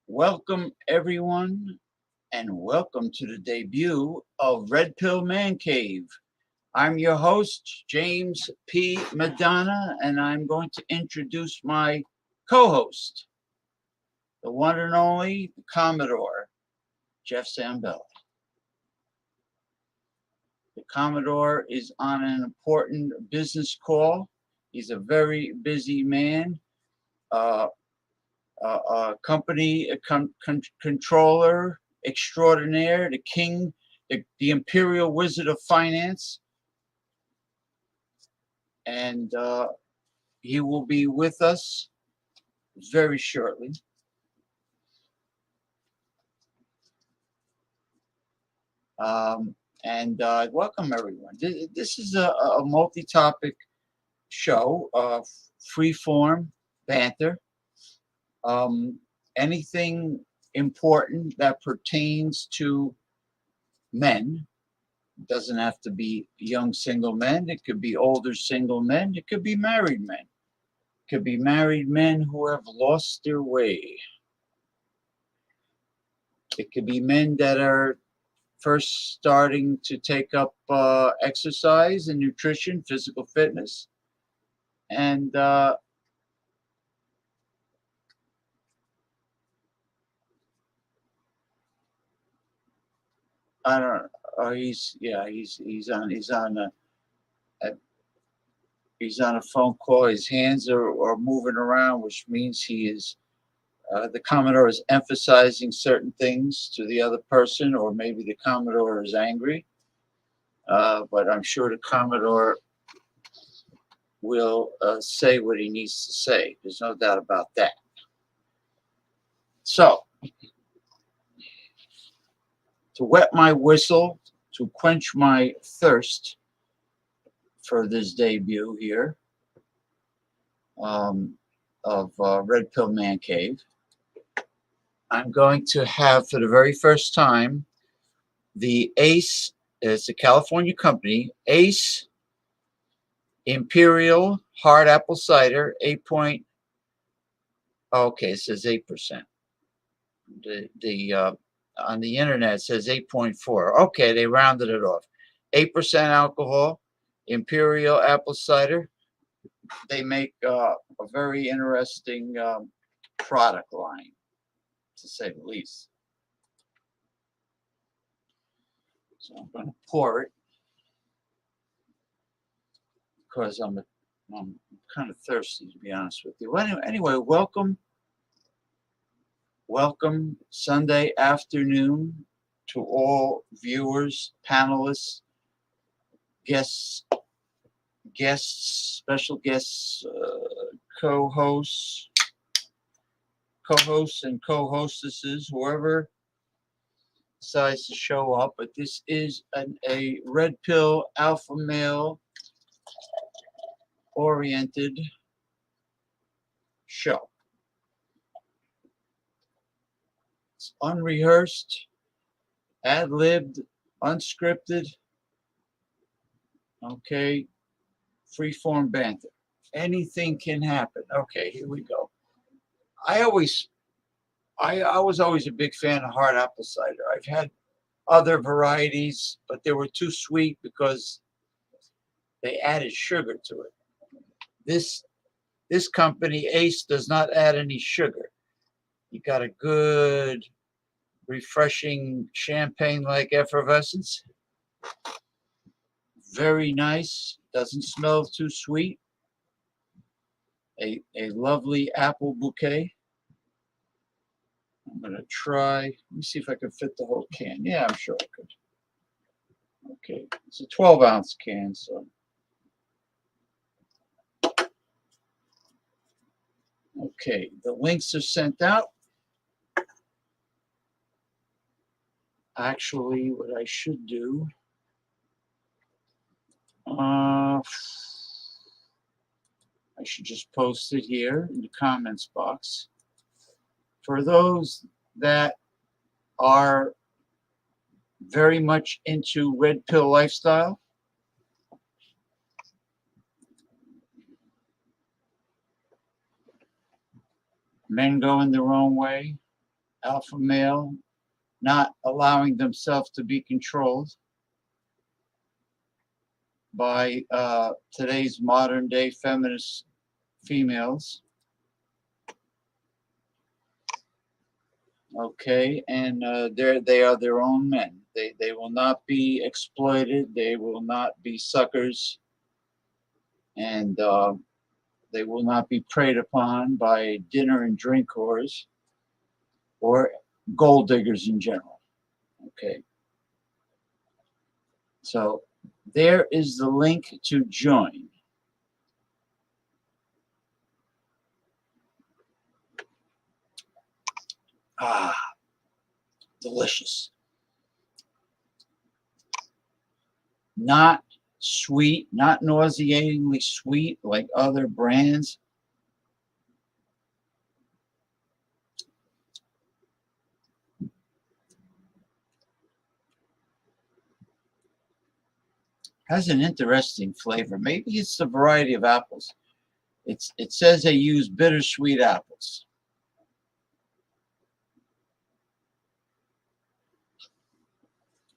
Welcome, everyone, and welcome to the debut of Red Pill Man Cave. I'm your host, James P. Madonna, and I'm going to introduce my co host, the one and only the Commodore, Jeff Zambella. The Commodore is on an important business call. He's a very busy man. Company controller extraordinaire, the king, the imperial wizard of finance, and he will be with us very shortly. And welcome everyone. This is a multi-topic show, free-form banter. Anything important that pertains to men. Doesn't have to be young single men. It could be older single men. It could be married men. It could be married men who have lost their way. It could be men that are first starting to take up exercise and nutrition, physical fitness, and I don't. Oh, he's a, he's on a phone call. His hands are moving around, which means he is. The Commodore is emphasizing certain things to the other person, or maybe the Commodore is angry. But I'm sure the Commodore will say what he needs to say. There's no doubt about that. So, to wet my whistle, to quench my thirst for this debut here of Red Pill Man Cave, I'm going to have for the very first time the Ace, it's a California company, Ace Imperial Hard Apple Cider, 8 point, okay, it says 8%. On the internet it says 8.4. Okay, they rounded it off. 8% alcohol, Imperial Apple Cider. They make a very interesting product line, to say the least. So I'm going to pour it because I'm kind of thirsty, to be honest with you. Anyway, welcome Sunday afternoon to all viewers, panelists, guests, special guests, co-hosts and co-hostesses, whoever decides to show up. But this is a Red Pill alpha male oriented show. It's unrehearsed, ad-libbed, unscripted, okay, free-form banter. Anything can happen. Okay, here we go. I was always a big fan of hard apple cider. I've had other varieties, but they were too sweet because they added sugar to it. This company, Ace, does not add any sugar. You got a good, refreshing champagne-like effervescence. Very nice. Doesn't smell too sweet. A lovely apple bouquet. I'm going to try. Let me see if I can fit the whole can. Yeah, I'm sure I could. Okay, it's a 12-ounce can, so. Okay, the links are sent out. Actually, what I should do, I should just post it here in the comments box. For those that are very much into Red Pill lifestyle, men going their own way, alpha male, not allowing themselves to be controlled by today's modern day feminist females. Okay, and they are their own men. They will not be exploited. They will not be suckers, and they will not be preyed upon by dinner and drink whores or gold diggers in general. Okay, so there is the link to join. Ah, delicious. Not sweet, not nauseatingly sweet like other brands. Has an interesting flavor. Maybe it's the variety of apples. It says they use bittersweet apples.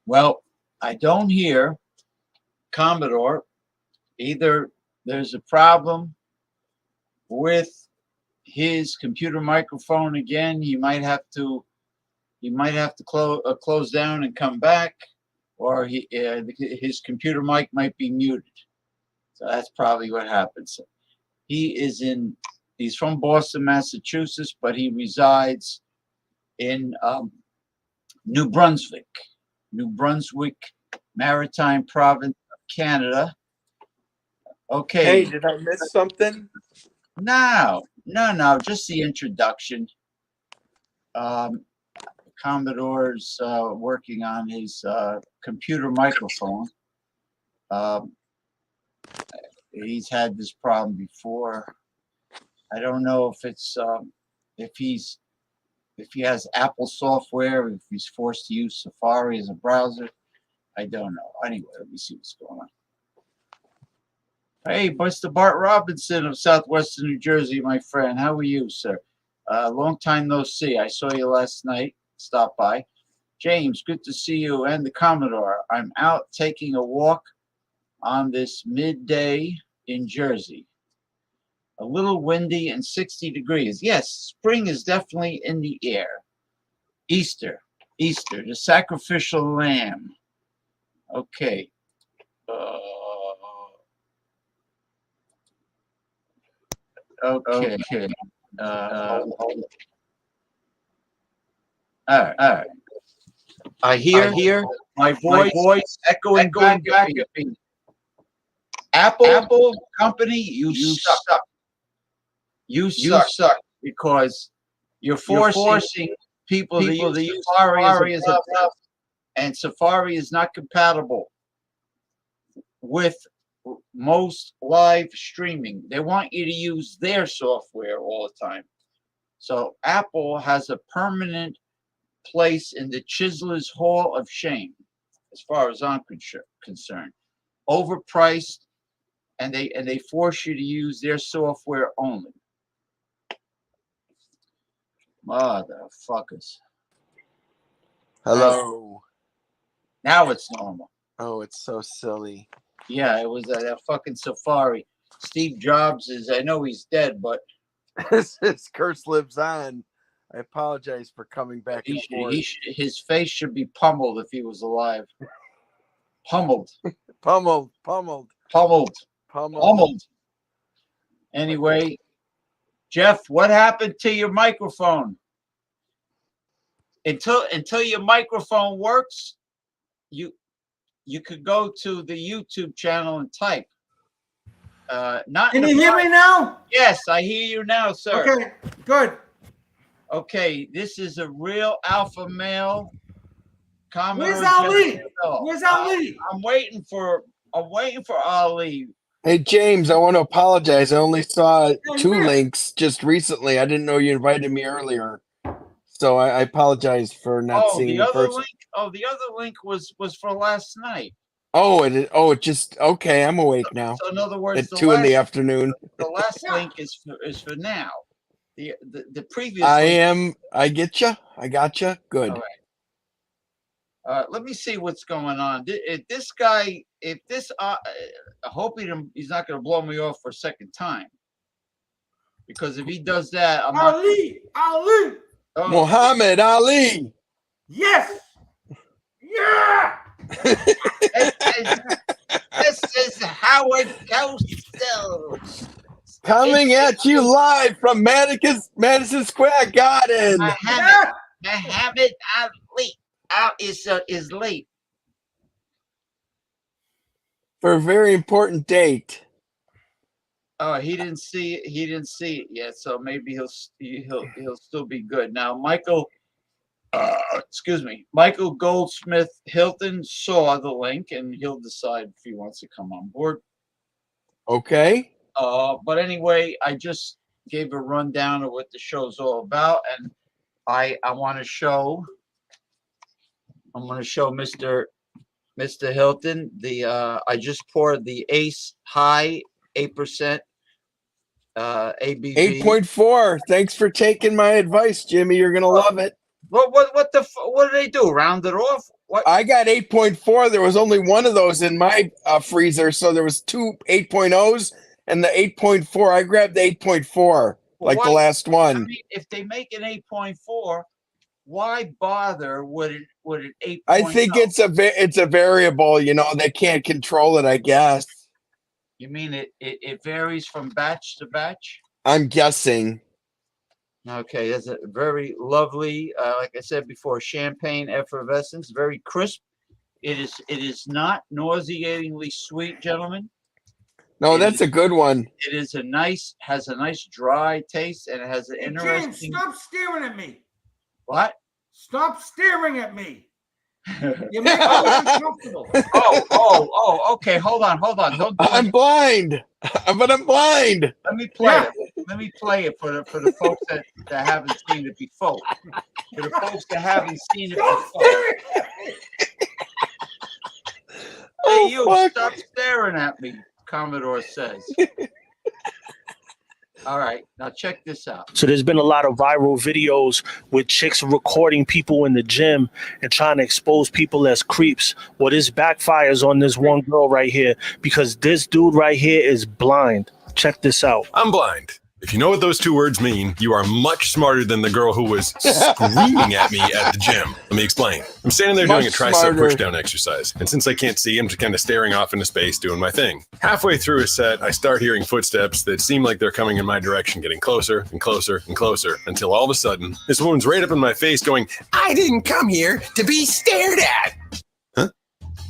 Well, I don't hear Commodore. Either there's a problem with his computer microphone again. He might have to close down and come back, or his computer mic might be muted. So that's probably what happens. He's from Boston, Massachusetts, but he resides in New Brunswick, Maritime Province of Canada. Okay. Hey, did I miss something? No, just the introduction. Commodore's working on his computer microphone. He's had this problem before. I don't know if it's if he has Apple software, if he's forced to use Safari as a browser. I don't know. Anyway, let me see what's going on. Hey, Mr. Bart Robinson of Southwestern New Jersey, my friend. How are you, sir? Long time no see. I saw you last night. Stop by. James, good to see you and the Commodore. I'm out taking a walk on this midday in Jersey. A little windy and 60 degrees. Yes, spring is definitely in the air. Easter, the sacrificial lamb. Okay. Okay. All right. I hear my voice echoing back at me. Apple company, you suck. You suck because you're forcing people to use Safari as a browser, and Safari is not compatible with most live streaming. They want you to use their software all the time. So Apple has a permanent place in the Chiseler's Hall of Shame, as far as I'm concerned. Overpriced, and they force you to use their software only. Motherfuckers. Hello. Now it's normal. Oh, it's so silly. Yeah, it was that fucking Safari. Steve Jobs I know he's dead, but His curse lives on. I apologize for coming back and forth. His face should be pummeled if he was alive. Pummeled. Anyway, Jeff, what happened to your microphone? Until your microphone works, you could go to the YouTube channel and type. Can you hear me now? Yes, I hear you now, sir. Okay, good. Okay, this is a real alpha male. Where's Ali? Where's Ali? I'm waiting for Ali. Hey, James, I want to apologize. I only saw two links just recently. I didn't know you invited me earlier. So I apologize for not seeing the first link. Oh, the other link was for last night. It just okay. I'm awake now. So in other words, at 2 in the afternoon. The last link is for now. The previous. I get you. I got you. Good. All right. Let me see what's going on. If this guy, I hope he's not going to blow me off for a second time. Because if he does that, I'm Ali. Oh. Muhammad Ali. Yes. Yeah. This is how it goes. Coming at you live from Madison Square Garden. Muhammad Ali is late for a very important date. Oh, he didn't see it yet, so maybe he'll still be good. Now, Michael Goldsmith Hilton saw the link, and he'll decide if he wants to come on board. Okay. But anyway, I just gave a rundown of what the show's all about, and I want to show. I'm going to show Mr. Hilton I just poured the Ace High 8% ABV. 8.4. Thanks for taking my advice, Jimmy. You're going to love it. What do they do? Round it off? What? I got 8.4. There was only one of those in my freezer, so there was two 8.0s, and the 8.4. I grabbed the 8.4 the last one. I mean, if they make an 8.4, why bother with an 8.0? I think it's a variable. You know, they can't control it. I guess. You mean it varies from batch to batch? I'm guessing. Okay, that's a very lovely, like I said before, champagne effervescence, very crisp. It is not nauseatingly sweet, gentlemen. No, that's a good one. It is has a nice dry taste, and it has an interesting. James, stop staring at me. What? Stop staring at me. You make me uncomfortable. Okay. Hold on. Don't. I'm blind, but I'm blind. Let me play it. Let me play it for the folks that haven't seen it before. For the folks that haven't seen it before. Hey, you stop staring at me, Commodore says. All right, now check this out. So there's been a lot of viral videos with chicks recording people in the gym and trying to expose people as creeps. Well, this backfires on this one girl right here because this dude right here is blind. Check this out. I'm blind. If you know what those two words mean, you are much smarter than the girl who was screaming at me at the gym. Let me explain. I'm standing there doing a tricep pushdown exercise, and since I can't see, I'm just kind of staring off into space doing my thing. Halfway through a set, I start hearing footsteps that seem like they're coming in my direction, getting closer and closer and closer, until all of a sudden, this woman's right up in my face going, "I didn't come here to be stared at." Huh?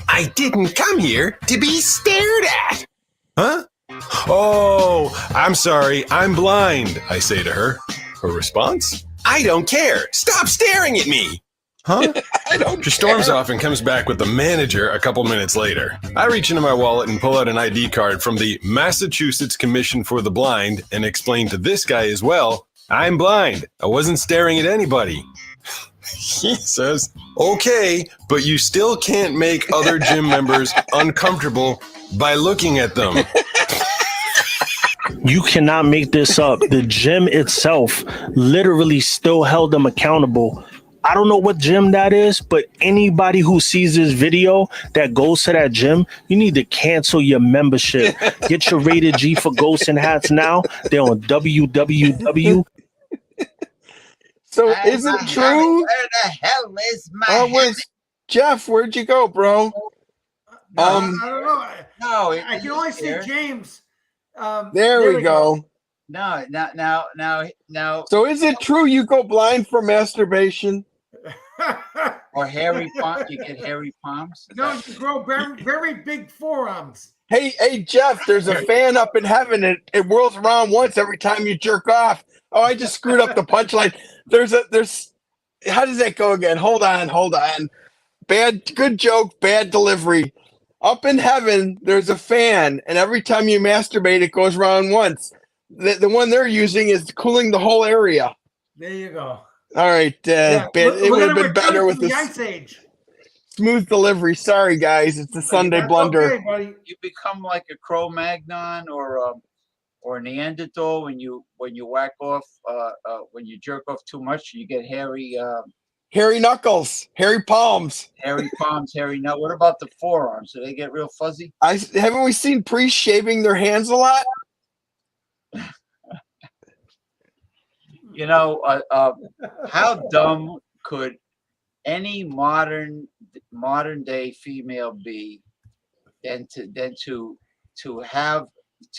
I didn't come here to be stared at. Huh? "Oh, I'm sorry, I'm blind," I say to her. Her response? "I don't care. Stop staring at me." Huh? She storms off and comes back with the manager a couple minutes later. I reach into my wallet and pull out an ID card from the Massachusetts Commission for the Blind and explain to this guy as well, "I'm blind. I wasn't staring at anybody." He says, "Okay, but you still can't make other gym members uncomfortable by looking at them." You cannot make this up. The gym itself literally still held them accountable. I don't know what gym that is, but anybody who sees this video that goes to that gym, you need to cancel your membership. Get your rated G for ghosts and hats now. They're on www. So is it true? Where the hell is my Jeff? Where'd you go, bro? I don't know. No, I can only see James. There we go. No. So is it true you go blind for masturbation? Or hairy palms? You get hairy palms? No, you grow very, very big forearms. Hey, Jeff, there's a fan up in heaven. It whirls around once every time you jerk off. Oh, I just screwed up the punchline. There's how does that go again? Hold on. Good joke, bad delivery. Up in heaven, there's a fan, and every time you masturbate, it goes around once. The one they're using is cooling the whole area. There you go. All right, it would have been better with the Ice Age. Smooth delivery. Sorry, guys, it's a Sunday blunder. Okay, buddy. You become like a Cro-Magnon or a Neanderthal when you whack off when you jerk off too much. You get hairy knuckles, hairy palms, hairy palms, hairy nut. What about the forearms? Do they get real fuzzy? Haven't we seen priests shaving their hands a lot? You know, how dumb could any modern day female be than to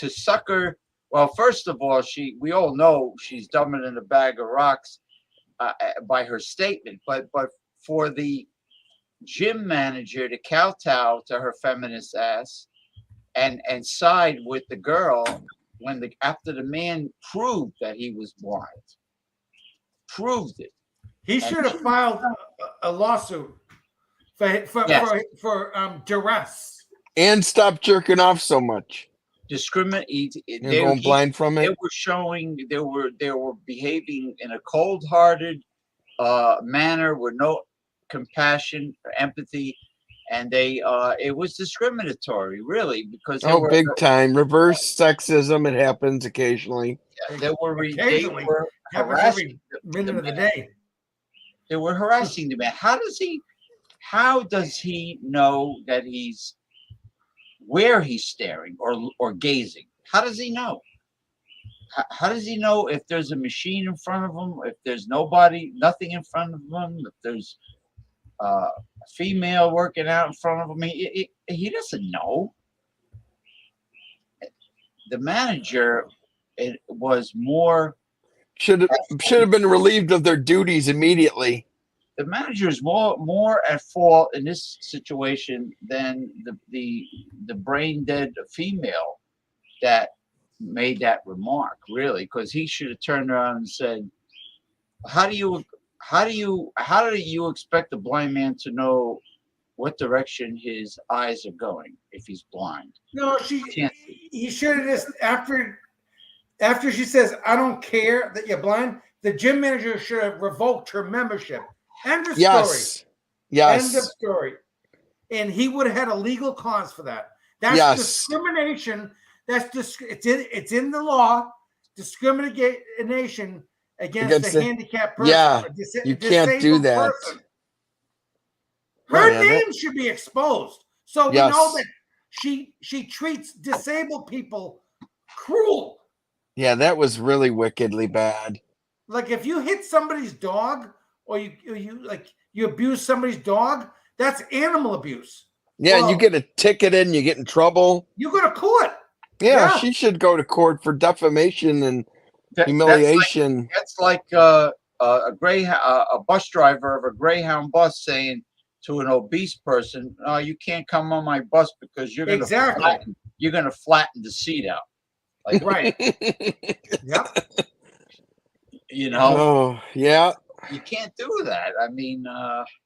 sucker? Well, first of all, we all know she's dumber than a bag of rocks by her statement, but for the gym manager to kowtow to her feminist ass and side with the girl after the man proved that he was blind. Proved it. He should have filed a lawsuit for duress and stop jerking off so much. Discriminate. You're going blind from it. They were showing they were behaving in a cold-hearted manner with no compassion or empathy, and it was discriminatory, really, because big time reverse sexism. It happens occasionally. They were harassing minute of the day. They were harassing the man. How does he know that where he's staring or gazing? How does he know? how does he know if there's a machine in front of him, if there's nothing in front of him, if there's a female working out in front of him? He doesn't know. The manager, it was more. Should have been relieved of their duties immediately. The manager is more at fault in this situation than the brain dead female that made that remark, really, because he should have turned around and said, how do you expect a blind man to know what direction his eyes are going if he's blind? No, Can't. he should have just after she says, I don't care that you're blind, the gym manager should have revoked her membership. End of story. Yes. Yes. End of story. And he would have had a legal cause for that. That's discrimination. It's in the law. Discrimination against the handicapped person. Yeah. You can't do that. Person. Her name should be exposed. So we know that she treats disabled people cruel. Yeah, that was really wickedly bad. Like if you hit somebody's dog or you abuse somebody's dog, that's animal abuse. Yeah, well, you get a ticket and you get in trouble. You go to court. Yeah, she should go to court for defamation and humiliation. That's like a bus driver of a Greyhound bus saying to an obese person, "Oh, you can't come on my bus because you're going to flatten the seat out." Like, right. Yep. You know. Oh, yeah. You can't do that. I mean,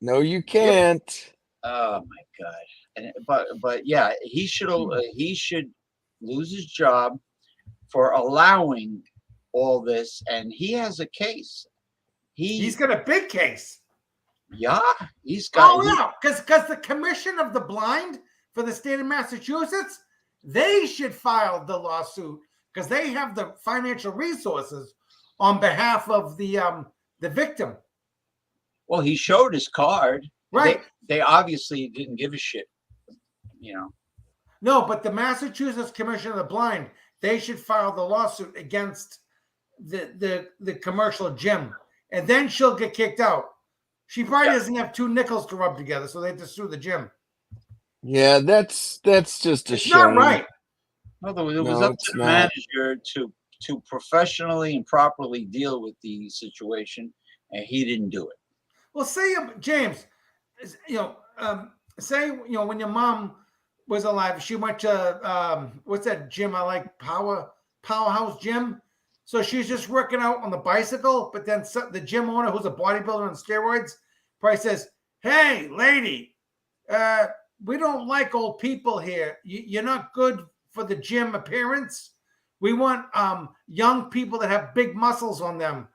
no, you can't. Oh my God. But yeah, he should lose his job for allowing all this, and he has a case. He's got a big case. Yeah, he's got. Oh yeah, because the Commission of the Blind for the state of Massachusetts, they should file the lawsuit because they have the financial resources on behalf of the victim. Well, he showed his card. Right. They obviously didn't give a shit. You know. No, but the Massachusetts Commission of the Blind, they should file the lawsuit against the commercial gym, and then she'll get kicked out. She probably doesn't have two nickels to rub together, so they have to sue the gym. Yeah, that's just a it's shame. Not right. No, it was up to the manager to professionally and properly deal with the situation, and he didn't do it. Well, say, James, say, when your mom was alive, she went to, what's that gym I like, Powerhouse Gym? So she's just working out on the bicycle, but then the gym owner, who's a bodybuilder on steroids, probably says, "Hey, lady, we don't like old people here. You're not good for the gym appearance. We want young people that have big muscles on them."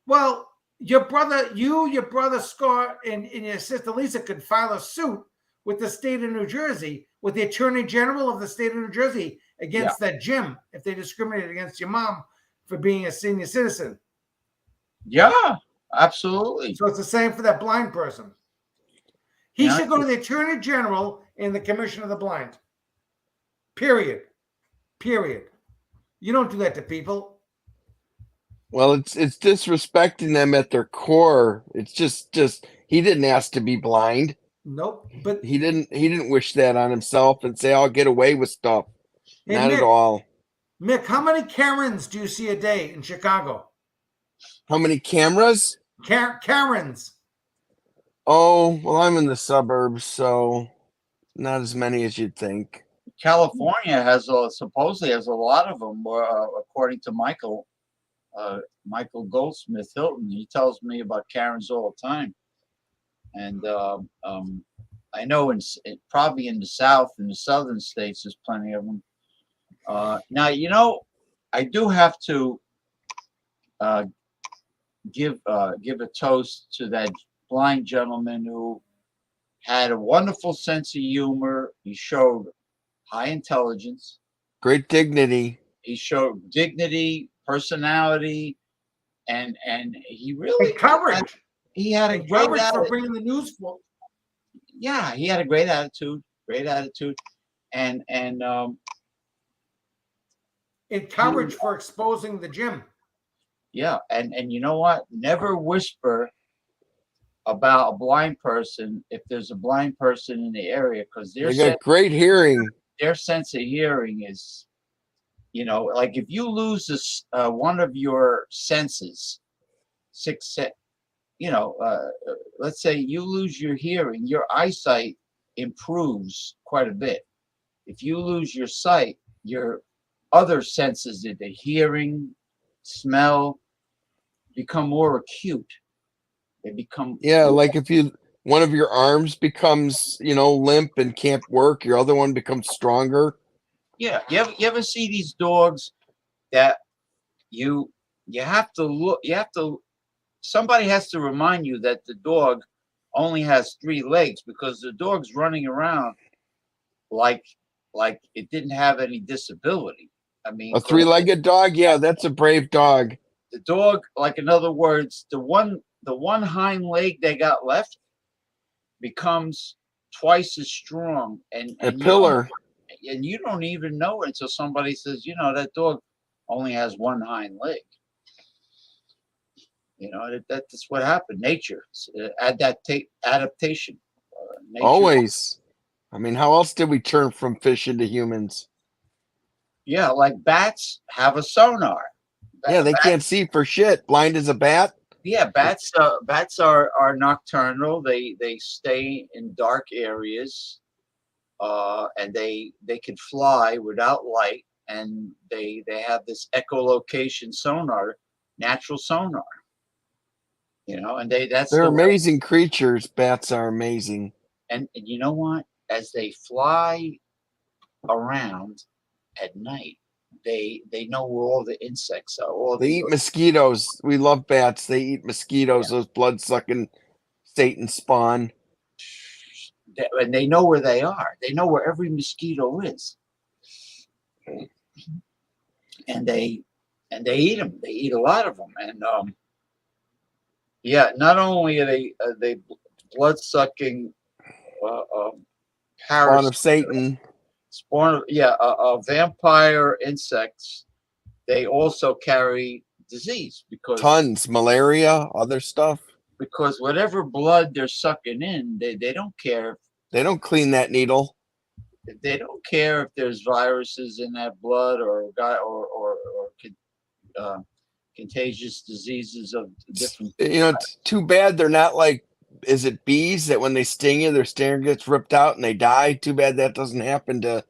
Well, your brother Scott, and your sister Lisa could file a suit with the state of New Jersey, with the Attorney General of the state of New Jersey against that gym if they discriminated against your mom for being a senior citizen. Yeah, absolutely. So it's the same for that blind person. He should go to the Attorney General and the Commission of the Blind. Period. You don't do that to people. Well, it's disrespecting them at their core. It's just he didn't ask to be blind. Nope. But he didn't wish that on himself and say, "I'll get away with stuff." Not at all. Mick, how many Karens do you see a day in Chicago? How many cameras? Karens. Oh, well, I'm in the suburbs, so not as many as you'd think. California supposedly has a lot of them, according to Michael Goldsmith Hilton. He tells me about Karens all the time. And I know probably in the South, in the southern states, there's plenty of them. Now, I do have to give a toast to that blind gentleman who had a wonderful sense of humor. He showed high intelligence, great dignity. He showed dignity, personality, and he really courage. He had a great attitude for bringing the news for. Yeah, he had a great attitude, and encouraged for exposing the gym. Yeah, and you know what? Never whisper about a blind person if there's a blind person in the area, because They got great hearing. their sense of hearing is, like if you lose this one of your senses, six se- let's say you lose your hearing, your eyesight improves quite a bit. If you lose your sight, your other senses, the hearing, smell, become more acute. They become Yeah, like if one of your arms becomes, limp and can't work, your other one becomes stronger. yeah. You ever see these dogs that you have to look, somebody has to remind you that the dog only has 3 legs, because the dog's running around like it didn't have any disability. I mean, A three-legged dog? Yeah, that's a brave dog. the dog, like, in other words, the one hind leg they got left becomes twice as strong, and A pillar. you don't even know it until somebody says, that dog only has one hind leg. That's what happened. Nature, adaptation. Nature. Always. I mean, how else did we turn from fish into humans? Yeah, like bats have a sonar. Yeah, they can't see for shit. Blind as a bat. Yeah, bats are nocturnal. They stay in dark areas, and they can fly without light, and they have this echolocation sonar, natural sonar. And They're amazing creatures. Bats are amazing. And you know what? As they fly around at night, they know where all the insects are. They eat mosquitoes. We love bats. They eat mosquitoes. Those blood-sucking Satan spawn. And they know where they are. They know where every mosquito is, and they eat them. They eat a lot of them, and yeah. Not only are they blood-sucking Spawn parasites, of Satan. Vampire insects. They also carry disease Tons, malaria, other stuff. Because whatever blood they're sucking in, they don't care. They don't clean that needle. They don't care if there's viruses in that blood or contagious diseases of different. It's too bad they're not like, is it bees that when they sting you, their stinger gets ripped out and they die? Too bad that doesn't happen to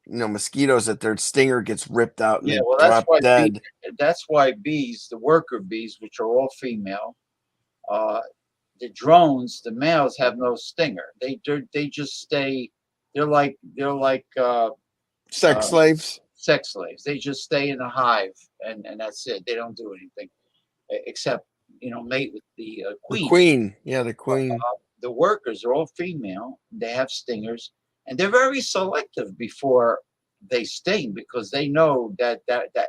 mosquitoes, that their stinger gets ripped out and they drop dead. That's why bees, the worker bees, which are all female, the drones, the males have no stinger. They just stay. They're like sex slaves. Sex slaves. They just stay in the hive, and that's it. They don't do anything except mate with the queen. The queen, yeah, the queen. The workers are all female. They have stingers, and they're very selective before they sting, because they know that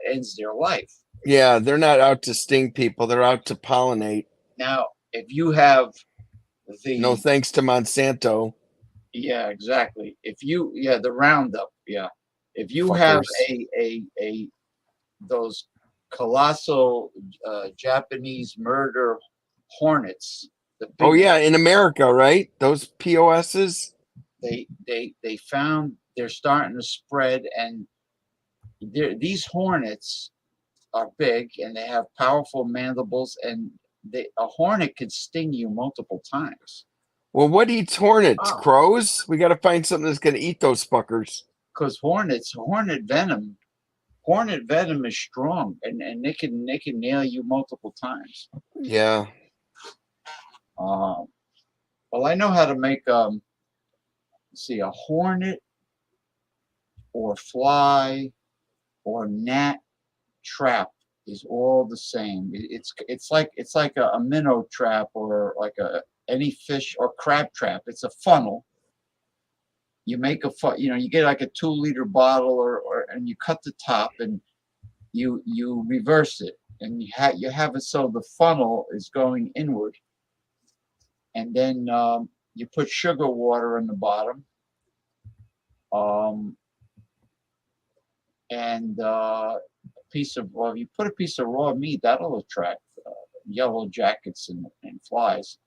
ends their life. Yeah, they're not out to sting people. They're out to pollinate. Now, if you have no thanks to Monsanto. Yeah, exactly. The Roundup. Yeah, if you Fuckers. have those colossal Japanese murder hornets. Oh yeah, in America, right? Those POSs. They found they're starting to spread, and these hornets are big and they have powerful mandibles, and a hornet could sting you multiple times. Well, what eats hornets? Crows? We got to find something that's going to eat those fuckers. Because hornet venom is strong, and they can nail you multiple times. Yeah. Well, I know how to make a hornet or fly or gnat trap is all the same. It's like a minnow trap, or like any fish or crab trap. It's a funnel. You make you get like a 2-liter bottle, and you cut the top and you reverse it, and you have it so the funnel is going inward, and then you put sugar water in the bottom, and a piece of, well, if you put a piece of raw meat, that'll attract yellow jackets and flies.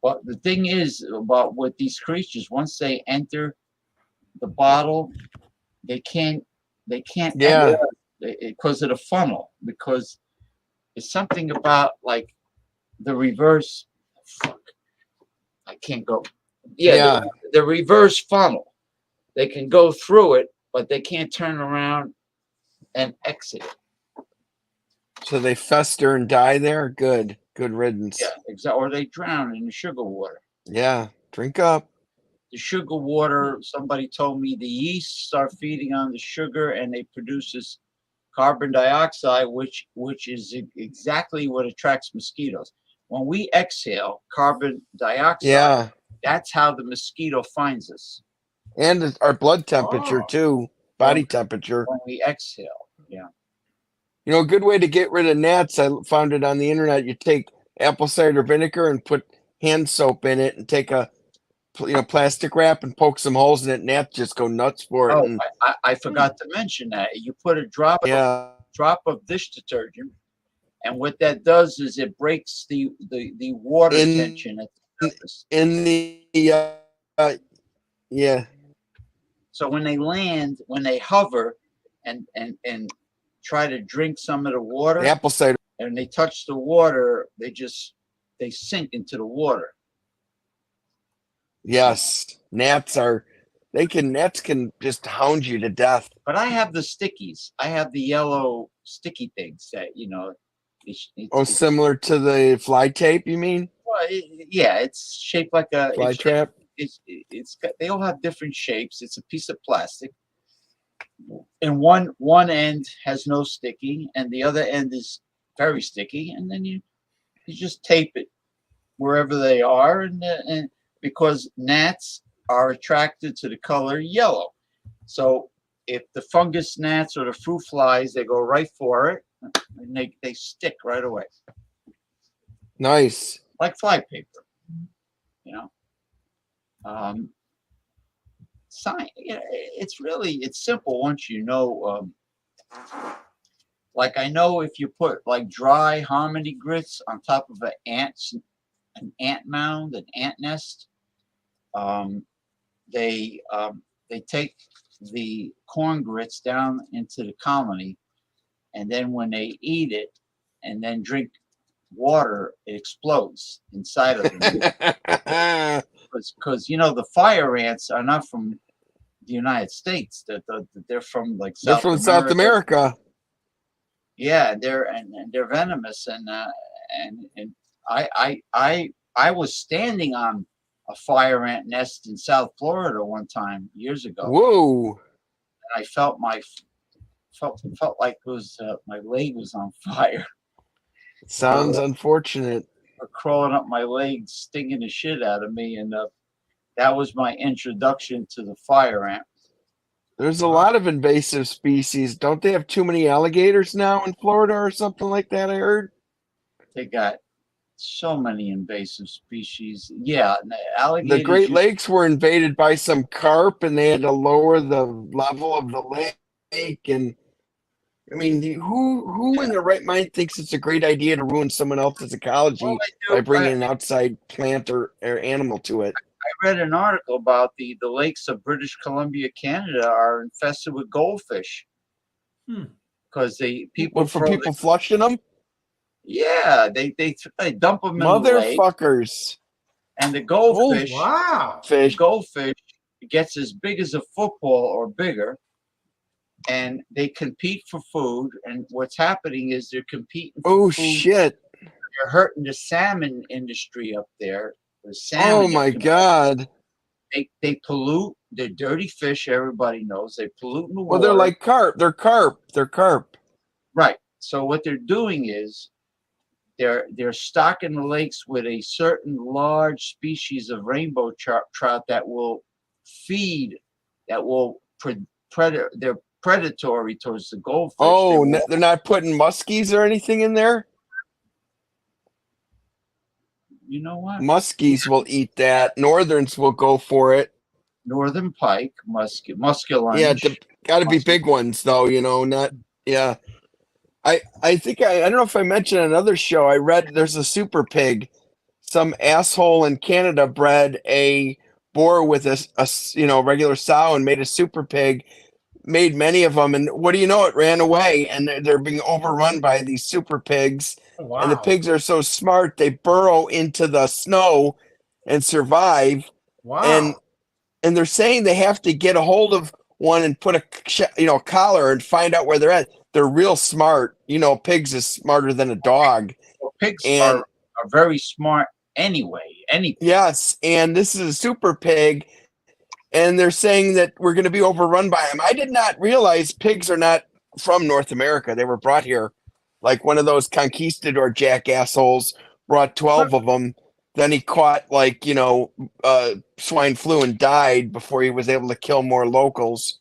But the thing is about with these creatures, once they enter the bottle, they can't Yeah. because of the funnel, because it's something about like the reverse. Fuck, I can't go. Yeah, Yeah. the reverse funnel. They can go through it, but they can't turn around and exit it. So they fester and die there. Good riddance. Yeah, exactly. Or they drown in the sugar water. Yeah. Drink up. The sugar water, somebody told me the yeast start feeding on the sugar and they produce this carbon dioxide, which is exactly what attracts mosquitoes. When we exhale carbon dioxide, Yeah. that's how the mosquito finds us. And our blood temperature Oh. too. Body temperature. When we exhale. Yeah. You know, a good way to get rid of gnats, I found it on the internet. You take apple cider vinegar and put hand soap in it and take a plastic wrap and poke some holes in it. Gnats just go nuts for it. Oh, And I forgot to mention that. You put a drop of dish detergent, and what that does is it breaks the water tension at the surface. in the yeah. So when they land, when they hover and try to drink some of the water, The apple cider. and they touch the water, they sink into the water. Yes. Gnats can just hound you to death. But I have the stickies. I have the yellow sticky things that it's Similar to the fly tape, you mean? well, yeah, it's shaped like a Fly trap? it's got, they all have different shapes. It's a piece of plastic, and one end has no sticky, and the other end is very sticky, and then you just tape it wherever they are, and because gnats are attracted to the color yellow, so if the fungus gnats or the fruit flies, they go right for it, and they stick right away, Nice. like fly paper, you know. Science, it's simple once you know. Like I know if you put like dry Harmony grits on top of an ant mound, an ant nest, they take the corn grits down into the colony, and then when they eat it and then drink water, it explodes inside of them. Because the fire ants are not from the United States. They're from like They're from South America. Yeah, they're venomous, and I was standing on a fire ant nest in South Florida one time years ago. Whoa! And I felt like it was my leg was on fire. Sounds unfortunate. Crawling up my legs, stinging the shit out of me, and that was my introduction to the fire ant. There's a lot of invasive species. Don't they have too many alligators now in Florida or something like that? I heard They got so many invasive species. Yeah, alligators. the Great Lakes were invaded by some carp, and they had to lower the level of the lake. And I mean, who in their right mind thinks it's a great idea to ruin someone else's ecology by bringing an outside plant or animal to it? I read an article about the lakes of British Columbia, Canada, are infested with goldfish. Because people flushing them. Yeah, they dump them in the lake, motherfuckers. and the goldfish. Oh, wow. Goldfish gets as big as a football or bigger, and they compete for food. And what's happening is they're competing for food. Shit. They're hurting the salmon industry up there. The salmon. Oh my God. They pollute. They're dirty fish. Everybody knows they pollute the water. Well, they're like carp. They're carp. Right. So what they're doing is they're stocking the lakes with a certain large species of rainbow trout that will feed, they're predatory towards the goldfish. Oh, they're not putting muskies or anything in there? You know what? Muskies will eat that. Northerns will go for it. Northern pike, musculus. Yeah, Got to be big ones though, not yeah. I think I don't know if I mentioned on another show. I read there's a super pig. Some asshole in Canada bred a boar with a regular sow and made a super pig. Made many of them, and what do you know? It ran away, and they're being overrun by these super pigs. Wow. And the pigs are so smart they burrow into the snow and survive. Wow. And they're saying they have to get a hold of one and put a collar and find out where they're at. They're real smart. Pigs is smarter than a dog. Well, pigs And- are very smart anyway. Yes, and this is a super pig, and they're saying that we're going to be overrun by them. I did not realize pigs are not from North America. They were brought here, like one of those conquistador jackassholes brought 12 of them. Then he caught swine flu and died before he was able to kill more locals.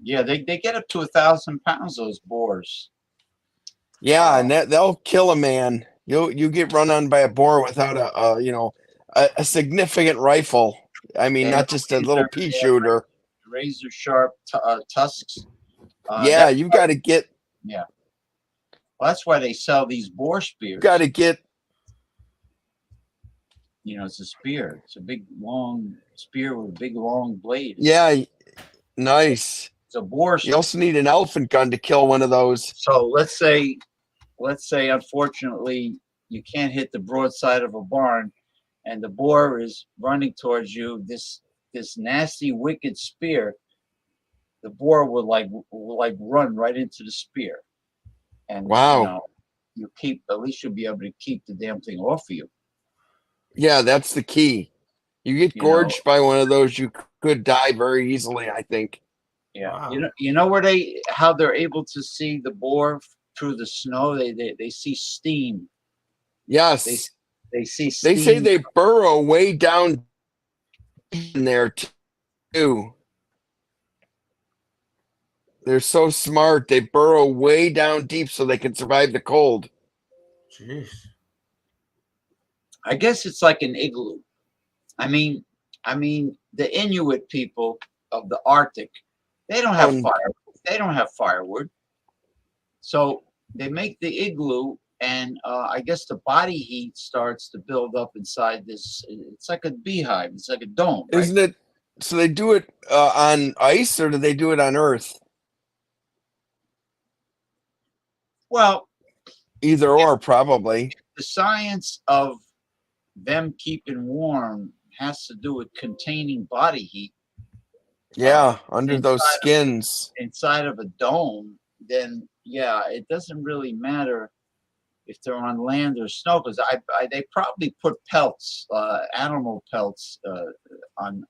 Yeah, they get up to 1,000 pounds, those boars. Yeah, and they'll kill a man. You get run on by a boar without a significant rifle. I mean, Yeah, not just a little pea shooter. Razor sharp tusks. Yeah, you got to get. Well, that's why they sell these boar spears. Got to get. It's a spear. It's a big, long spear with a big, long blade. Yeah, nice. It's a boar You spear. also need an elephant gun to kill one of those. So let's say, unfortunately, you can't hit the broadside of a barn, and the boar is running towards you. This nasty, wicked spear. The boar will run right into the spear, and Wow. at least you'll be able to keep the damn thing off of you. Yeah, that's the key. You get gorged by one of those, you could die very easily, I think. Yeah, Wow. you know how they're able to see the boar through the snow. They see steam. Yes. They see They steam. say they burrow way down in there too. They're so smart. They burrow way down deep so they can survive the cold. Jeez. I guess it's like an igloo. I mean, the Inuit people of the Arctic, they don't have fire. They don't have firewood, so they make the igloo, and I guess the body heat starts to build up inside this. It's like a beehive. It's like a dome. Right? Isn't it? So they do it on ice, or do they do it on Earth? Well, Either or, probably. the science of them keeping warm has to do with containing body heat Yeah, under those inside of- skins. inside of a dome. Then it doesn't really matter if they're on land or snow, because they probably put pelts, animal pelts, on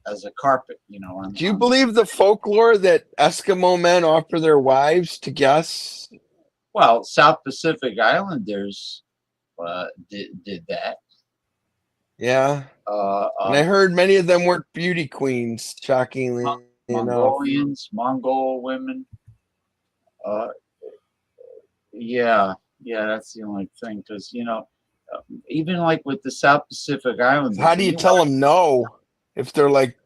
as a carpet. Do you believe the folklore that Eskimo men offer their wives to guests? Well, South Pacific Islanders did that. Yeah. And I heard many of them weren't beauty queens, shockingly enough. Mongol women. That's the only thing, because even like with the South Pacific Islanders. How do you tell them no if they're like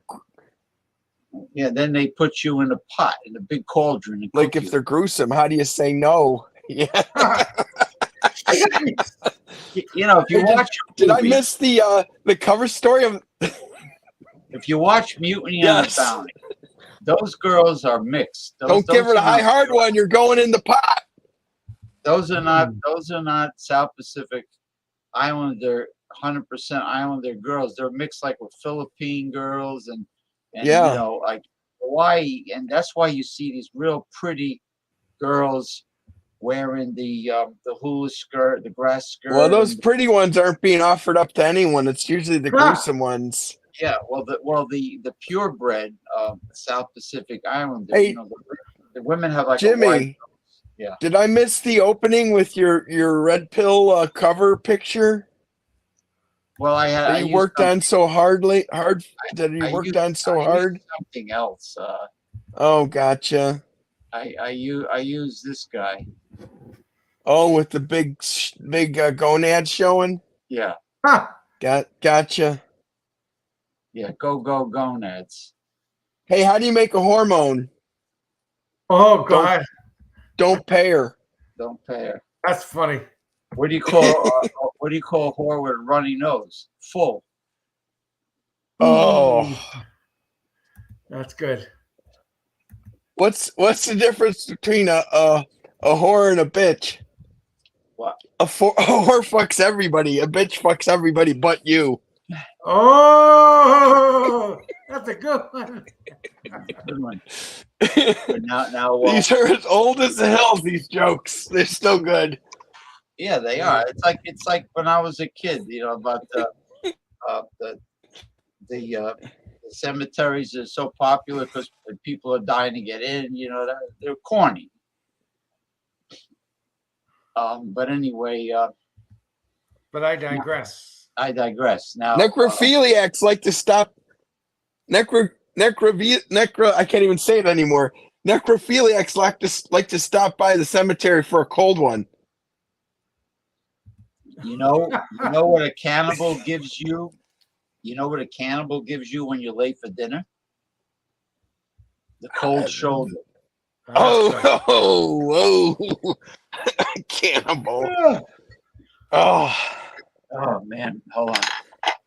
Then they put you in a pot, in a big cauldron. And if cook they're gruesome? How do you say no? Yeah. if you watch, Did I miss the cover story of? if you watch Mutiny Yes. on the Bounty, those girls are mixed. Don't give her the high hard one. You're going in the pot. Those are not South Pacific Islander, 100% Islander girls. They're mixed like with Philippine girls and Yeah. like Hawaii, and that's why you see these real pretty girls wearing the hula skirt, the grass skirt. Well, those and- pretty ones aren't being offered up to anyone. It's usually the gruesome ones. yeah, the purebred South Pacific Islanders. Hey, the women have like a Jimmy, white, yeah. Did I miss the opening with your red pill cover picture Well, I that you used worked some- on so hard? That you I worked used- on so I hard? used something else. Oh, gotcha. I use this guy. Oh, with the big gonad showing. Yeah, Huh. Gotcha. yeah. Go gonads. Hey, how do you make a hormone? Oh God, Don't pay her. Don't pay her. that's funny. What do you call what do you call a whore with a runny nose? Full. Oh, That's good. what's the difference between a whore and a bitch? What? A whore fucks everybody. A bitch fucks everybody but you. Oh, that's a good one. Good one. But now, These are as old as the hills. These jokes, they're still good. yeah, they are. It's like when I was a kid, about the cemeteries are so popular because people are dying to get in. They're corny. But anyway, But I digress. I digress. Now, Necrophiliacs like to stop. I can't even say it anymore. Necrophiliacs like to stop by the cemetery for a cold one. you know what a cannibal gives you. You know what a cannibal gives you when you're late for dinner? The cold shoulder. Oh, cannibal. Oh, Oh man, hold on.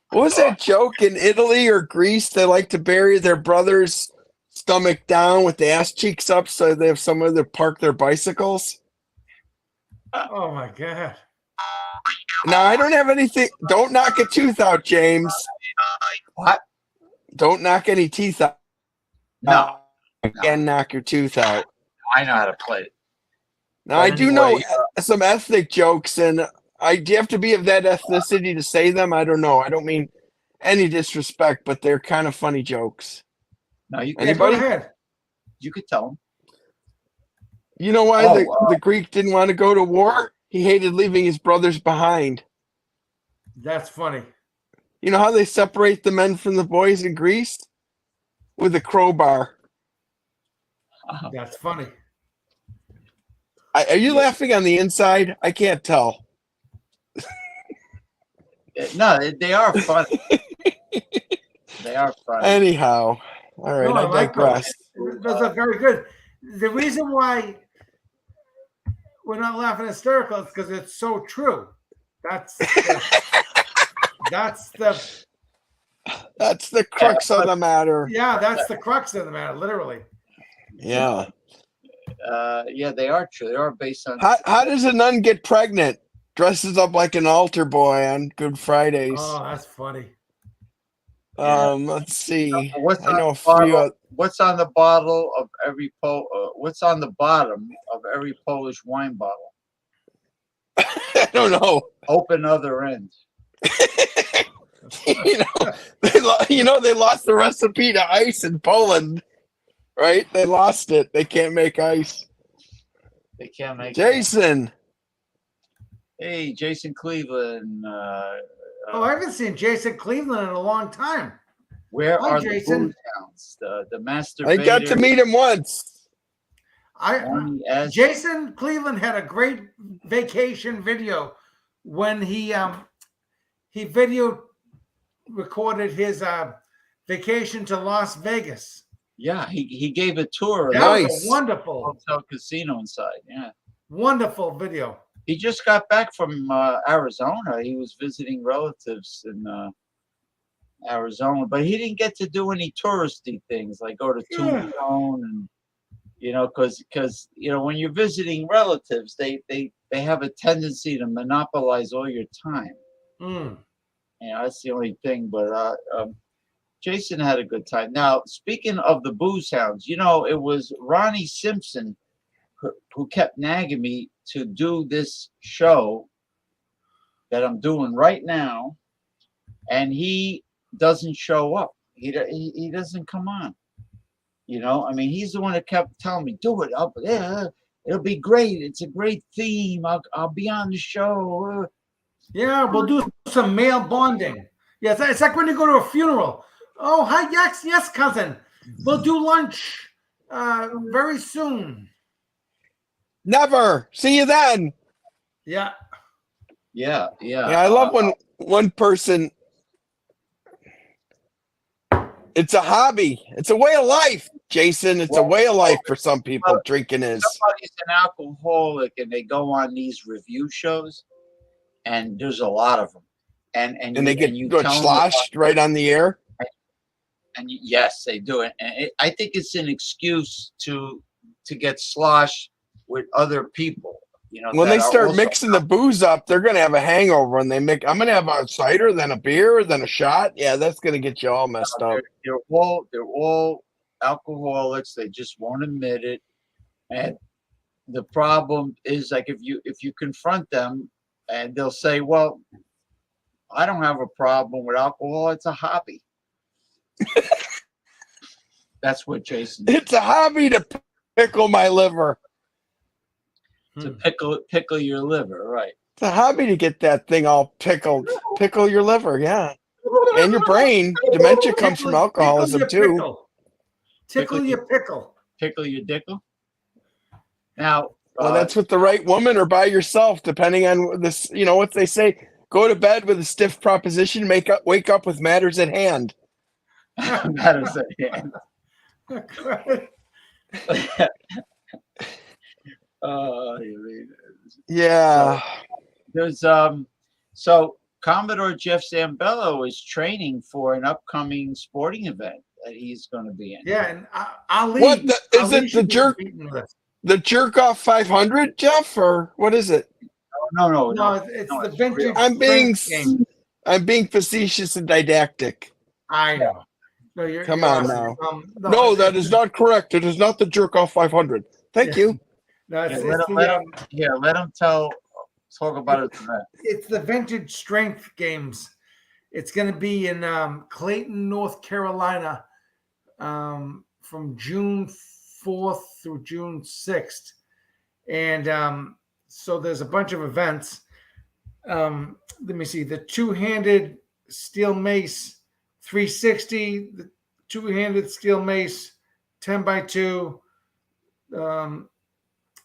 what was that joke in Italy or Greece? They like to bury their brother's stomach down with the ass cheeks up so they have somewhere to park their bicycles. Oh my God. Now, I don't have anything. Don't knock a tooth out, James. What? Don't knock any teeth out. No, Again, knock your tooth out. I know how to play it. Now, But I do know anyway, some ethnic jokes, and do you have to be of that ethnicity to say them? I don't know. I don't mean any disrespect, but they're kind of funny jokes. No, you Yeah, could, go Anybody? ahead. you could tell them. You know why Oh, the Greek didn't want to go to war? He hated leaving his brothers behind. That's funny. You know how they separate the men from the boys in Greece? With a crowbar. That's funny. Are you laughing on the inside? I can't tell. No, they are funny. They are funny. Anyhow, all right, No, I I like digress. Those are very good. The reason why we're not laughing hysterical is because it's so true. That's that's the That's the crux of the matter. that's the crux of the matter, literally. Yeah. Yeah, they are true. They are based on. How does a nun get pregnant? Dresses up like an altar boy on Good Fridays. Oh, that's funny. Let's see. What's I know on a the few. bottle? What's on the bottle of every What's on the bottom of every Polish wine bottle? I don't know. Open other end. They lost the recipe to ice in Poland, right? They lost it. They can't make ice. They can't make. Jason. Hey, Jason Cleveland. Oh, I haven't seen Jason Cleveland in a long time. Where Hi, are Jason. the booze hounds? The master. I got to meet him once. Jason Cleveland had a great vacation video when he video recorded his vacation to Las Vegas. Yeah, he gave a tour. That of was Nice. a wonderful, hotel casino inside. Yeah. wonderful video. He just got back from Arizona. He was visiting relatives in Arizona, but he didn't get to do any touristy things like go to Yeah. Tombstone and because when you're visiting relatives, they have a tendency to monopolize all your time. Mm. That's the only thing. But Jason had a good time. Now, speaking of the booze hounds, it was Ronnie Simpson who kept nagging me to do this show that I'm doing right now, and he doesn't show up. He doesn't come on. He's the one that kept telling me, do it up there. It'll be great. It's a great theme. I'll be on the show. Yeah, we'll do some male bonding. Yeah, it's like when you go to a funeral. Oh, hi, yes, cousin. We'll do lunch very soon. Never. See you then. Yeah. Yeah. Yeah, I love when one person It's a hobby. It's a way of life, Jason. It's a way of life for some people. Drinking is. Somebody's an alcoholic and they go on these review shows, and there's a lot of them. And They get sloshed right on the air. And yes, they do it. And I think it's an excuse to get sloshed with other people. You know, When that they are start also- mixing the booze up, they're gonna have a hangover, and I'm gonna have a cider, then a beer, then a shot. Yeah, that's gonna get you all messed up. They're all alcoholics. They just won't admit it. And the problem is, like, if you confront them, and they'll say, "Well, I don't have a problem with alcohol. It's a hobby." That's what Jason It's a hobby to pickle my liver. to pickle your liver, right? It's a hobby to get that thing all pickled. Pickle your liver, yeah, and your brain. Dementia comes from alcoholism too. Tickle your pickle. Pickle your dickle. Now, Well, that's with the right woman or by yourself, depending on this. You know what they say: go to bed with a stiff proposition, wake up with matters at hand. matters at hand. Yeah. There's so Commodore Jeff Zambello is training for an upcoming sporting event that he's going to be in. Yeah, and Ali. What is Ali it? The should be jerk? beaten with. The jerk off 500, Jeff, or what is it? No, No, it's the vintage. I'm being facetious and didactic. I know. No, you're. Come you're on awesome. now. No, that is not correct. It is not the jerk off 500. Thank you. No, it's, let him talk about it tonight. it's the vintage strength games. It's going to be in Clayton, North Carolina, from June 4th through June 6th, and so there's a bunch of events. Let me see: the two-handed steel mace 360, the two-handed steel mace 10x2.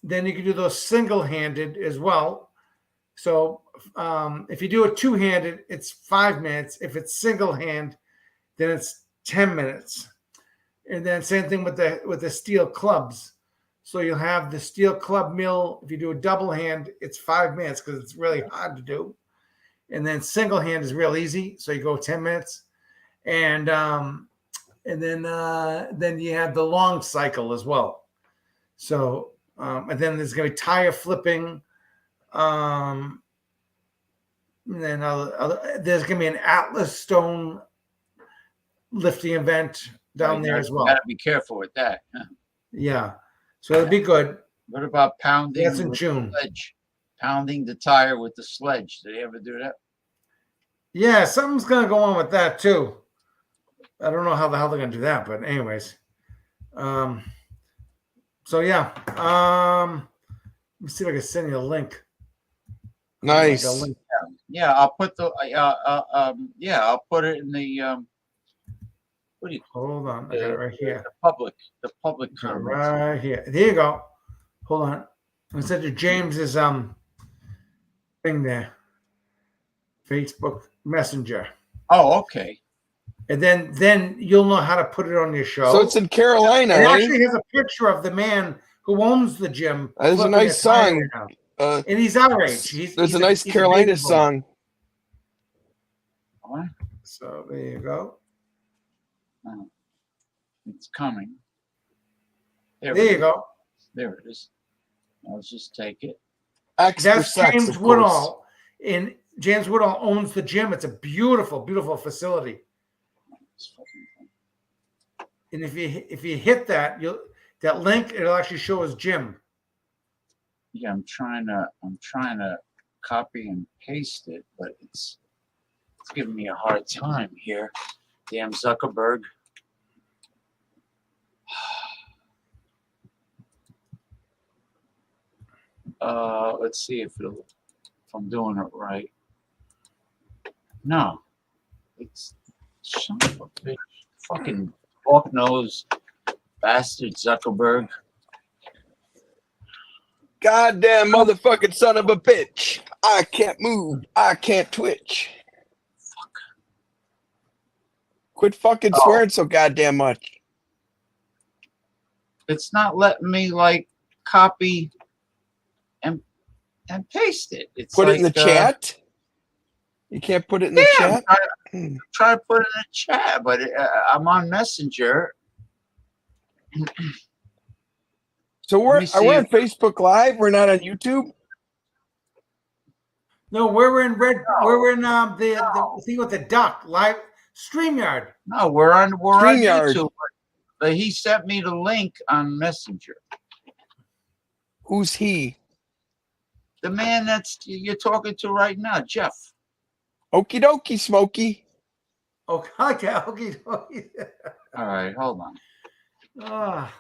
Then you can do those single-handed as well. So if you do a two-handed, it's 5 minutes. If it's single-hand, then it's 10 minutes. And then same thing with the steel clubs. So you'll have the steel club mill. If you do a double hand, it's 5 minutes because it's really hard to do. And then single hand is real easy. So you go 10 minutes. And then you have the long cycle as well. So and then there's going to be tire flipping. And then there's going to be an Atlas stone lifting event down there as well. Got to be careful with that. Huh? Yeah, so it'll be good. What about pounding? That's in with June. the sledge? Pounding the tire with the sledge. Did they ever do that? Yeah, something's going to go on with that too. I don't know how the hell they're going to do that, but anyways. So yeah, let me see if I can send you a link. Nice. Like a link. Yeah, I'll put the I'll put it in the what do you Hold on, I got it right here. the public comments. Right here. There you go. Hold on. I said to James's thing there. Facebook Messenger. Oh, okay. And then you'll know how to put it on your show. So it's in Carolina. It eh? actually has a picture of the man who owns the gym. That is a flipping nice tire song. around. And he's our age. There's a nice Carolina baby boy. song. What? So there you go. Oh, it's coming. There There it you is. go. There it is. Let's just take it. X for That's sex, James of course. Woodall. And James Woodall owns the gym. It's a beautiful, beautiful facility. It's fucking- And if you hit that, that link, it'll actually show his gym. Yeah, I'm trying to copy and paste it, but it's giving me a hard time here. Damn Zuckerberg. Let's see if I'm doing it right. No, it's son of a bitch, fucking hawk nose bastard Zuckerberg. Goddamn motherfucking son of a bitch. I can't move. I can't twitch. Quit fucking swearing so goddamn much. It's not letting me like copy and paste it. It's Put like, it in the chat. You can't put it in the chat. Try to put it in the chat, but I'm on Messenger. So Let we're me see we're on if- Facebook Live. We're not on YouTube. No, we're in the thing with the duck live StreamYard. No, we're on StreamYard. YouTube. But he sent me the link on Messenger. Who's he? The man that's you're talking to right now, Jeff. Okie dokie, Smokey. Okay. All right, hold on. Ah.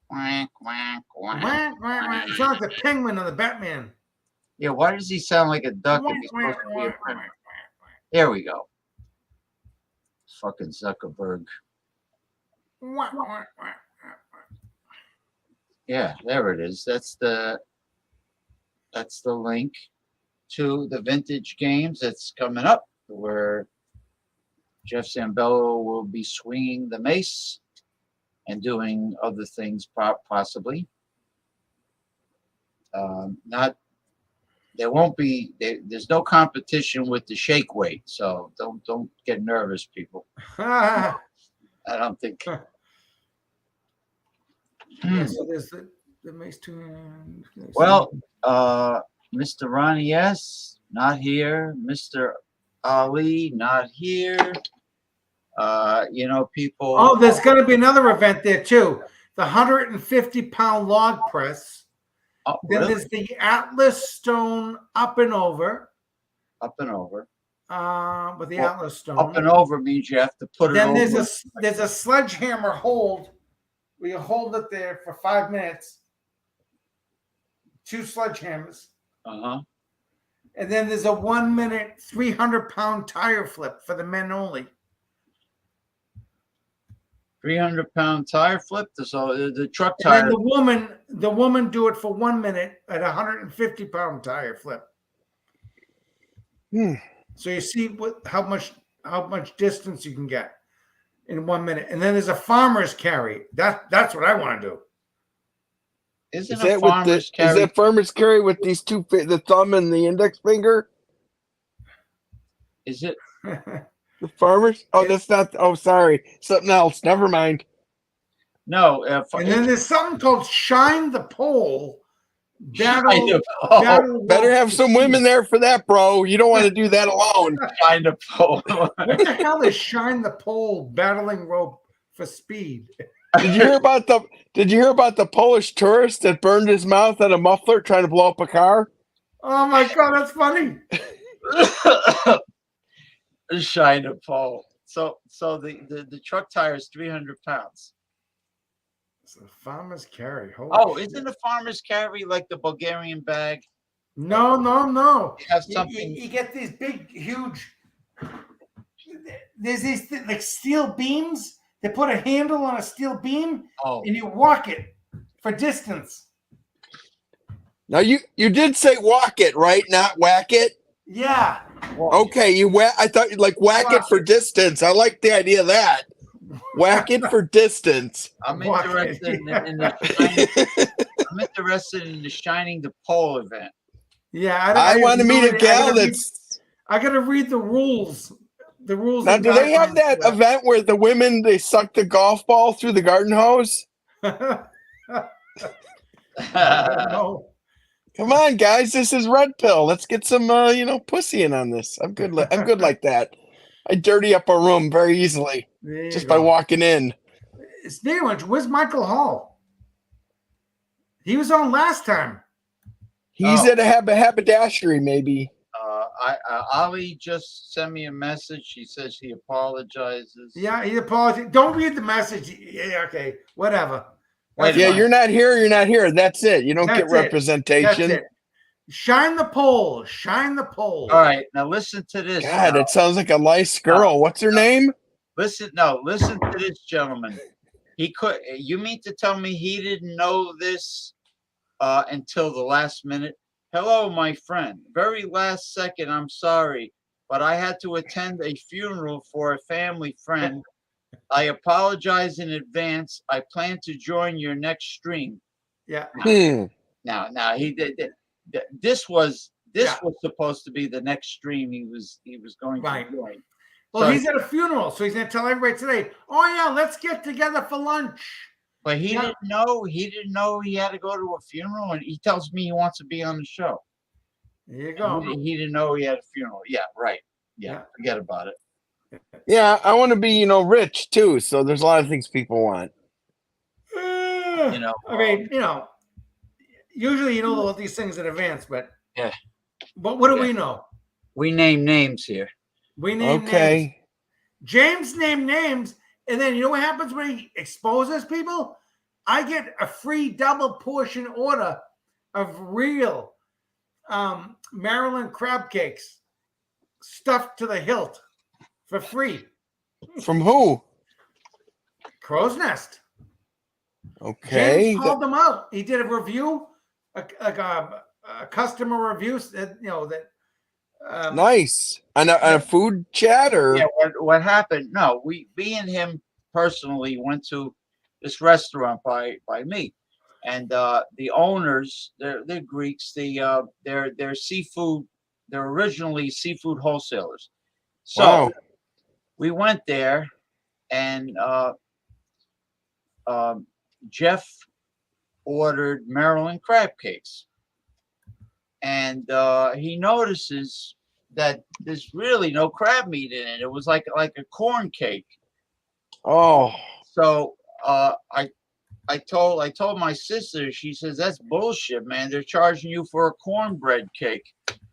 Quack, quack, quack. Wah, wah, wah. It sounds like the penguin on the Batman. Yeah, why does he sound like a duck if he's supposed to be a penguin? There we go. Fucking Zuckerberg. Yeah, there it is. That's the link to the vintage games that's coming up, where Jeff Zambello will be swinging the mace and doing other things, possibly. Not there won't be there's no competition with the shake weight, so don't get nervous, people. I don't think. Yeah, so there's the mace two. Well, Mr. Ronnie S. not here. Mr. Ali not here. People. Oh, there's going to be another event there too. The 150-pound log press. Oh, Then really? there's the Atlas Stone up and over. Up and over. With the Well, Atlas Stone. Up and over means you have to put it Then over. there's a sledgehammer hold where you hold it there for 5 minutes. 2 sledgehammers. Uh-huh. And then there's a 1 minute, 300-pound tire flip for the men only. 300-pound tire flip. So the truck And then tire. the woman do it for 1 minute at a 150-pound tire flip. So you see how much distance you can get in 1 minute. And then there's a farmer's carry. That's what I want to do. Isn't Is a that with farmer's is carry? that farmer's carry with these two, the thumb and the index finger? Is it? The farmers? Oh, that's not. Oh, sorry, something else. Never mind. No. And then there's something called Shine the Pole. Shine the pole. Better have some women there for that, bro. You don't want to do that alone. Shine the pole. What the hell is Shine the Pole battling rope for speed? Did you hear about the Polish tourist that burned his mouth at a muffler trying to blow up a car? Oh my god, that's funny. Shine the pole. So the truck tire is 300 pounds. It's a farmer's carry. Holy isn't a farmer's carry like the Bulgarian bag? No. You have something. You get these big, huge. There's these like steel beams. They put a handle on a steel beam, and you walk it for distance. Now you did say walk it, right? Not whack it. Yeah. Okay, I thought you'd like whack it for distance. I like the idea of that. Whack it for distance. I'm Walk interested it, in the I'm interested in the Shining the Pole event. Yeah, I want to meet a gal I got to read the rules. The rules. Now, do they have that event where the women they suck the golf ball through the garden hose? No. Come on, guys, this is Red Pill. Let's get some, pussy in on this. I'm good. I'm good like that. I dirty up a room very easily just by walking in. Speaking of which, where's Michael Hall? He was on last time. He's at a haberdashery, maybe. Ali just sent me a message. He says he apologizes. Yeah, he apologized. Don't read the message. Yeah, okay, whatever. Yeah, you're not here. You're not here. That's it. You don't get That's representation. it. Shine the pole. Shine the pole. All right, now listen to this. God, it sounds like a nice girl. What's her name? Listen to this, gentleman. You mean to tell me he didn't know this until the last minute? Hello, my friend. Very last second, I'm sorry, but I had to attend a funeral for a family friend I apologize in advance. I plan to join your next stream. Yeah. Now he did. This was Yeah. supposed to be the next stream he was going Right. to join. Well, So- he's at a funeral, so he's going to tell everybody today, oh, yeah, let's get together for lunch. But he Yeah. didn't know. He didn't know he had to go to a funeral, and he tells me he wants to be on the show. There you And go. He didn't know he had a funeral. Yeah, right. Yeah, Yeah. forget about it. Yeah, I want to be, rich too. So there's a lot of things people want. You know, I mean, usually you know all these things in advance, but Yeah. But what do Yeah. we know? we name names here. We name names. Okay. James named names, and then you know what happens when he exposes people? I get a free double portion order of real Maryland crab cakes stuffed to the hilt for free. From who? Crow's Nest. Okay. James called them out. He did a review, a customer review. That Nice. On a food chat or? Yeah, what happened? No, me and him personally went to this restaurant by me, and the owners, they're Greeks. They're seafood. They're originally seafood wholesalers. So Wow. we went there, and Jeff ordered Maryland crab cakes, and he notices that there's really no crab meat in it. It was like a corn cake. Oh. So I told my sister. She says that's bullshit, man. They're charging you for a cornbread cake.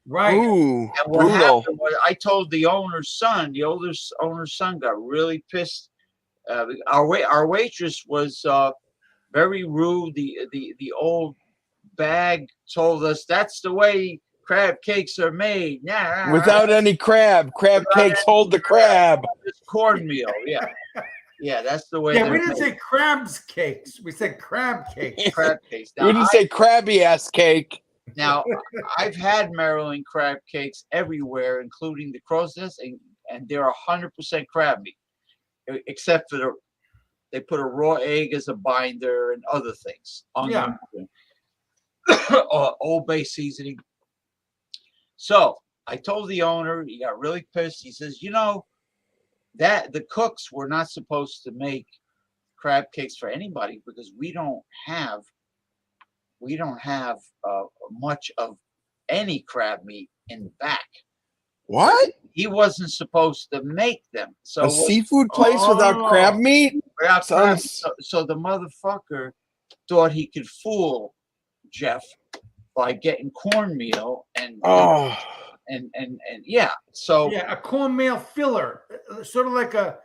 right. Ooh. And what Brutal. happened was I told the owner's son. The oldest owner's son got really pissed. Our waitress was very rude. The old bag told us that's the way crab cakes are made. Nah, Without any crab. Crab cakes hold the crab. it's cornmeal. Yeah, yeah, that's the way. Yeah, they're we didn't made. say crabs cakes. We said crab cakes. crab cakes. We didn't say crabby ass cake. Now, I've had Maryland crab cakes everywhere, including the Crow's Nest, and they're 100% crab meat, except for they put a raw egg as a binder and other things. Yeah. Old Bay seasoning. So I told the owner, he got really pissed. He says, that the cooks were not supposed to make crab cakes for anybody because we don't have much of any crab meat in the back. What? He wasn't supposed to make them. So A seafood place without crab meat? without crab, Sounds- so the motherfucker thought he could fool Jeff by getting cornmeal and Oh. and yeah. So Yeah, a cornmeal filler, sort of like a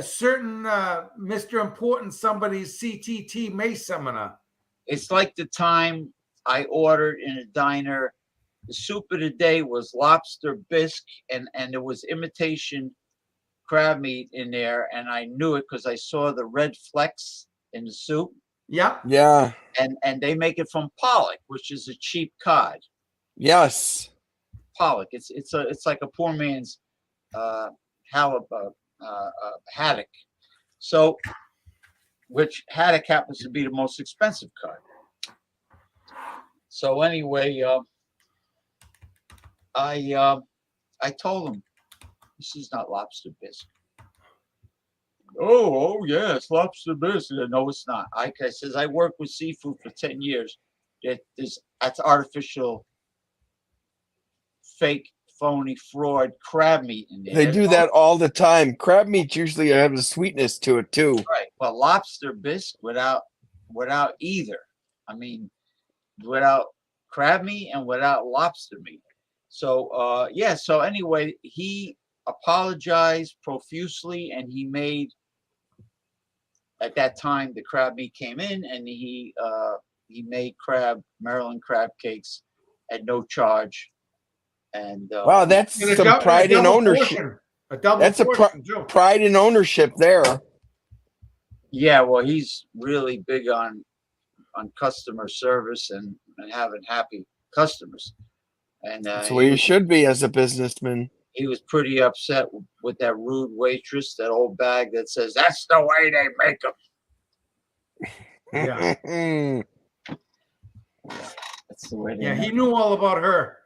certain Mr. Important somebody's CTT May seminar. it's like the time I ordered in a diner. The soup of the day was lobster bisque, and there was imitation crab meat in there, and I knew it because I saw the red flecks in the soup. Yep. Yeah. And they make it from pollock, which is a cheap cod. Yes. Pollock. It's like a poor man's haddock. So, which haddock happens to be the most expensive cod. So anyway, I told him this is not lobster bisque. Oh yeah, it's lobster bisque. No, it's not. I says I worked with seafood for 10 years. That's artificial, fake, phony, fraud crab meat in there. They do that all the time. Crab meat usually has a sweetness to it too. Right, but lobster bisque without either. I mean, without crab meat and without lobster meat. So yeah. So anyway, he apologized profusely, and he made. At that time, the crab meat came in, and he made Maryland crab cakes at no charge. And Wow, that's And a some dou- pride a in double ownership. portion. A double That's a portion, too. Pride in ownership there. yeah, well, he's really big on customer service and having happy customers. And That's the way you should be as a businessman. he was pretty upset with that rude waitress, that old bag that says, "That's the way they make them." Yeah. That's the way they Yeah, he make knew all about her.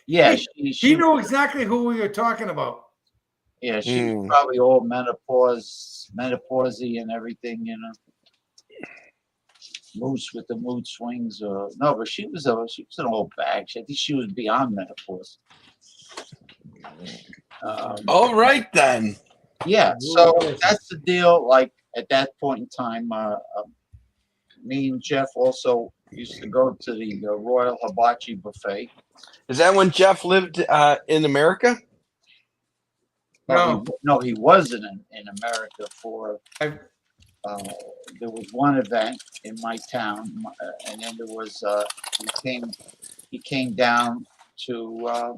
Yeah, He knew exactly who we were talking about. Yeah, she was probably all menopausey and everything, you know. Moose with the mood swings, or no, but she was an old bag. I think she was beyond menopause. All right then. Yeah, so that's the deal. Like at that point in time, me and Jeff also used to go to the Royal Hibachi Buffet. Is that when Jeff lived in America? No, he wasn't in America for. There was one event in my town, and then there was he came down to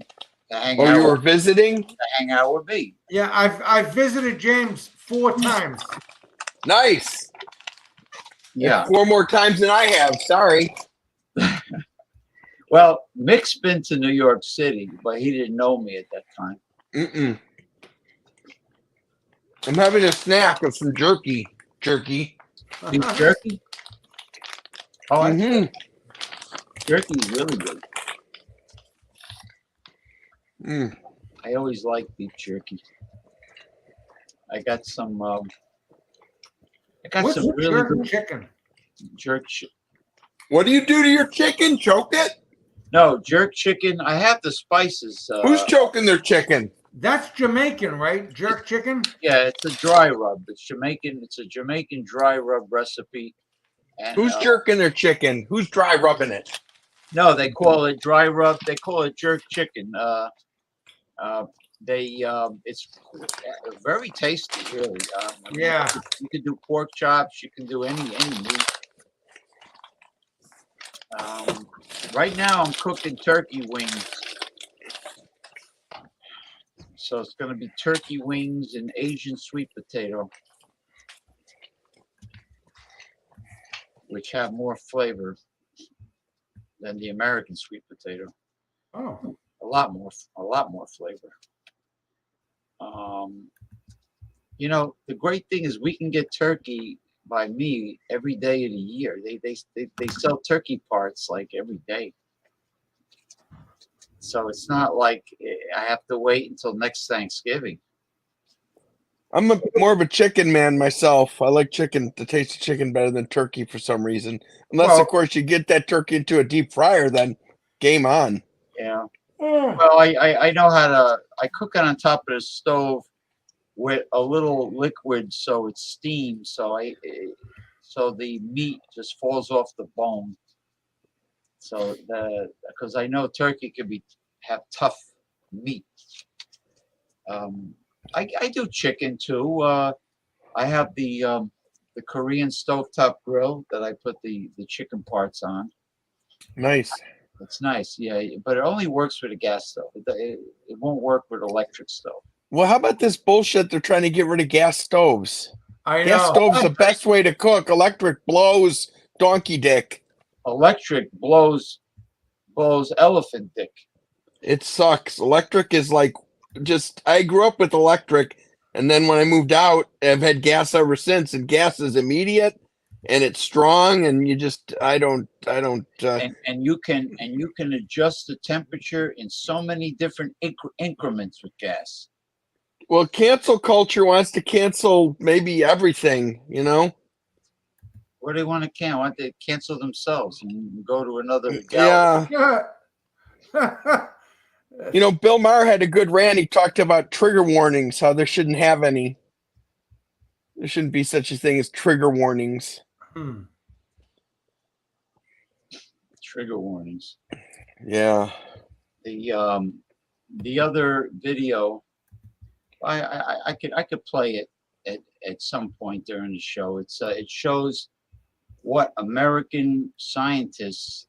hang out. You were visiting? To hang out with me. Yeah, I've visited James 4 times. Nice. Yeah, that's 4 more times than I have. Sorry. Well, Mick's been to New York City, but he didn't know me at that time. I'm having a snack of some jerky. Beef jerky? Oh, jerky is really good. I always like beef jerky. I got some. What's some really good chicken? What do you do to your chicken? Choke it? No, jerk chicken. I have the spices. Who's choking their chicken? That's Jamaican, right? Jerk chicken? Yeah, it's a dry rub. It's Jamaican. It's a Jamaican dry rub recipe. And, who's jerking their chicken? Who's dry rubbing it? No, they call it dry rub. They call it jerk chicken. It's very tasty, really. Yeah. You can do pork chops. You can do any meat. Right now, I'm cooking turkey wings. So it's going to be turkey wings and Asian sweet potato, which have more flavor than the American sweet potato. Oh, a lot more flavor. You know, the great thing is we can get turkey by me every day of the year. They sell turkey parts like every day. So it's not like I have to wait until next Thanksgiving. I'm more of a chicken man myself. I like chicken, the taste of chicken better than turkey for some reason. Unless, of course, you get that turkey into a deep fryer, then game on. Yeah. Well, I know how to. I cook it on top of the stove with a little liquid, so it's steamed. So the meat just falls off the bone. So because I know turkey can have tough meat. I do chicken too. I have the Korean stovetop grill that I put the chicken parts on. Nice. It's nice, yeah, but it only works with a gas stove. It won't work with electric stove. Well, how about this bullshit? They're trying to get rid of gas stoves. I know. Gas stove's the best way to cook. Electric blows donkey dick. Electric blows elephant dick. It sucks. Electric is like I grew up with electric, and then when I moved out, I've had gas ever since, and gas is immediate and it's strong, and I don't and you can adjust the temperature in so many different increments with gas. Well, cancel culture wants to cancel maybe everything, you know. What do they want to cancel? Want to cancel themselves and go to another gallery? Yeah. You know, Bill Maher had a good rant. He talked about trigger warnings, how there shouldn't be such a thing as trigger warnings. Trigger warnings. Yeah. The other video, I could play it at some point during the show. It shows what American scientists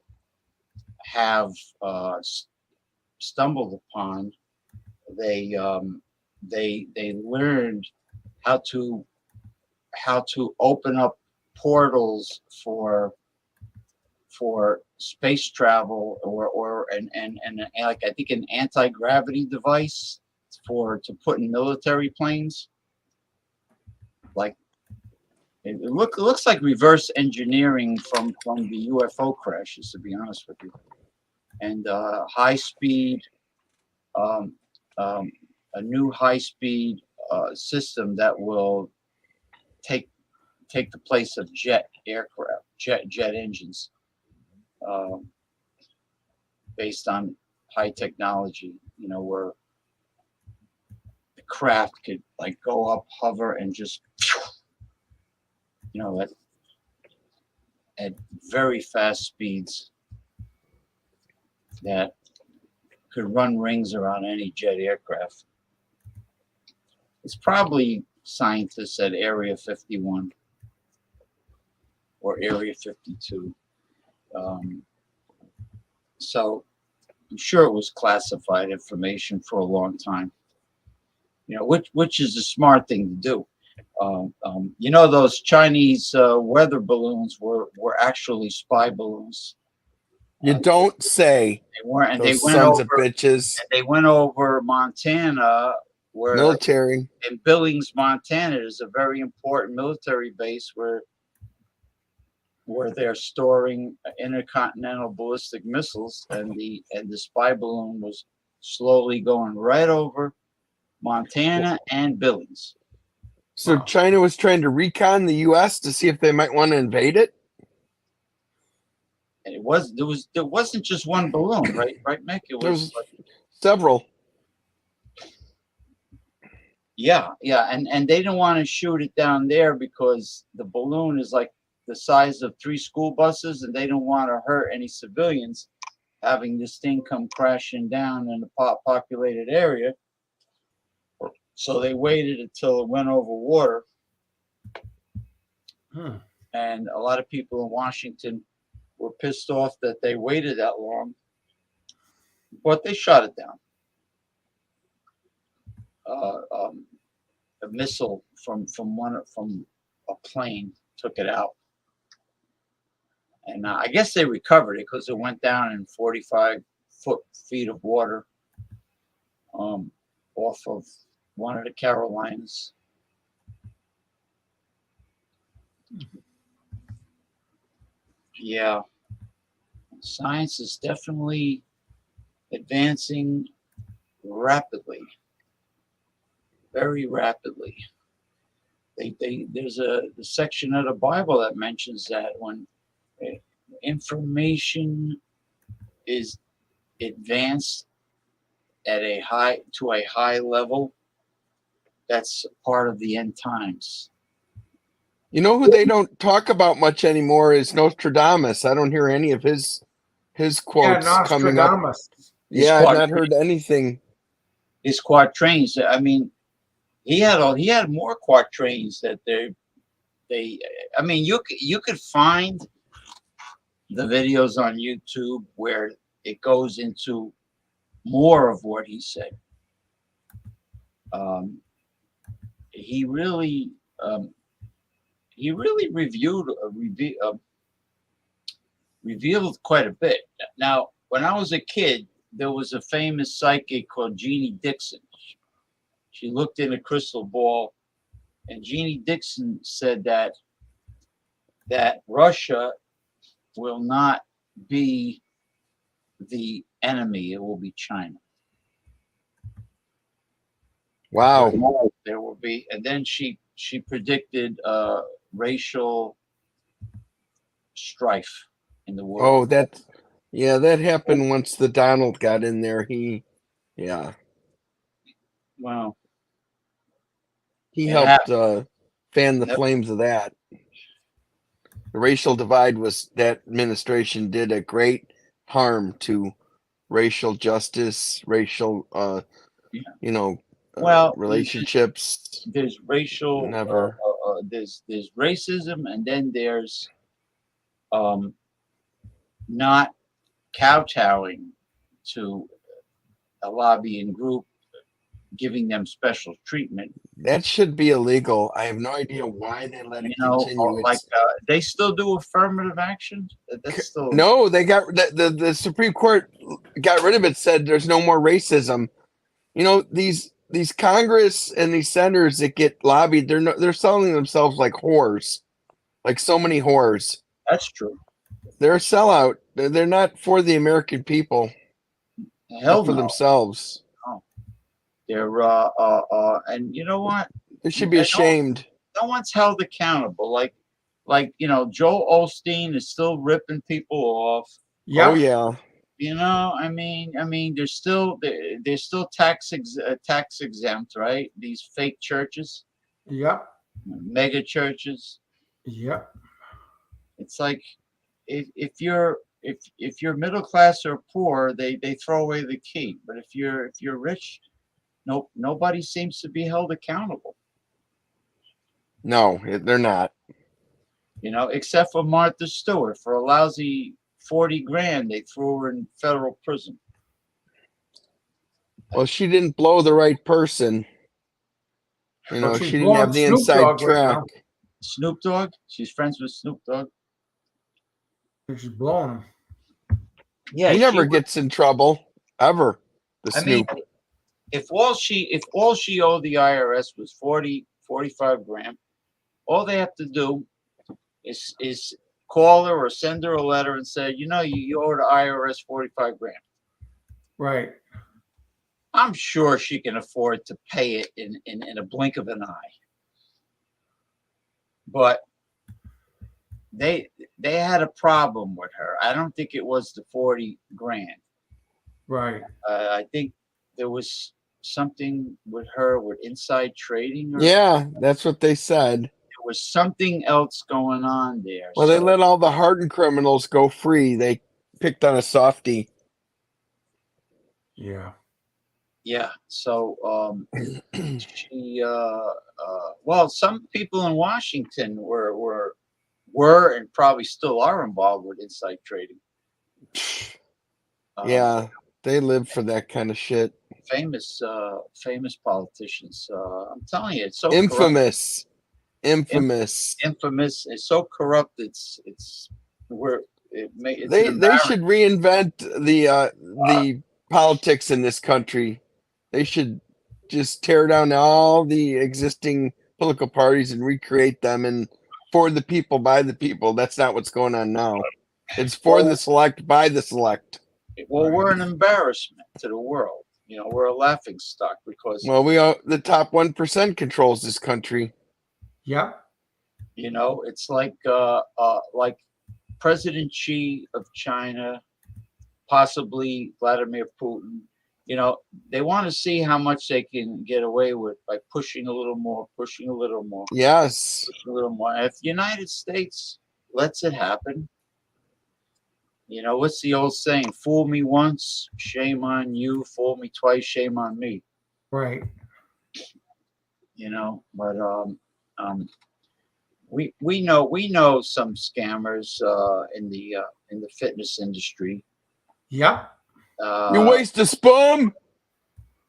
have stumbled upon. They learned how to open up portals for space travel or like I think an anti-gravity device to put in military planes. Like it looks like reverse engineering from the UFO crashes, to be honest with you. And high speed, a new high speed system that will take the place of jet aircraft, jet engines, based on high technology. You know, where the craft could like go up, hover, and just, you know, at very fast speeds that could run rings around any jet aircraft. It's probably scientists at Area 51 or Area 52. So I'm sure it was classified information for a long time. You know, which is a smart thing to do. You know, those Chinese weather balloons were actually spy balloons. You don't say. They weren't, and Those sons of bitches. They went over Montana, where Military. in Billings, Montana, is a very important military base where they're storing intercontinental ballistic missiles, and the spy balloon was slowly going right over Montana and Billings. So China was trying to recon the U.S. to see if they might want to invade it. And there wasn't just one balloon, right, Mick? It There was was several. yeah, and they didn't want to shoot it down there because the balloon is like the size of 3 school buses, and they don't want to hurt any civilians having this thing come crashing down in a populated area. So they waited until it went over water. And a lot of people in Washington were pissed off that they waited that long, but they shot it down. A missile from a plane took it out. And I guess they recovered it because it went down in 45 feet of water off of one of the Carolinas. Yeah, science is definitely advancing rapidly, very rapidly. There's a section of the Bible that mentions that when information is advanced at a high level, that's part of the end times. You know who they don't talk about much anymore is Nostradamus. I don't hear any of his quotes coming up. Yeah, I've not heard anything. His quatrains. I mean, he had more quatrains that they. I mean, you could find the videos on YouTube where it goes into more of what he said. He really revealed quite a bit. Now, when I was a kid, there was a famous psychic called Jeannie Dixon. She looked in a crystal ball, and Jeannie Dixon said that Russia will not be the enemy; it will be China. Wow. There will be, and then she predicted racial strife in the world. Oh, that happened once the Donald got in there. Wow. He helped fan the flames of that. The racial divide that administration did a great harm to racial justice, racial, relationships. There's racial, Never. There's racism, and then there's not kowtowing to a lobbying group giving them special treatment. That should be illegal. I have no idea why they let it continue. Like they still do affirmative action. That's still No, they got the Supreme Court got rid of it. Said there's no more racism. You know, these Congress and these senators that get lobbied, they're selling themselves like whores, like so many whores. That's true. They're a sellout. They're not for the American people. Hell For no. themselves. They're and you know what? They should be ashamed. No one's held accountable. Like you know, Joel Osteen is still ripping people off. Yeah. Oh yeah. You know, I mean, they're still tax exempt, right? These fake churches, Yep. mega churches. Yep. It's like if you're middle class or poor, they throw away the key. But if you're rich, nobody seems to be held accountable. No, they're not. You know, except for Martha Stewart for a lousy 40 grand, they threw her in federal prison. Well, she didn't blow the right person. You know, she's she didn't have the blowing Snoop inside Dogg right track. now. Snoop Dogg, she's friends with Snoop Dogg. She's blowing him. Yeah, He never she- gets in trouble ever. The I mean, Snoop. if all she owed the IRS was 45 grand, all they have to do is call her or send her a letter and say, you know, you owe the IRS 45 grand. Right. I'm sure she can afford to pay it in a blink of an eye. But they had a problem with her. I don't think it was the 40 grand. Right. I think there was something with her with inside trading. Or Yeah, that's what they said. there was something else going on there. Well, they So, let all the hardened criminals go free. They picked on a softie. Yeah. yeah. So she well, some people in Washington were and probably still are involved with inside trading. Yeah, they live for that kind of shit. Famous politicians. I'm telling you, it's so corrupt. Infamous. Infamous. It's so corrupt. It's They should reinvent the politics in this country. They should just tear down all the existing political parties and recreate them and for the people, by the people. That's not what's going on now. It's for the select, by the select. Well, we're an embarrassment to the world. You know, we're a laughing stock because Well, the top 1% controls this country. Yep. you know it's like President Xi of China, possibly Vladimir Putin. You know, they want to see how much they can get away with by pushing a little more, pushing a little more, Yes. pushing a little more. If the United States lets it happen, you know, what's the old saying? Fool me once, shame on you. Fool me twice, shame on me. Right. You know, but we know some scammers in the fitness industry. Yep. You waste a sperm?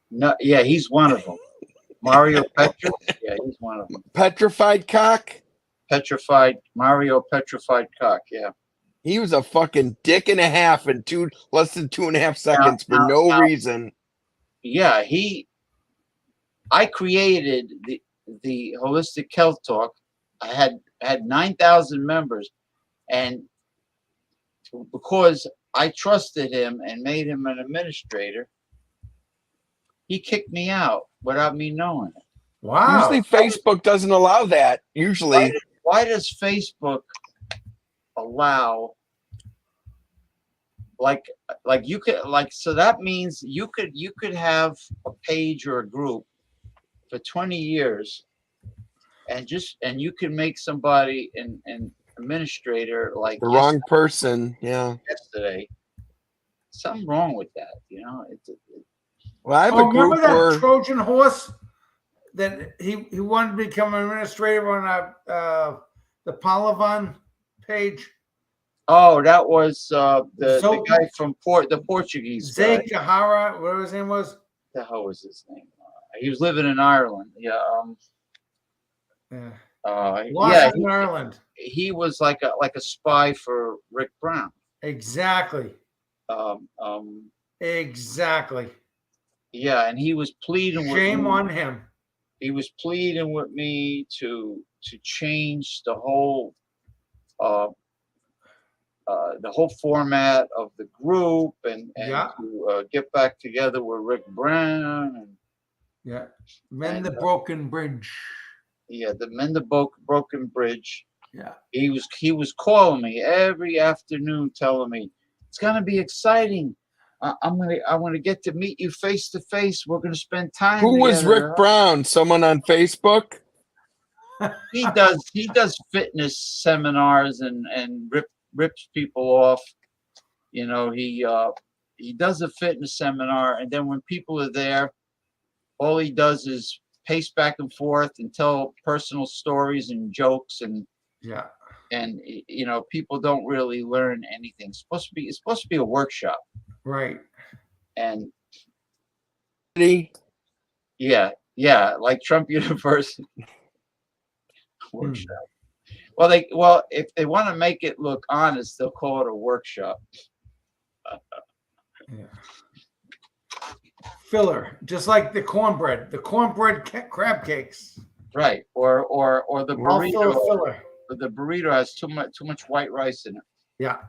No, yeah, he's one of them. Mario Petra, yeah, he's one of them. Petrified cock? Mario Petrified Cock, yeah. He was a fucking dick and a half in less than 2.5 seconds for no reason. Yeah, I created the Holistic Health Talk. I had 9,000 members, and because I trusted him and made him an administrator, he kicked me out without me knowing it. Wow. Usually Facebook doesn't allow that. Usually. Why does Facebook allow like you could so that means you could have a page or a group for 20 years and you can make somebody an administrator like The wrong person. Yeah. yesterday. Something wrong with that, you know. Well, I have a remember group that where Trojan horse that he wanted to become an administrator on the Palavan page? Oh, that was the So- guy from the Portuguese guy. Zay Kahara, whatever his name was. The hell was his name? He was living in Ireland. Yeah. Yeah. Yeah. Lost in Ireland. He was like a spy for Rick Brown. Exactly. Um, Exactly. yeah, and he was pleading with Shame me. on him. He was pleading with me to change the whole format of the group and Yeah. to get back together with Rick Brown and Yeah. Mend And, the broken bridge. yeah, the Mend the Broken Bridge. Yeah. He was calling me every afternoon, telling me it's gonna be exciting. I want to get to meet you face to face. We're gonna spend time. Who was together." Rick Brown? Someone on Facebook? He does fitness seminars and rips people off. You know, he does a fitness seminar, and then when people are there, all he does is pace back and forth and tell personal stories and jokes and Yeah. you know, people don't really learn anything. It's supposed to be a workshop. Right. And He- yeah, like Trump University workshop. Well, if they want to make it look honest, they'll call it a workshop. Yeah. Filler, just like the cornbread crab cakes. Right. Or the All full of burrito. filler. The burrito has too much white rice in it. Yeah.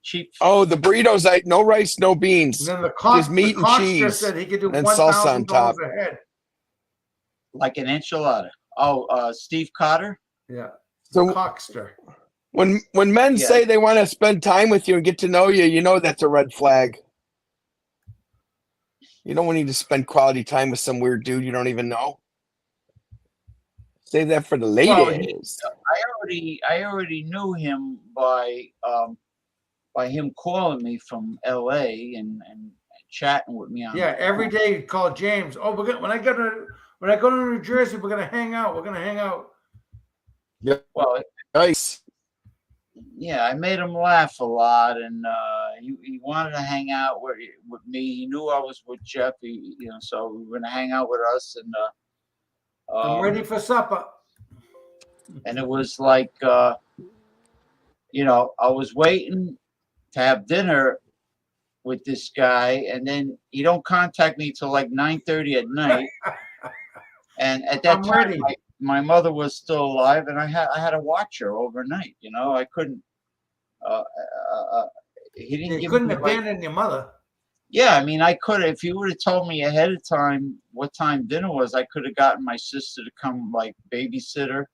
Cheap. Oh, the burritos, like no rice, no beans. And then the cock, Just meat the and cock cheese just said he could do and salsa on $1,000 top. a head. Like an enchilada. Oh, Steve Cotter. Yeah. So Cockster. when men Yeah. say they want to spend time with you and get to know you, you know that's a red flag. You don't need to spend quality time with some weird dude you don't even know. Save that for the Well, ladies. I already knew him by him calling me from L.A. and chatting with me on. Yeah, every day you call James. Oh, when I go to New Jersey, we're gonna hang out. We're gonna hang out. Well, Nice. yeah, I made him laugh a lot, and he wanted to hang out with me. He knew I was with Jeff, so we were gonna hang out with us, and I'm ready for supper. and it was like, I was waiting to have dinner with this guy, and then he don't contact me till like 9:30 at night, and at that I'm time, ready. my mother was still alive, and I had to watch her overnight. I couldn't. He didn't You give couldn't me like, abandon your mother. yeah, I mean, I could if you would have told me ahead of time what time dinner was, I could have gotten my sister to come like babysitter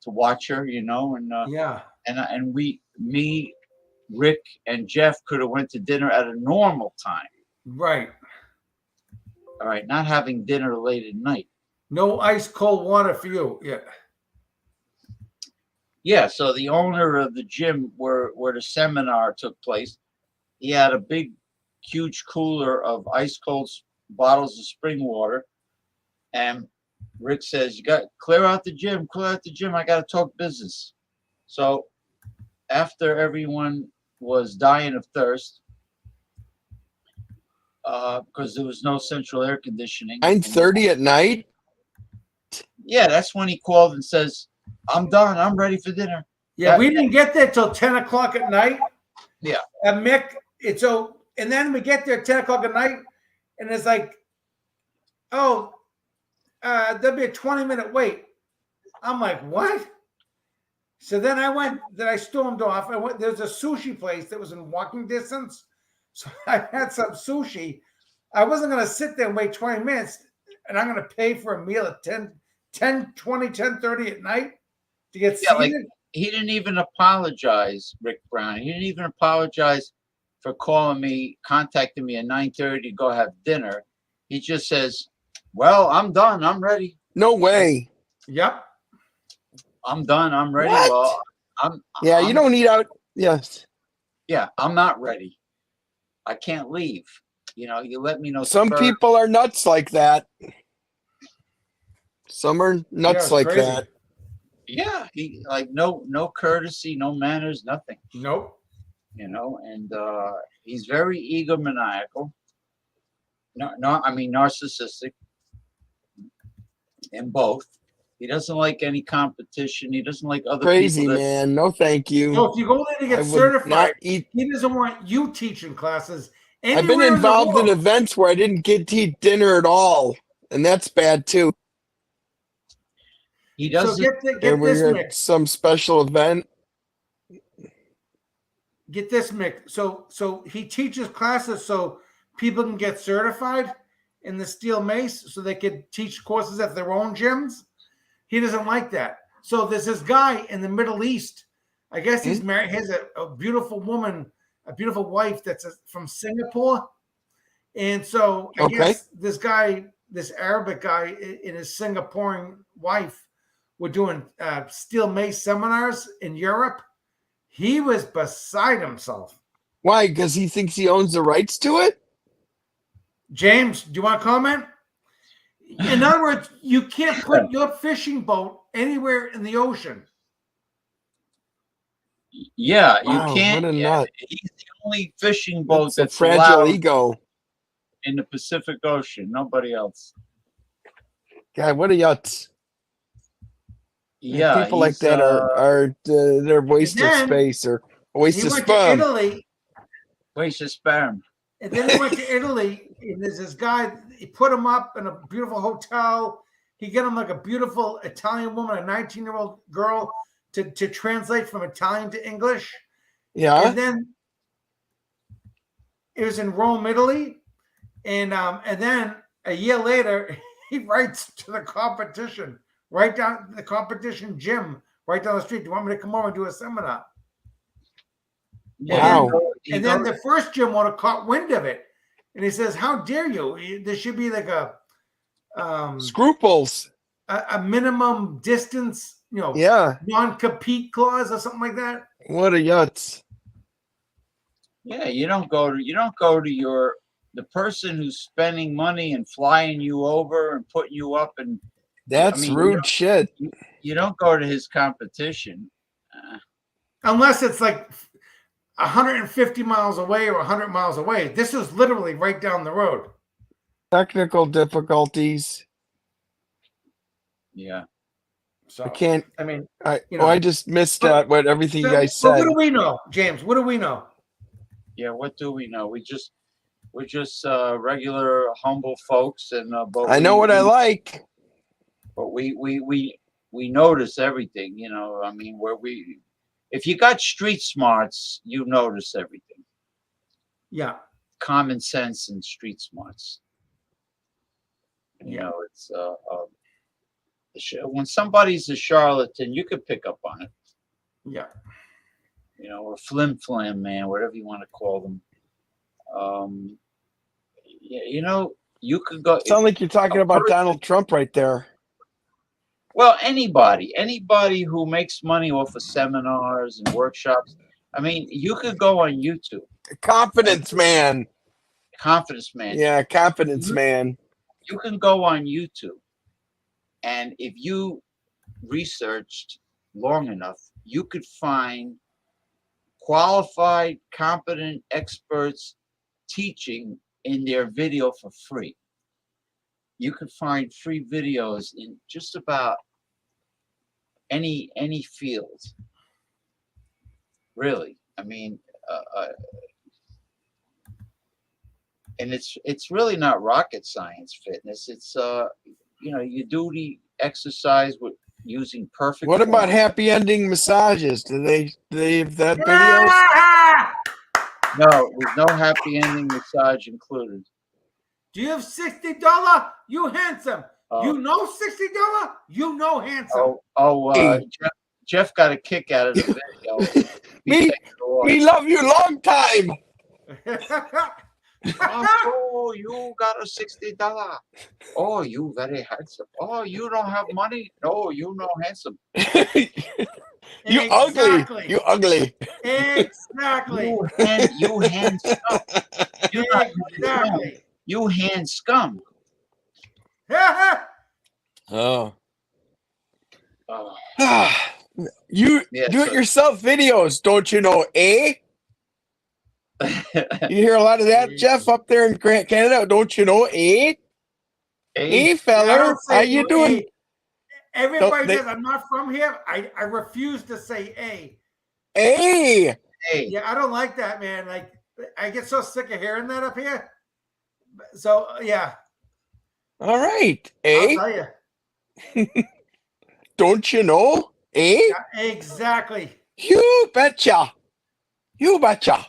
to watch her, and Yeah. and me, Rick, and Jeff could have went to dinner at a normal time. Right. All right, not having dinner late at night. No ice cold water for you. Yeah. Yeah, so the owner of the gym where the seminar took place, he had a big, huge cooler of ice cold bottles of spring water. And Rick says, "You got clear out the gym, I got to talk business." So after everyone was dying of thirst, because there was no central air conditioning. 9:30 at night? Yeah, that's when he called and says, "I'm done. I'm ready for dinner." Yeah, we didn't get there till 10 o'clock at night. Yeah. And Mick, and then we get there at 10 o'clock at night, and it's like, oh, there'll be a 20-minute wait. I'm like, what? So then I stormed off. There's a sushi place that was in walking distance. So I had some sushi. I wasn't going to sit there and wait 20 minutes, and I'm going to pay for a meal at 10:30 at night to get Yeah, seated. he didn't even apologize, Rick Brown. He didn't even apologize for contacting me at 9:30 to go have dinner. He just says, "Well, I'm done. I'm ready. No way. Yep. I'm done. I'm ready." What? Well, Yeah, I'm, you don't need out. Yes. Yeah, I'm not ready. I can't leave. You let me know. Some first. people are nuts like that. Some are nuts it's like crazy. that. Yeah, he no courtesy, no manners, nothing. Nope. And he's very egomaniacal. no, I mean narcissistic in both. He doesn't like any competition. He doesn't like other Crazy, people. man. No, thank So you. if you go there to I get would certified, not eat. he doesn't want you teaching classes I've been anywhere involved in the world. events where I didn't get to eat dinner at all, and that's bad too. He So doesn't. get And this, we're at Mick. some special event. Get this, Mick. So he teaches classes so people can get certified in the steel mace, so they could teach courses at their own gyms. He doesn't like that. So there's this guy in the Middle East. I guess he's married. He has a beautiful woman, a beautiful wife that's from Singapore. And so I guess this guy, this Arabic guy, and his Singaporean wife were doing steel mace seminars in Europe. He was beside himself. Why? Because he thinks he owns the rights to it? James, do you want to comment? In other words, you can't put your fishing boat anywhere in the ocean. Yeah, Wow, you can't. what a Yeah, nut. he's the only fishing boat It's a that's fragile allowed ego. in the Pacific Ocean. Nobody else. God, what a yutz. Yeah, People like he's, that are they're a waste of then space or a waste He of went to sperm. Italy, waste of sperm. and then he went to Italy, and there's this guy, he put him up in a beautiful hotel. He got him like a beautiful Italian woman, a 19-year-old girl, to translate from Italian to English. Yeah. And then it was in Rome, Italy. And then a year later, he writes to the competition, right down the competition gym, right down the street. Do you want me to come over and do a seminar? Wow. And then the first gym owner caught wind of it. And he says, "How dare you? There should be like a Scruples. a minimum distance, Yeah. non-compete clause or something like that." What a yutz. Yeah, you don't go to the person who's spending money and flying you over and putting you up, and That's you rude don't- shit. you don't go to his competition. Unless it's like 150 miles away or 100 miles away. This is literally right down the road. Technical difficulties. Yeah. So I can't. I mean, I just missed what everything you so- guys but said. what do we know, James? What do we know? Yeah, what do we know? We're just regular humble folks, and but I know what I like. But we notice everything, I mean, if you got street smarts, you notice everything. Yeah. Common sense and street smarts. Yeah. It's when somebody's a charlatan, you could pick up on it. Yeah. Or flim flam man, whatever you want to call them. Yeah, you could go. Sound like you're talking about Donald Trump right there. Well, anybody who makes money off of seminars and workshops. I mean, you could go on YouTube. Confidence man. Confidence man. Yeah, confidence man. You can go on YouTube, and if you researched long enough, you could find qualified, competent experts teaching in their video for free. You could find free videos in just about any field. Really, I mean, and it's really not rocket science fitness. It's you do the exercise with using perfect. What about form. happy ending massages? Do they have that videos? No, there's no happy ending massage included. Do you have $60? You handsome. Oh. You know $60? You know handsome. Jeff got a kick out of the video. We love you long time. Oh, you got a $60. Oh, you very handsome. Oh, you don't have money? No, you no handsome. You ugly. You ugly. Exactly. You hand scum. Exactly. You hand scum. Oh. Oh, You Yeah, do it yourself videos, don't you know, eh? You hear a lot of that, Jeff, up there in Canada, don't you know? Hey, Hey, I feller, don't say how you doing? A. Everybody They- says I'm not from here. I refuse to say A. Hey, hey, Yeah, I don't like that, man. Like, I get so sick of hearing that up here. So yeah, all right. I'll Hey, tell you. don't you know? Hey, Yeah, exactly. you betcha. You betcha.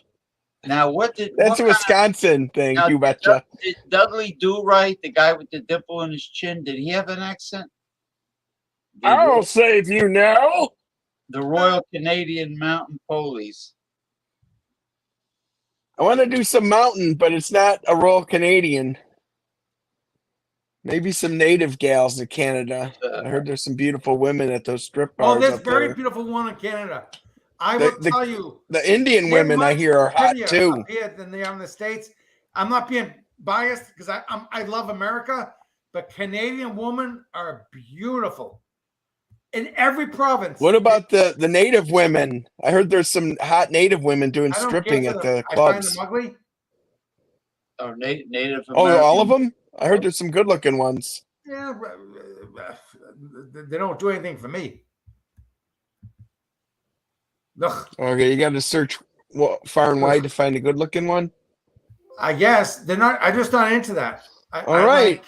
now what did That's a what Wisconsin thing, now, you betcha. did Dudley Do Right, the guy with the dimple in his chin, did he have an accent? Did I'll save you now. the Royal Canadian Mountain Police? I want to do some mountain, but it's not a Royal Canadian. Maybe some native gals in Canada. I heard there's some beautiful women at those strip Oh, bars there's up very there. beautiful one in Canada. I The- will tell you. The Indian they're women, I much hear, are hot prettier too. up here than they are in the States. I'm not being biased because I love America, but Canadian women are beautiful in every province. What about the native women? I heard there's some hot native women doing I don't stripping care at for the them. I find clubs. them ugly. Or Native Oh, American? all of them? I heard there's some good looking ones. Yeah, they don't do anything for me. Ugh, Okay, you got to search far and wide to find a good looking one. I guess they're not. I'm just not into that. All right.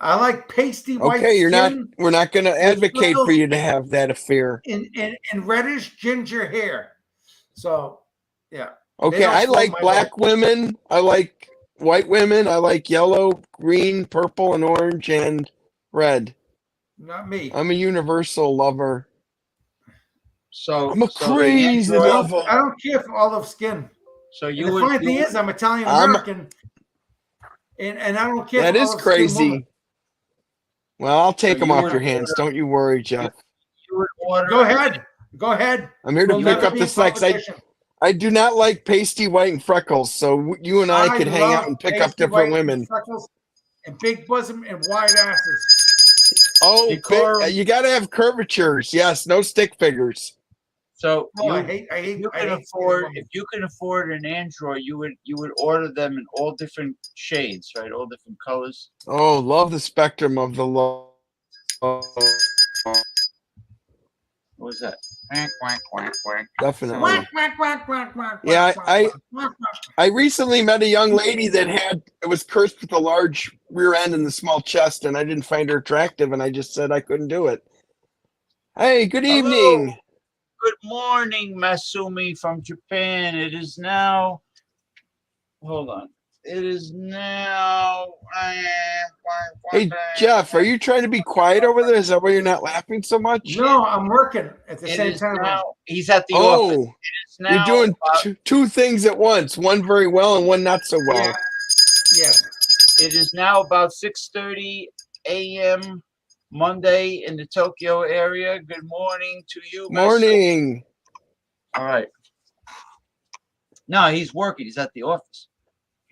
I like pasty white Okay, you're not. skin We're not going to advocate for you to have that affair. and reddish ginger hair. So, yeah. Okay, don't I float like my black women. I like white women. I like yellow, green, purple, and orange, and red. Not me. I'm a universal lover. So I'm a so the crazy android- lover. I don't care for olive skin. So And you the would funny thing you is, I'm Italian I'm- American, and I don't care. That for is olive skin women. crazy. Well, I'll take So them you off would your hands. Don't you worry, Jeff. would order Go ahead. Go ahead. I'm here to We'll pick never up be the in slacks. competition. I do not like pasty white and freckles, so you and I could hang love out and pick up pasty different white women. and freckles and big bosom and wide asses. Oh, Decorum. you got to have curvatures. Yes, no stick figures. So Oh, I you, hate. if you I can hate afford skinny if you can afford an Android, you would order them in all different shades, right? All different colors. Oh, love the spectrum of the love. What was that? Quack, quack, quack, quack. Definitely. women. Quack, quack, quack, quack, Yeah, quack, I- quack, quack, quack. I recently met a young lady that was cursed with a large rear end and the small chest, and I didn't find her attractive, and I just said I couldn't do it. Hey, good Hello. evening. Good morning, Masumi from Japan. It is now. Hold on. It is now. Hey, Jeff, are you trying to be quiet over there? Is that why you're not laughing so much? No, I'm working at the It same is time. now. He's at the office. Oh, It's now you're doing about- two things at once. One very well and one not so well. Yeah. Yeah. It is now about 6:30 a.m. Monday in the Tokyo area. Good morning to you. Masumi. Morning. All right. No, he's working. He's at the office.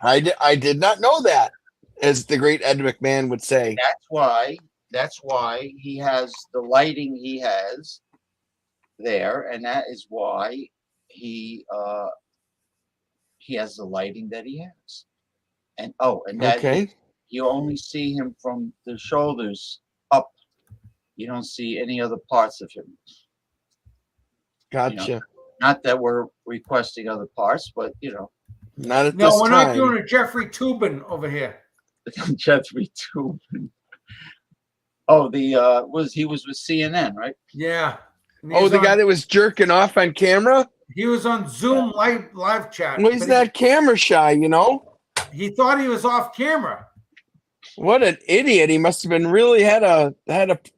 I did not know that, as the great Ed McMahon would say. That's why he has the lighting he has there, and that is why he has the lighting that he has. And that Okay. you only see him from the shoulders up. You don't see any other parts of him. Gotcha. Not that we're requesting other parts, but Not at No, this we're time. not doing a Jeffrey Tubin over here. Jeffrey Tubin. Oh, he was with CNN, right? Yeah. And Oh, he's the on- guy that was jerking off on camera? he was on Zoom live chat. Well, he's but not camera shy, you know? he thought he was off camera. What an idiot. He must have been really had a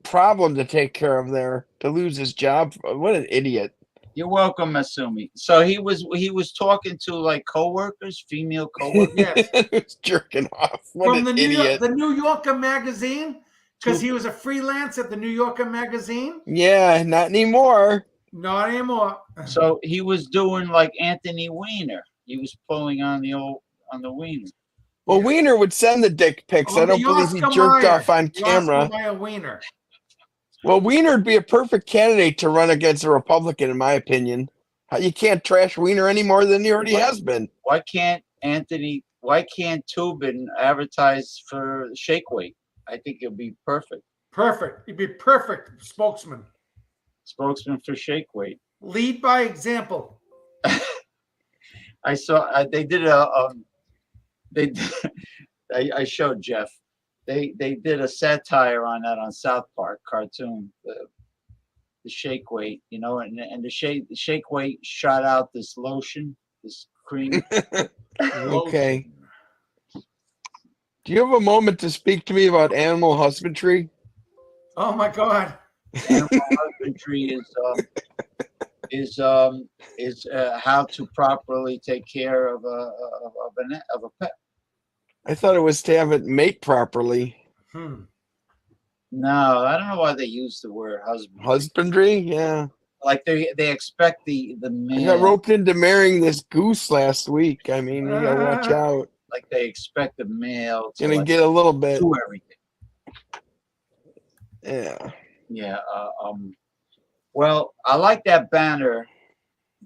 problem to take care of there to lose his job. What an idiot. You're welcome, Masumi. So he was talking to like coworkers, female coworkers. Yes. He was jerking off. What From an the idiot. New Yorker magazine, because he was a freelance at the New Yorker magazine. Yeah, not anymore. Not anymore. So he was doing like Anthony Weiner. He was pulling on the Weiner. Well, Wiener would send the dick pics. Oh, I don't the believe he Oscar jerked Mayer. off on The camera. Oscar Mayer Wiener. Well, Wiener would be a perfect candidate to run against a Republican, in my opinion. You can't trash Wiener any more than he already has been. Why can't Tubin advertise for Shake Weight? I think it'll be perfect. Perfect. He'd be perfect spokesman. Spokesman for Shake Weight. Lead by example. I saw they did they did, I showed Jeff. They did a satire on that on South Park cartoon, the Shake Weight, you know, and the Shake Weight shot out this lotion, this cream. Okay. Do you have a moment to speak to me about animal husbandry? Oh my God. Animal husbandry is how to properly take care of a pet. I thought it was to have it mate properly. No, I don't know why they use the word husband. Husbandry, yeah. Like they expect the I man. got roped into marrying this goose last week. I mean, you gotta watch out. Like they expect the male to Gonna get a little bit. do everything. Yeah. Yeah. Well, I like that banner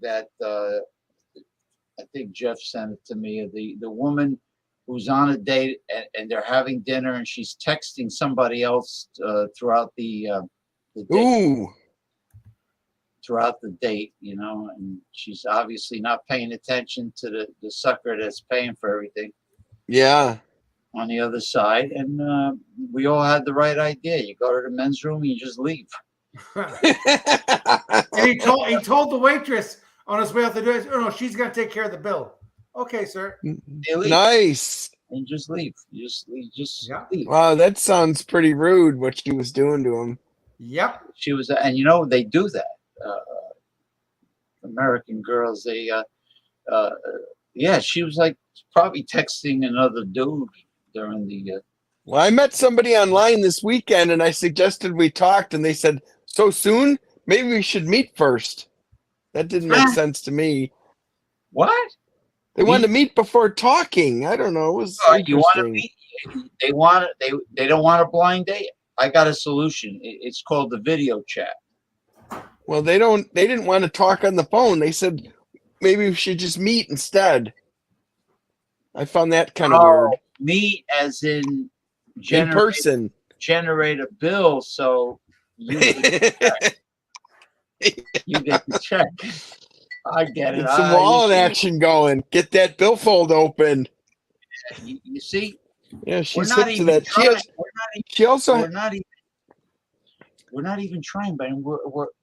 that I think Jeff sent it to me. The woman who's on a date and they're having dinner and she's texting somebody else throughout the date. Ooh. Throughout the date, you know, and she's obviously not paying attention to the sucker that's paying for everything Yeah. on the other side. And we all had the right idea. You go to the men's room, you just leave. And he told the waitress on his way out the door, oh no, she's gonna take care of the bill. Okay, sir. You leave Nice. and just leave. You just Yeah. leave. Wow, that sounds pretty rude what she was doing to him. Yep. She was, and you know, they do that. American girls, they, yeah, she was like probably texting another dude during the. Well, I met somebody online this weekend and I suggested we talked and they said, so soon? Maybe we should meet first. That didn't make sense to me. What? They wanted to meet before talking. I don't know. It was You want to interesting. meet? They don't want a blind date. I got a solution. It's called the video chat. Well, they didn't want to talk on the phone. They said maybe we should just meet instead. I found that kind of weird. Meet as in In person. generate a bill so you get the check. I get it. Get some wallet action going. Get that billfold open. You see? Yeah, she's We're not hip to even that. trying. We're not even trying, but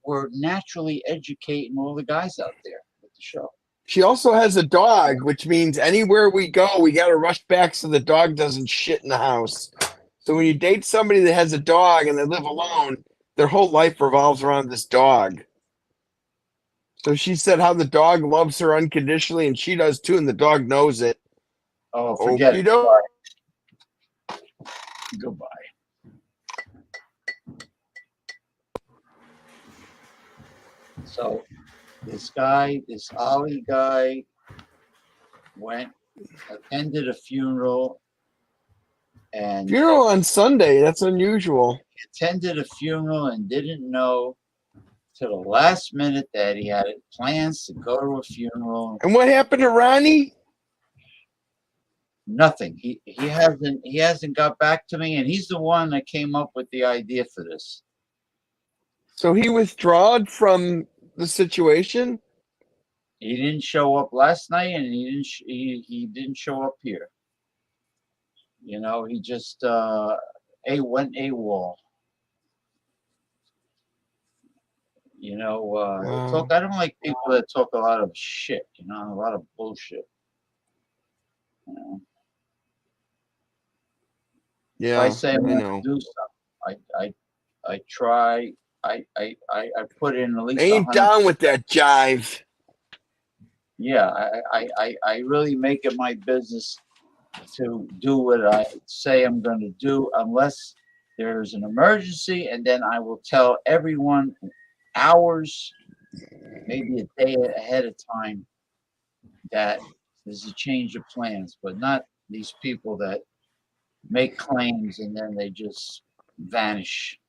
we're naturally educating all the guys out there with the show. She also has a dog, which means anywhere we go, we got to rush back so the dog doesn't shit in the house. So when you date somebody that has a dog and they live alone, their whole life revolves around this dog. So she said how the dog loves her unconditionally, and she does too, and the dog knows it. Oh, forget it. Goodbye. So this Ollie guy attended a funeral and Funeral on Sunday, that's unusual. attended a funeral and didn't know to the last minute that he had plans to go to a funeral. And what happened to Ronnie? Nothing. He hasn't got back to me, and he's the one that came up with the idea for this. So he withdrawed from the situation? He didn't show up last night, and he didn't show up here. You know, he just went AWOL. You know, Wow. I don't like people that talk a lot of shit. You know, a lot of bullshit. You know? Yeah, If I say I'm I going know. to do something, I try. I put in at least. I ain't 100. down with that jive. Yeah, I really make it my business to do what I say I'm going to do, unless there's an emergency, and then I will tell everyone hours, maybe a day ahead of time, that there's a change of plans, but not these people that make claims and then they just vanish.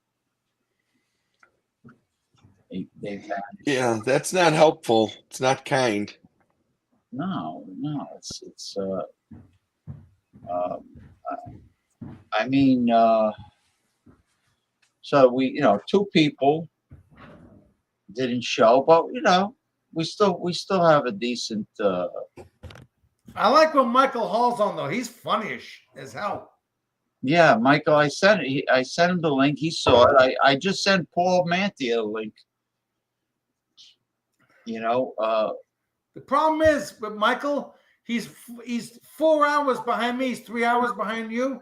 they've had. Yeah, that's not helpful. It's not kind. No, it's I mean, so we, two people didn't show, but we still have a decent. I like when Michael Hall's on though. He's funny as hell. Yeah, Michael, I sent him the link. He saw it. I just sent Paul Mantia a link. The problem is with Michael, he's 4 hours behind me. He's 3 hours behind you.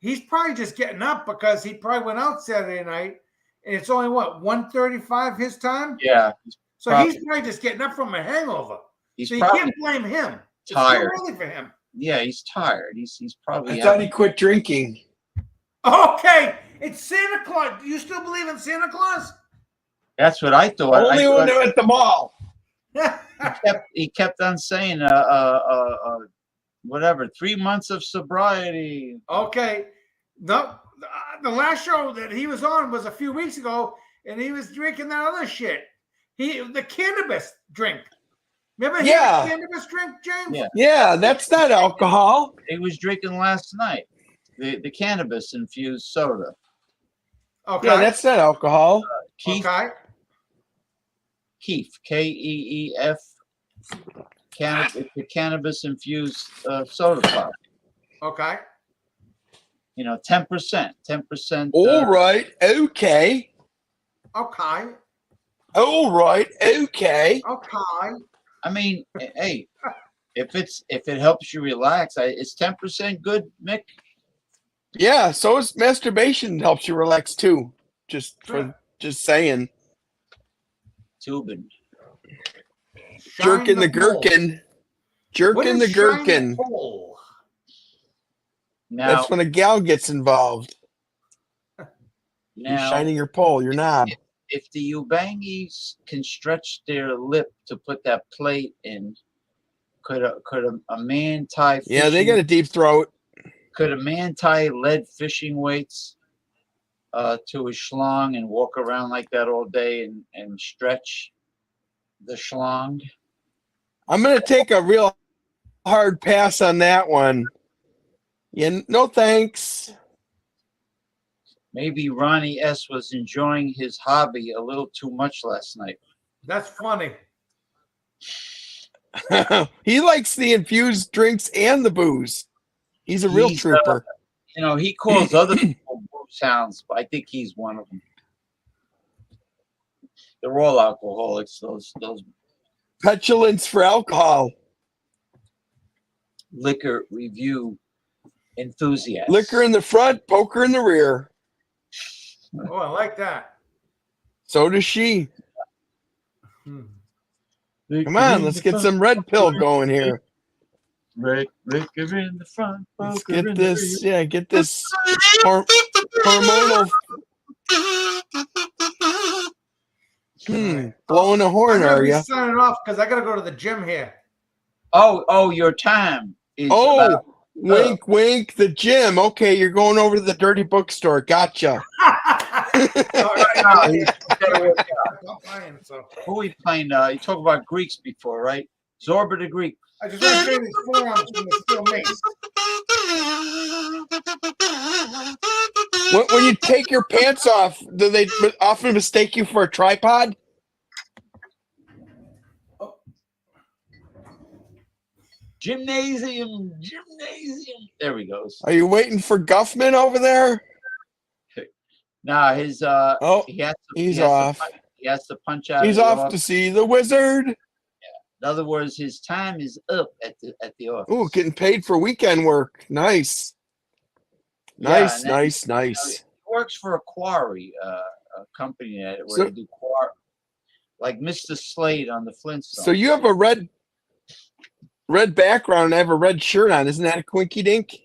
He's probably just getting up because he probably went out Saturday night, and it's only 1:35 his time. Yeah. So he's probably just getting up from a hangover. He's so you probably can't blame him. tired. It's too early for him. Yeah, he's tired. He's probably. I thought he quit drinking. Okay, it's Santa Claus. Do you still believe in Santa Claus? That's what I thought. Only when they're at the mall. He kept on saying, whatever, 3 months of sobriety. Okay. No, the last show that he was on was a few weeks ago, and he was drinking that other shit. The cannabis drink. Remember the cannabis drink, James? Yeah, that's not alcohol. He was drinking last night. The cannabis infused soda. Okay. Yeah, that's not alcohol. Keith, okay. Keef, Keef. The cannabis infused soda pop. Okay. 10%. 10%. All right. Okay. Okay. All right. Okay. Okay. I mean, hey, if it helps you relax, is 10% good, Mick? Yeah. So is masturbation helps you relax too. Just saying. Tubin. Jerking the gherkin. Jerking the gherkin. Now, That's when a gal gets involved. You're now, shining your pole, your knob. if the Ubangis can stretch their lip to put that plate in, could a man tie? Yeah, they got a deep throat. Could a man tie lead fishing weights to his schlong and walk around like that all day and stretch the schlong? I'm gonna take a real hard pass on that one. Yeah, no thanks. Maybe Ronnie S. was enjoying his hobby a little too much last night. That's funny. He likes the infused drinks and the booze. He's a real trooper. He calls other people booze hounds, but I think he's one of them. They're all alcoholics. Those Petulance for alcohol. liquor review enthusiasts. Liquor in the front, poker in the rear. Oh, I like that. So does she. Liquor Come on, in let's the get front, some red pill going here. Liquor in the front. Let's poker in get the this. rear. Yeah, get this hormonal. Blowing a horn, I'm gonna are be you? signing off because I gotta go to the gym here. Oh, your time is Oh, about wink, wink. The gym. Okay, you're going over to the dirty bookstore. Gotcha. Who we playing? You talked about Greeks before, right? Zorba the Greek. I just want to say these forearms from the steel mace. When you take your pants off, do they often mistake you for a tripod? Gymnasium. There he goes. Are you waiting for Guffman over there? Nah, his Oh, he has to, he's he has to off. punch- he has to punch out. He's of the off office. to see the wizard. In other words, his time is up at the office. Ooh, getting paid for weekend work. Nice. Yeah, Nice, and then, nice. He works for a quarry, a company where So- they do quarry, like Mr. Slade on the Flintstones. So you have a red background and I have a red shirt on. Isn't that a quinky dink?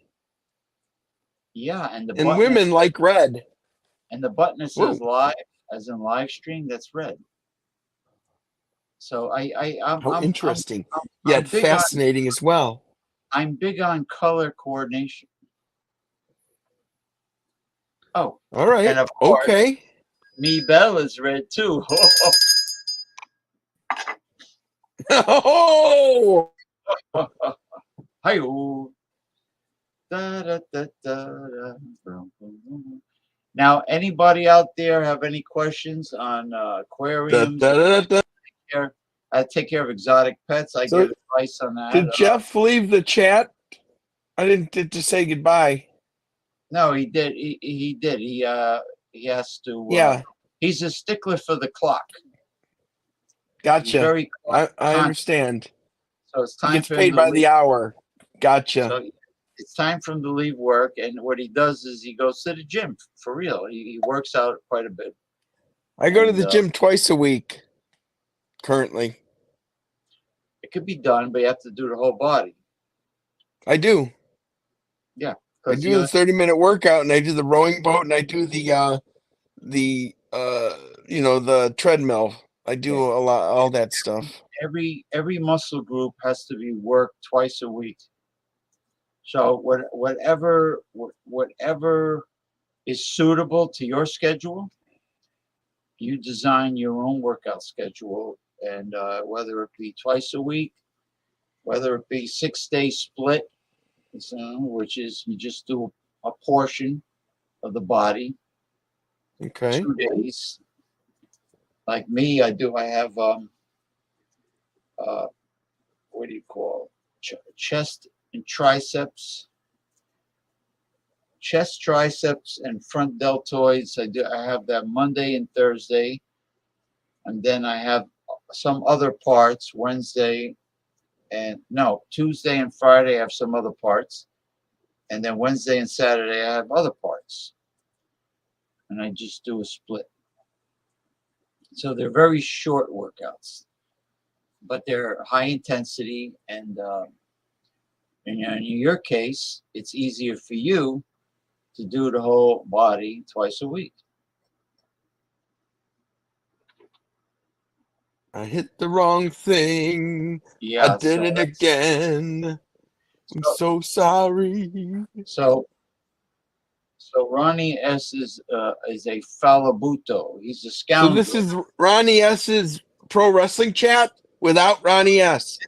Yeah, and the And button women like red. and the button that says Whoa. live, as in live stream, that's red. So I'm Interesting. I'm Yet big fascinating as well. I'm big on color coordination. Oh, All right. and of course, Okay. Me Bell is red too. Oh, Hi-oh. Da, da, da, da, da. Boom, boom, boom. Now, anybody out there have any questions on da, aquariums? da, da, da. I take care of exotic pets. I So, give advice on that. did Jeff leave the chat? I didn't get to say goodbye. No, he did. He did. He has to. Yeah, He's a stickler for the clock. He's gotcha. very I conscious. understand. So it's He time gets for him paid to by leave. the hour. Gotcha. So it's time for him to leave work, and what he does is he goes to the gym for real. He works out quite a bit. I go to and, the gym twice a week currently. It could be done, but you have to do the whole body. I do. I 'Cause, do you know, the 30-minute workout, and I do the rowing boat, and I do the the treadmill. I do a lot, all that stuff. every muscle group has to be worked twice a week. So whatever is suitable to your schedule, you design your own workout schedule, and whether it be twice a week, whether it be 6-day split, which is you just do a portion of the body, Okay. 2 days. Like me, I have what do you call chest and triceps, chest, triceps, and front deltoids. I have that Monday and Thursday, and then I have some other parts Wednesday and no Tuesday and Friday. I have some other parts, and then Wednesday and Saturday I have other parts, and I just do a split. So they're very short workouts, but they're high intensity, and in your case, it's easier for you to do the whole body twice a week. I hit the wrong thing. Yeah, I did it again. I'm so sorry. So Ronnie S is a falabuto. He's a So scoundrel. this is Ronnie S's pro wrestling chat without Ronnie S.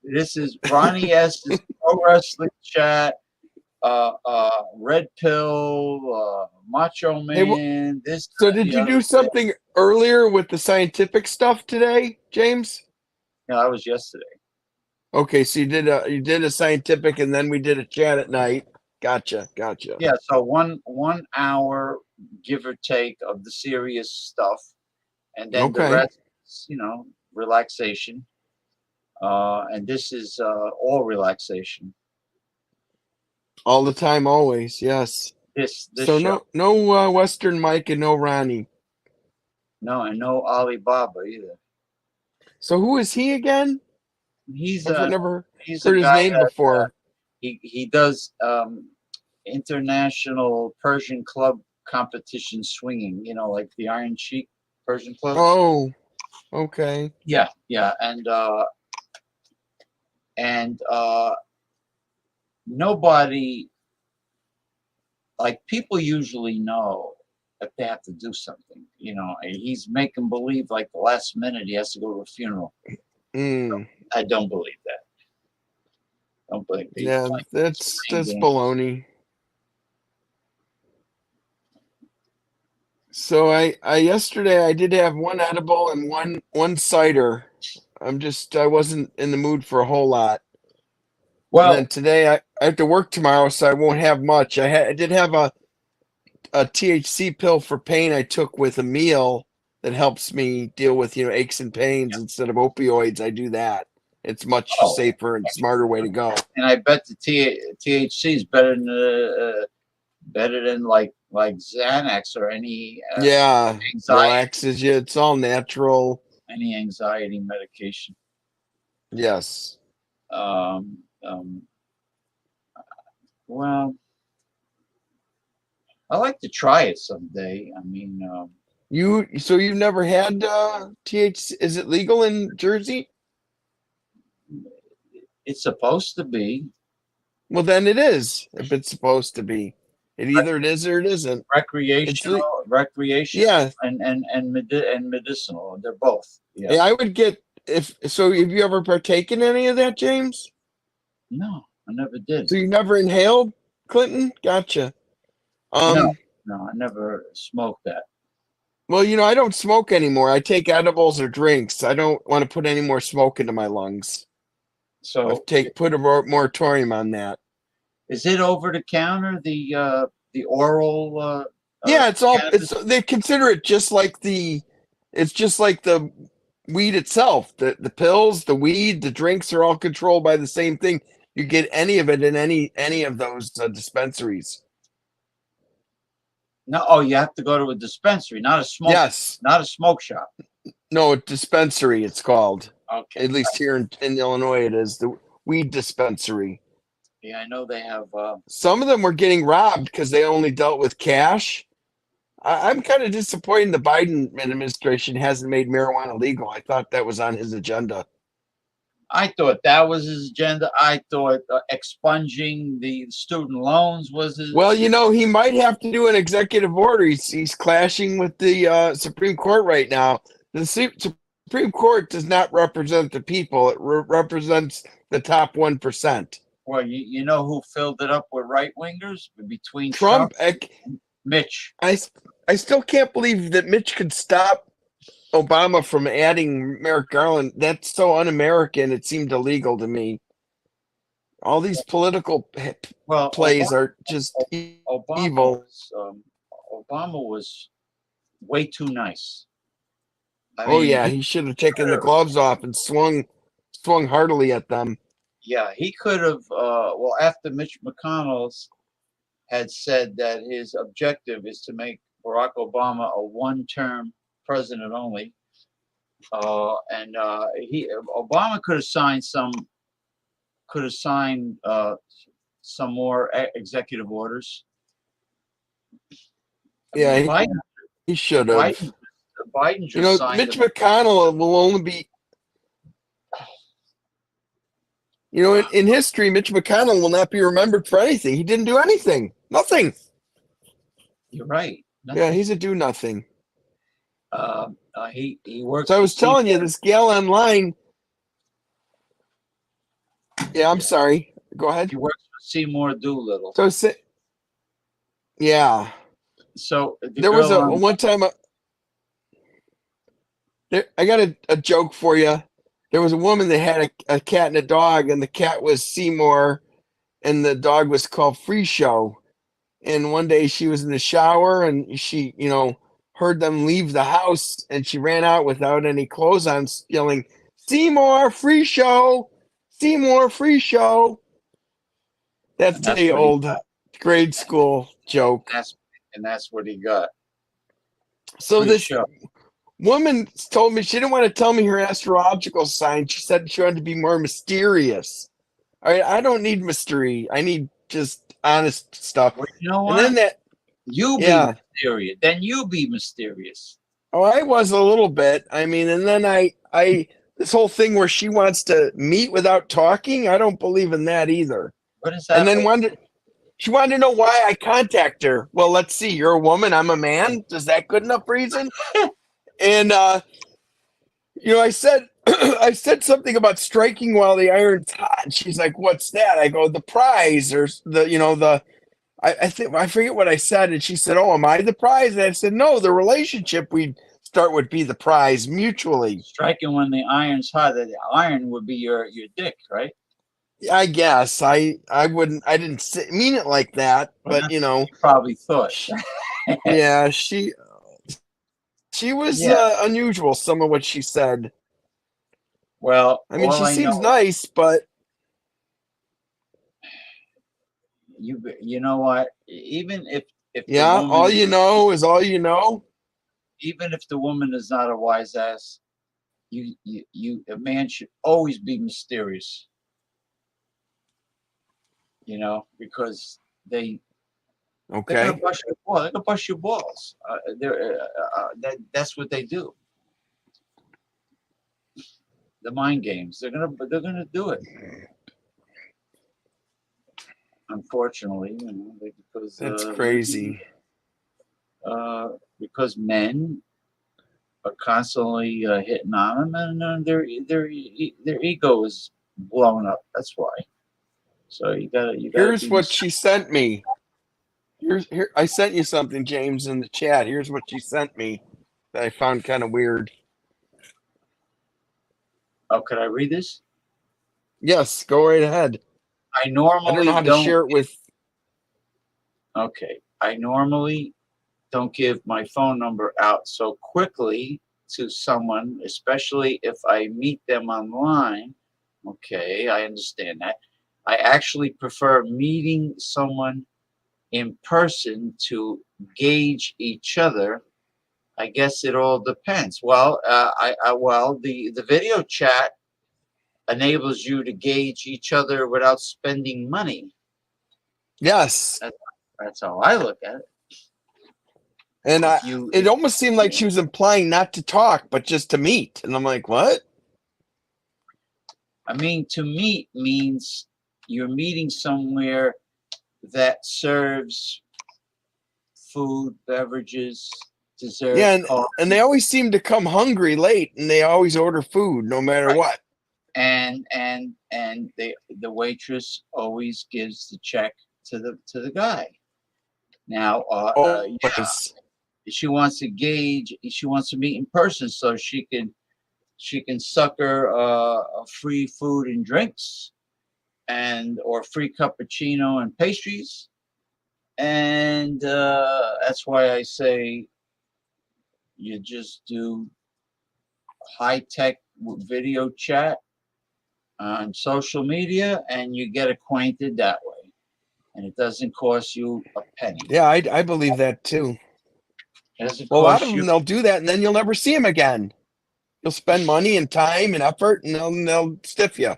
This is Ronnie S's pro wrestling chat. Red Pill, Macho Man. So did you do something earlier with the scientific stuff today, James? No, that was yesterday. Okay, so you did a scientific, and then we did a chat at night. Gotcha. Yeah, so one hour, give or take, of the serious stuff, and then the Okay. rest, relaxation. And this is all relaxation. All the time, always. Yes. This So show. no Western Mike and no Ronnie. No, and no Alibaba either. So who is he again? He's I've never he's heard a his guy name that, before. he does international Persian club competition swinging. Like the Iron Sheik Persian club. Oh, okay. Yeah, and nobody, like, people usually know that they have to do something. And he's making believe like the last minute he has to go to a funeral. I don't believe that. Don't believe it. Yeah, Like, that's games. baloney. So I yesterday I did have one edible and one cider. I wasn't in the mood for a whole lot. Well, And then today I have to work tomorrow, so I won't have much. I did have a THC pill for pain I took with a meal that helps me deal with aches and pains instead of opioids. I do that. It's much safer and smarter way to go. and I bet the THC is better than like Xanax or any anxiety, Relaxes you. It's all natural. any anxiety medication. Yes. Well, I like to try it someday. I mean, So you've never had THC? Is it legal in Jersey? it's supposed to be. Well, then it is. If it's supposed to be, it is or it isn't. Recreational, Yeah, and medicinal. They're both. Yeah. yeah. I would get if so. Have you ever partaken in any of that, James? No, I never did. So you never inhaled, Clinton? Gotcha. No, I never smoked that. Well, I don't smoke anymore. I take edibles or drinks. I don't want to put any more smoke into my lungs. So Put a moratorium on that. is it over the counter? The oral. Yeah, it's all. cannabis? They consider it just like it's just like the weed itself. The pills, the weed, the drinks are all controlled by the same thing. You get any of it in any of those dispensaries. No. Oh, you have to go to a dispensary, not a smoke. Yes. Not a smoke shop. No, a dispensary. It's called. Okay. At least here in Illinois, it is the weed dispensary. Yeah, I know they have. Some of them were getting robbed because they only dealt with cash. I'm kind of disappointed the Biden administration hasn't made marijuana legal. I thought that was on his agenda. I thought that was his agenda. I thought expunging the student loans was his. Well, he might have to do an executive order. He's clashing with the Supreme Court right now. The Supreme Court does not represent the people. It represents the top 1%. Well, you know who filled it up with right wingers between Trump. and Mitch. I still can't believe that Mitch could stop Obama from adding Merrick Garland. That's so un-American. It seemed illegal to me. All these political plays are just evil. Obama was way too nice. He should have taken the gloves off and swung heartily at them. Yeah, he could have. After Mitch McConnell had said that his objective is to make Barack Obama a one-term president only, Obama could have signed some more executive orders. Yeah, he should have. Biden just signed Mitch McConnell will only be. In history, Mitch McConnell will not be remembered for anything. He didn't do anything. Nothing. You're right. Nothing. Yeah, he's a do nothing. He works. So I was telling you, this gal online. Yeah, I'm sorry. Go ahead. He works for Seymour Doolittle. Yeah. So there was one time. I got a joke for you. There was a woman that had a cat and a dog, and the cat was Seymour, and the dog was called Free Show. And one day she was in the shower, and she, heard them leave the house, and she ran out without any clothes on, yelling, "Seymour, Free Show! Seymour, Free Show!" That's the old grade school joke. That's what he got. So this woman told me she didn't want to tell me her astrological sign. She said she wanted to be more mysterious. I don't need mystery. I need just honest stuff. Well, you know what? And then mysterious. Then you be mysterious. Oh, I was a little bit. And then I this whole thing where she wants to meet without talking. I don't believe in that either. What is that? And then she wanted to know why I contact her. Well, let's see. You're a woman. I'm a man. Is that good enough reason? And I said I said something about striking while the iron's hot. And she's like, "What's that?" I go, "The prize," or I forget what I said. And she said, "Oh, am I the prize?" And I said, "No, the relationship we'd start would be the prize mutually." Striking when the iron's hot. The iron would be your dick, right? I guess I didn't mean it like that, but you probably thought. Yeah, she was unusual. Some of what she said. Well, she seems nice, but you know what? Even if all you know is all you know. Even if the woman is not a wise ass, a man should always be mysterious. Because they're gonna bust your balls. They're gonna bust your balls. That's what they do. The mind games. They're gonna do it. unfortunately, because That's crazy. Because men are constantly hitting on them, and their ego is blown up. That's why. So you gotta Here's be. what she sent me. Here I sent you something, James, in the chat. Here's what she sent me that I found kind of weird. Oh, could I read this? Yes, go right ahead. I I normally don't know how to don't. share it with. Okay, I normally don't give my phone number out so quickly to someone, especially if I meet them online. Okay, I understand that. I actually prefer meeting someone in person to gauge each other. I guess it all depends. Well, the video chat enables you to gauge each other without spending money. Yes, That's how I look at it. and If you, it almost seemed like she was implying not to talk, but just to meet. And I'm like, what? I mean, to meet means you're meeting somewhere that serves food, beverages, dessert, Yeah, coffee, and they always seem to come hungry late, and they always order food no matter Right. what. and the waitress always gives the check to the guy. Now, Always. she wants to gauge. She wants to meet in person so she can sucker free food and drinks, and or free cappuccino and pastries. And that's why I say you just do high tech video chat on social media, and you get acquainted that way, and it doesn't cost you a penny. Yeah, I believe that too. It doesn't Well, a lot cost of you. them, they'll do that, and then you'll never see them again. You'll spend money and time and effort, and they'll stiff you.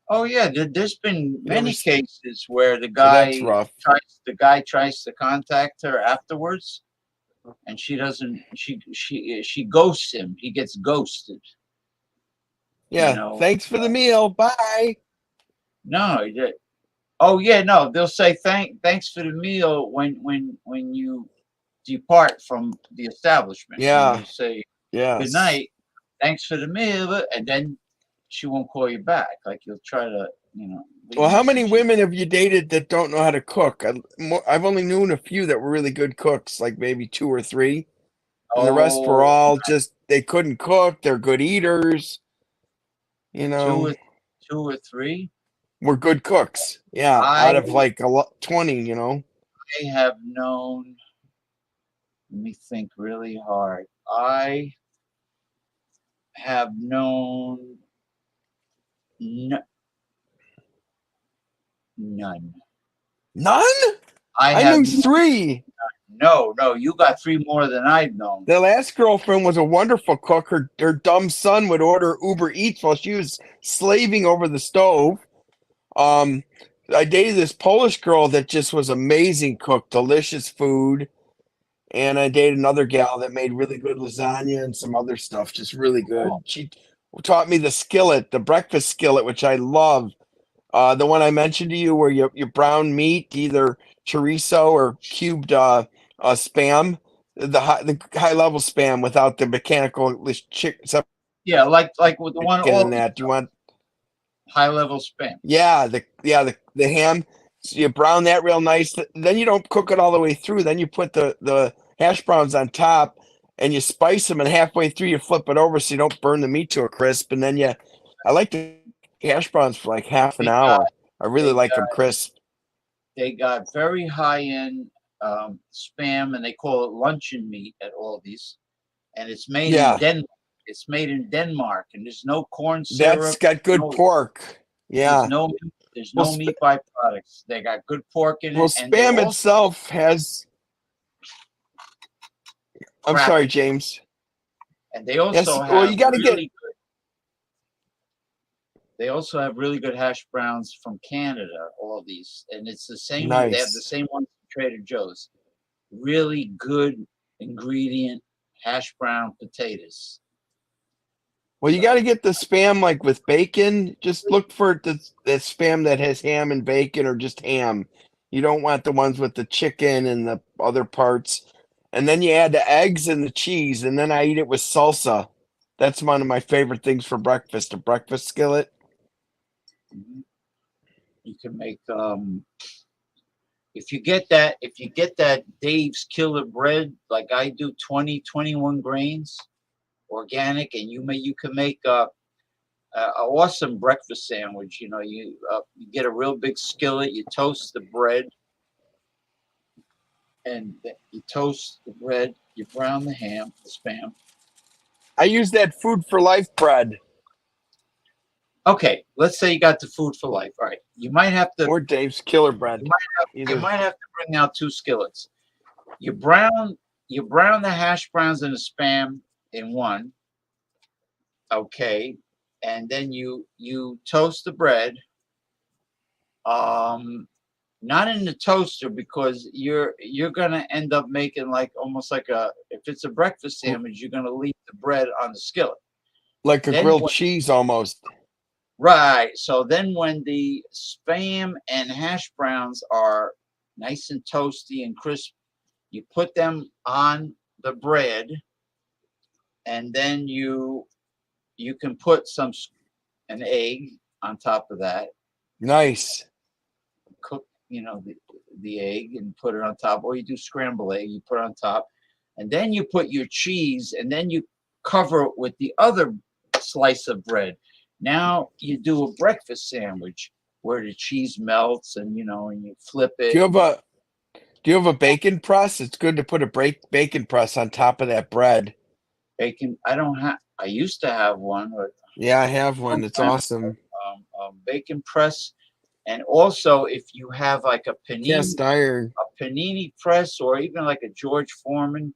Oh yeah, there's been many Never- cases where the So that's guy rough. tries to contact her afterwards, and she doesn't. She ghosts him. He gets ghosted. Yeah. know, Thanks for the meal. Bye. No, oh yeah, no. They'll say thanks for the meal when you depart from the establishment. Yeah. And you say Yes. good night, thanks for the meal, and then she won't call you back. Like you'll try to, leave Well, how many messages. women have you dated that don't know how to cook? I've only known a few that were really good cooks, like maybe 2 or 3, and the rest were Oh, all just they couldn't cook. They're good eaters. You two know, or two or three. were good cooks. Yeah, I out of like 20. You know. I have known. Let me think really hard. I have known none. None. I I have knew 3. no. You got 3 more than I've known. The last girlfriend was a wonderful cook. Her dumb son would order Uber Eats while she was slaving over the stove. I dated this Polish girl that just was amazing cook, delicious food. And I dated another gal that made really good lasagna and some other stuff, just really good. She taught me the skillet, the breakfast skillet, which I love. The one I mentioned to you where you brown meat, either chorizo or cubed spam, the high level spam without the mechanical chicken Yeah, like with the one in all that. Do you want? high level spam. Yeah, the ham. So you brown that real nice. Then you don't cook it all the way through. Then you put the hash browns on top, and you spice them. And halfway through, you flip it over so you don't burn the meat to a crisp. And then I like the hash browns for like half an hour. I really they like them crisp. They got very high end spam, and they call it luncheon meat at Aldi's, and it's made Yeah. in Denmark. It's made in Denmark, and there's no corn syrup. That's got good no- pork. Yeah. There's no meat byproducts. They got good pork in Well, it, and they spam also itself has. I'm Crap. sorry, James. and they also Yes, have well, you gotta really good. They also have really good hash browns from Canada. All these, and it's the same. They have Nice. the same ones from Trader Joe's. Really good ingredient hash brown potatoes. Well, you got to get the spam like with bacon. Just look for the spam that has ham and bacon or just ham. You don't want the ones with the chicken and the other parts. And then you add the eggs and the cheese, and then I eat it with salsa. That's one of my favorite things for breakfast, a breakfast skillet. Mhm. You can make if you get that Dave's Killer bread like I do, 21 grains, organic, and you can make a awesome breakfast sandwich. You know, you get a real big skillet, you toast the bread, and you toast the bread, you brown the ham, the spam. I use that Food for Life bread Okay, let's say you got the Food for Life. All right, you might have to or Dave's Killer bread. you Either. might have to bring out 2 skillets. You brown the hash browns and the spam in one. Okay, and then you toast the bread. Not in the toaster because you're gonna end up making like almost like if it's a breakfast sandwich, you're gonna leave the bread on the skillet. Like a Then grilled what- cheese almost. Right. So then when the spam and hash browns are nice and toasty and crisp, you put them on the bread, and then you can put an egg on top of that. Nice. Cook, the egg and put it on top, or you do scrambled egg, you put it on top, and then you put your cheese, and then you cover it with the other slice of bread. Now you do a breakfast sandwich where the cheese melts, and and you flip it. Do you have a bacon press? It's good to put a bacon press on top of that bread. Bacon? I used to have one, but Yeah, I have one. It's awesome. bacon press, and also if you have like a Cast iron. panini press, or even like a George Foreman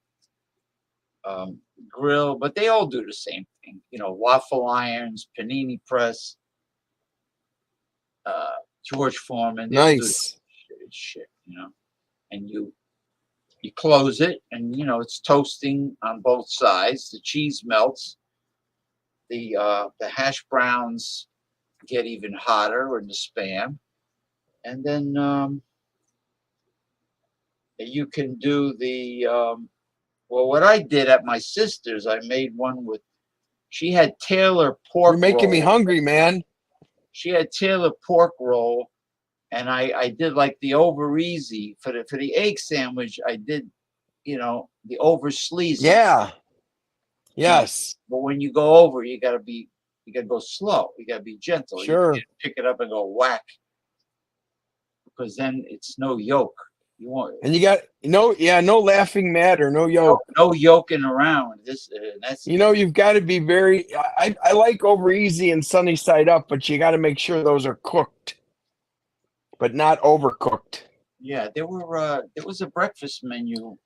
grill, but they all do the same thing. Waffle irons, panini press, George Foreman. They all do the Nice. same shit. And you close it, and it's toasting on both sides. The cheese melts. The hash browns get even hotter in the spam, and then you can do the well, what I did at my sister's, I made one with. She had Taylor pork. You're making me roll. hungry, man. She had Taylor pork roll, and I did like the over easy for the egg sandwich. I did, the over sleazy. Yeah. Yes. But when you go over, you gotta go slow. You gotta be gentle. Sure. You can't pick it up and go whack, because then it's no yolk. You want And you got no laughing matter, no yolk. no yolking around. That's You've got to be very. I like over easy and sunny side up, but you got to make sure those are cooked, but not overcooked. yeah. There was a breakfast menu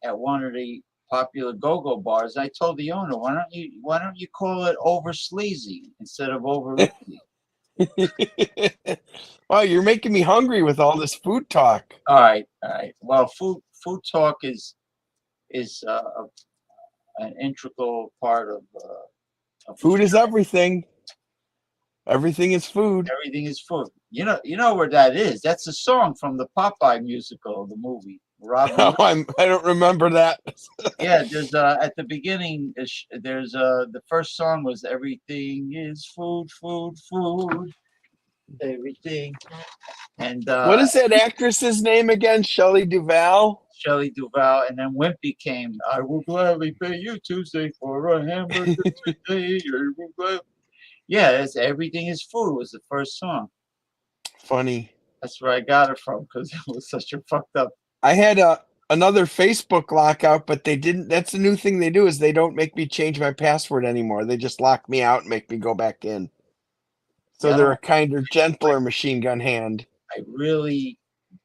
at one of the popular go-go bars. I told the owner, why don't you call it over sleazy instead of over easy? Wow, you're making me hungry with all this food talk. All right. Well, food talk is an integral part of Food is everything. Everything is food. Everything is food. You know where that is. That's a song from the Popeye musical, the movie. Robin. Oh, I don't remember that. Yeah, there's at the beginning. There's the first song was "Everything is food, food, food, everything." And What is that actress's name again? Shelley Duvall. Shelley Duvall, and then Wimpy came. I will gladly pay you Tuesday for a hamburger today. Yeah, it's "Everything is Food" was the first song. Funny. That's where I got it from, because it was such a fucked up. I had another Facebook lockout, but they didn't. That's the new thing they do is they don't make me change my password anymore. They just lock me out and make me go back in. So Yeah. they're a kinder, gentler machine gun hand. I really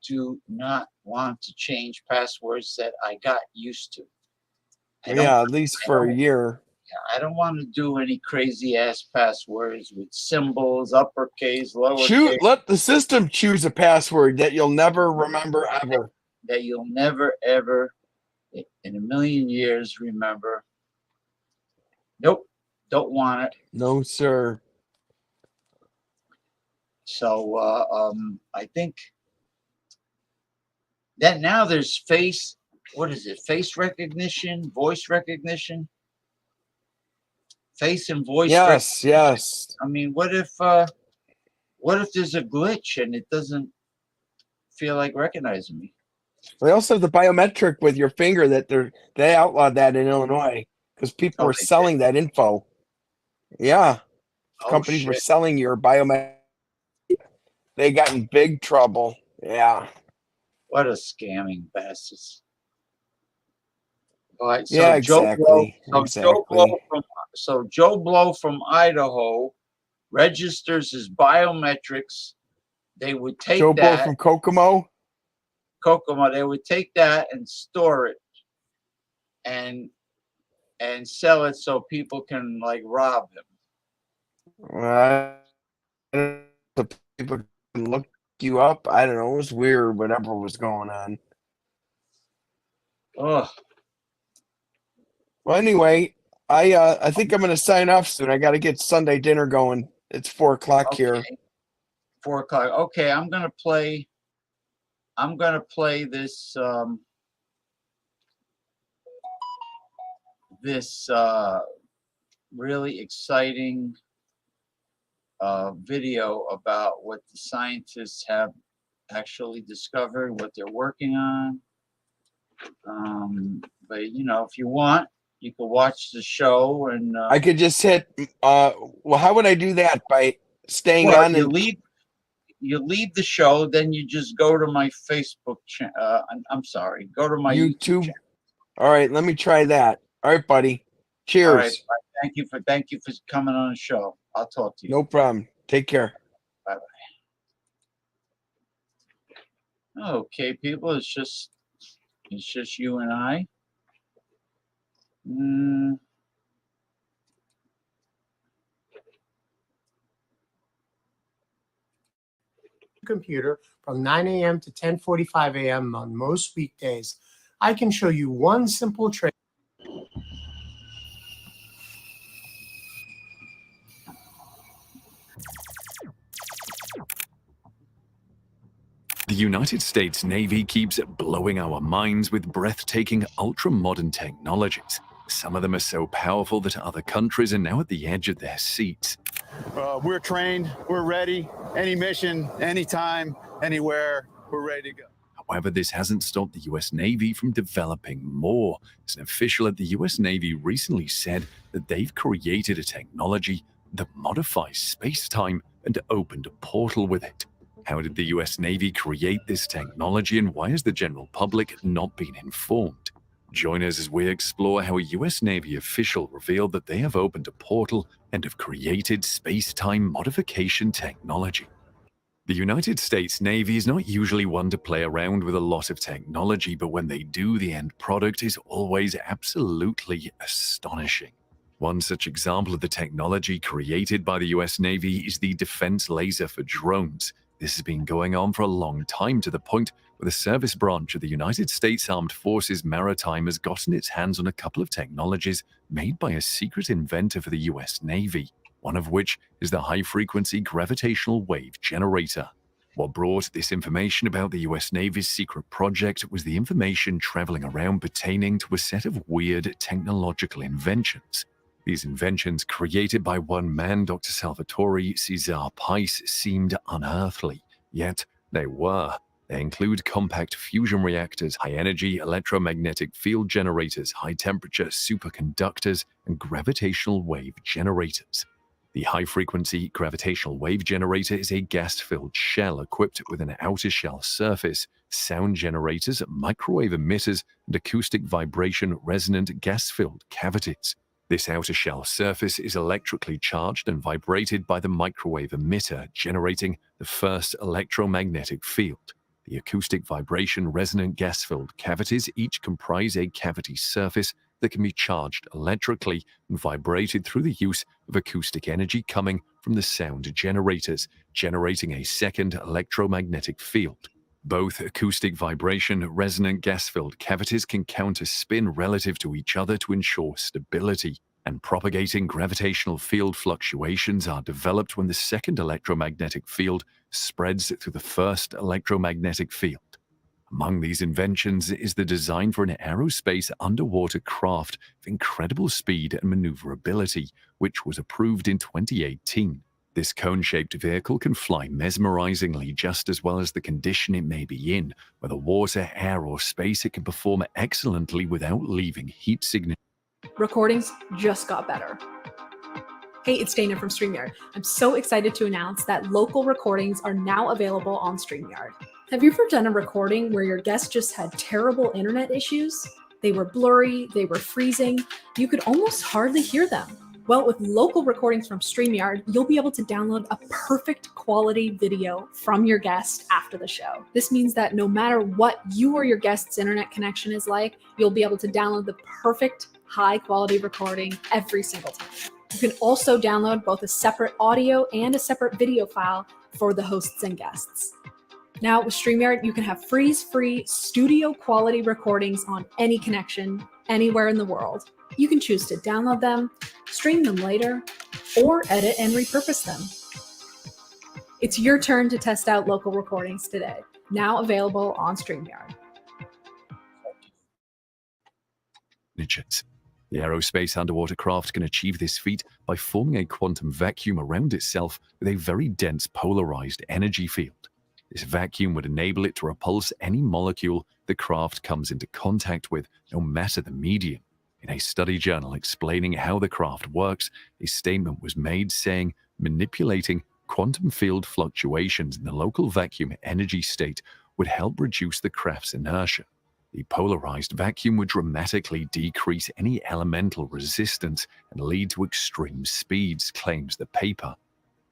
do not want to change passwords that I got used to. Yeah, at least for a year. I don't want to do any crazy ass passwords with symbols, uppercase, lowercase, Let the system choose a password that you'll never remember ever. that you'll never ever in a million years remember. Nope. Don't want it. No, sir. So I think that now there's face. What is it? Face recognition, voice recognition, face and voice. Yes, yes. I mean, what if there's a glitch and it doesn't feel like recognizing me? They also have the biometric with your finger that they outlawed that in Illinois because people were they selling that info. Yeah, Oh, companies were shit. selling your biometric. They got in big trouble. Yeah. What a scamming bastards. All right, so Yeah, Joe Blow, exactly. Joe Blow from Idaho registers his biometrics. They would take Joe Blow that from Kokomo. Kokomo, they would take that and store it and sell it so people can like rob him. The people can look you up. I don't know. It was weird. Whatever was going on. Oh, Well, anyway, I think I'm gonna sign off soon. I got to get Sunday dinner going. It's 4:00 here. okay. 4:00. Okay, I'm gonna play this really exciting video about what the scientists have actually discovered, what they're working on. But if you want, you can watch the show and I could just hit. Well, how would I do that? By staying well, on? you leave the show, then you just go to my Facebook channel. I'm sorry, go to my YouTube channel. All right, let me try that. All right, buddy. Cheers. All right, thank you for coming on the show. I'll talk to you. No problem. Take care. Bye bye. Okay, people, it's just you and I. Computer from 9 a.m. to 10:45 a.m. on most weekdays. I can show you one simple trick. The United States Navy keeps blowing our minds with breathtaking, ultra-modern technologies. Some of them are so powerful that other countries are now at the edge of their seats. We're trained, we're ready, any mission, anytime, anywhere, we're ready to go. However, this hasn't stopped the US Navy from developing more, as an official at the US Navy recently said that they've created a technology that modifies space-time and opened a portal with it. How did the US Navy create this technology, and why has the general public not been informed? Join us as we explore how a US Navy official revealed that they have opened a portal and have created space-time modification technology. The United States Navy is not usually one to play around with a lot of technology, but when they do, the end product is always absolutely astonishing. One such example of the technology created by the US Navy is the defense laser for drones. This has been going on for a long time, to the point where the service branch of the United States Armed Forces Maritime has gotten its hands on a couple of technologies made by a secret inventor for the US Navy, one of which is the high-frequency gravitational wave generator. What brought this information about the US Navy's secret project was the information traveling around pertaining to a set of weird technological inventions. These inventions, created by one man, Dr. Salvatore Cesar Pais, seemed unearthly, yet they were. They include compact fusion reactors, high-energy electromagnetic field generators, high-temperature superconductors, and gravitational wave generators. The high-frequency gravitational wave generator is a gas-filled shell equipped with an outer shell surface, sound generators, microwave emitters, and acoustic vibration resonant gas-filled cavities. This outer shell surface is electrically charged and vibrated by the microwave emitter, generating the first electromagnetic field. The acoustic vibration resonant gas-filled cavities each comprise a cavity surface that can be charged electrically and vibrated through the use of acoustic energy coming from the sound generators, generating a second electromagnetic field. Both acoustic vibration resonant gas-filled cavities can counter spin relative to each other to ensure stability. And propagating gravitational field fluctuations are developed when the second electromagnetic field spreads through the first electromagnetic field. Among these inventions is the design for an aerospace underwater craft of incredible speed and maneuverability, which was approved in 2018. This cone-shaped vehicle can fly mesmerizingly just as well as the condition it may be in. Whether water, air, or space, it can perform excellently without leaving heat signatures. Recordings just got better. Hey, it's Dana from StreamYard. I'm so excited to announce that local recordings are now available on StreamYard. Have you ever done a recording where your guest just had terrible internet issues? They were blurry, they were freezing, you could almost hardly hear them. Well, with local recordings from StreamYard, you'll be able to download a perfect quality video from your guest after the show. This means that no matter what you or your guest's internet connection is like, you'll be able to download the perfect high quality recording every single time. You can also download both a separate audio and a separate video file for the hosts and guests. Now with StreamYard, you can have freeze-free studio quality recordings on any connection, anywhere in the world. You can choose to download them, stream them later, or edit and repurpose them. It's your turn to test out local recordings today, now available on StreamYard. The aerospace underwater craft can achieve this feat by forming a quantum vacuum around itself with a very dense polarized energy field. This vacuum would enable it to repulse any molecule the craft comes into contact with, no matter the medium. In a study journal explaining how the craft works, a statement was made saying manipulating quantum field fluctuations in the local vacuum energy state would help reduce the craft's inertia. The polarized vacuum would dramatically decrease any elemental resistance and lead to extreme speeds, claims the paper.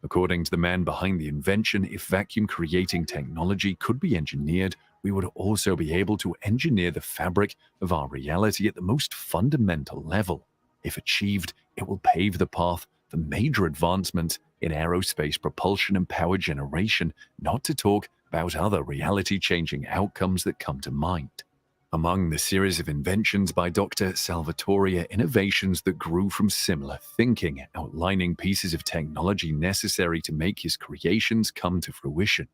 According to the man behind the invention, if vacuum-creating technology could be engineered, we would also be able to engineer the fabric of our reality at the most fundamental level. If achieved, it will pave the path for major advancements in aerospace propulsion and power generation, not to talk about other reality-changing outcomes that come to mind. Among the series of inventions by Dr. Salvatore are innovations that grew from similar thinking, outlining pieces of technology necessary to make his creations come to fruition.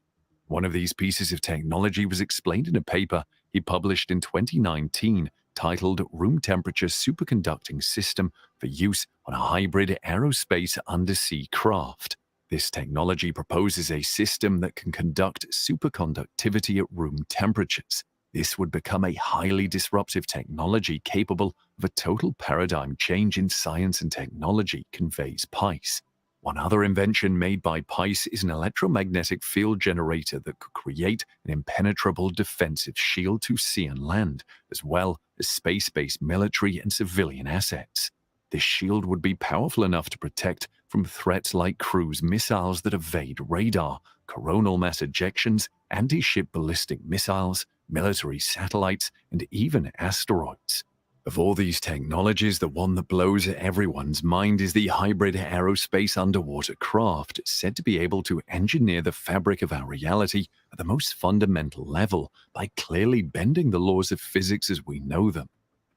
One of these pieces of technology was explained in a paper he published in 2019 titled Room Temperature Superconducting System for Use on a Hybrid Aerospace Undersea Craft. This technology proposes a system that can conduct superconductivity at room temperatures. This would become a highly disruptive technology capable of a total paradigm change in science and technology, conveys Pice. One other invention made by Pice is an electromagnetic field generator that could create an impenetrable defensive shield to sea and land, as well as space-based military and civilian assets. This shield would be powerful enough to protect from threats like cruise missiles that evade radar, coronal mass ejections, anti-ship ballistic missiles, military satellites, and even asteroids. Of all these technologies, the one that blows everyone's mind is the hybrid aerospace underwater craft, said to be able to engineer the fabric of our reality at the most fundamental level by clearly bending the laws of physics as we know them.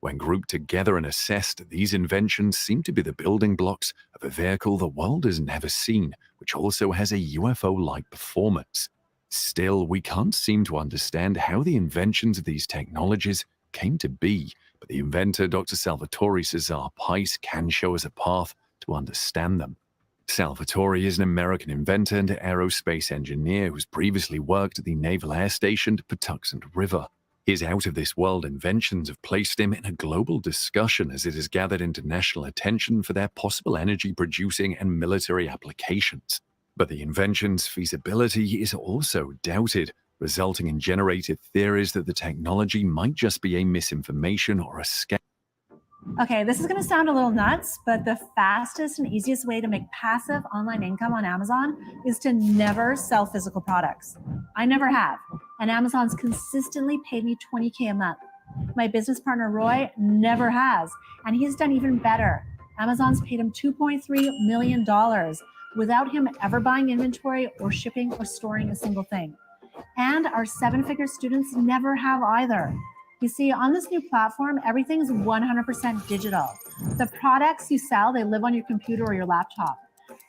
When grouped together and assessed, these inventions seem to be the building blocks of a vehicle the world has never seen, which also has a UFO-like performance. Still, we can't seem to understand how the inventions of these technologies came to be, but the inventor, Dr. Salvatore Cesar Pice, can show us a path to understand them. Salvatore is an American inventor and aerospace engineer who's previously worked at the Naval Air Station Patuxent River. His out-of-this-world inventions have placed him in a global discussion as it has gathered international attention for their possible energy-producing and military applications. But the invention's feasibility is also doubted, resulting in generated theories that the technology might just be a misinformation or a scam. Okay, this is going to sound a little nuts, but the fastest and easiest way to make passive online income on Amazon is to never sell physical products. I never have, and Amazon's consistently paid me $20K a month. My business partner, Roy, never has, and he's done even better. Amazon's paid him $2.3 million without him ever buying inventory or shipping or storing a single thing. And our seven-figure students never have either. You see, on this new platform, everything's 100% digital. The products you sell, they live on your computer or your laptop.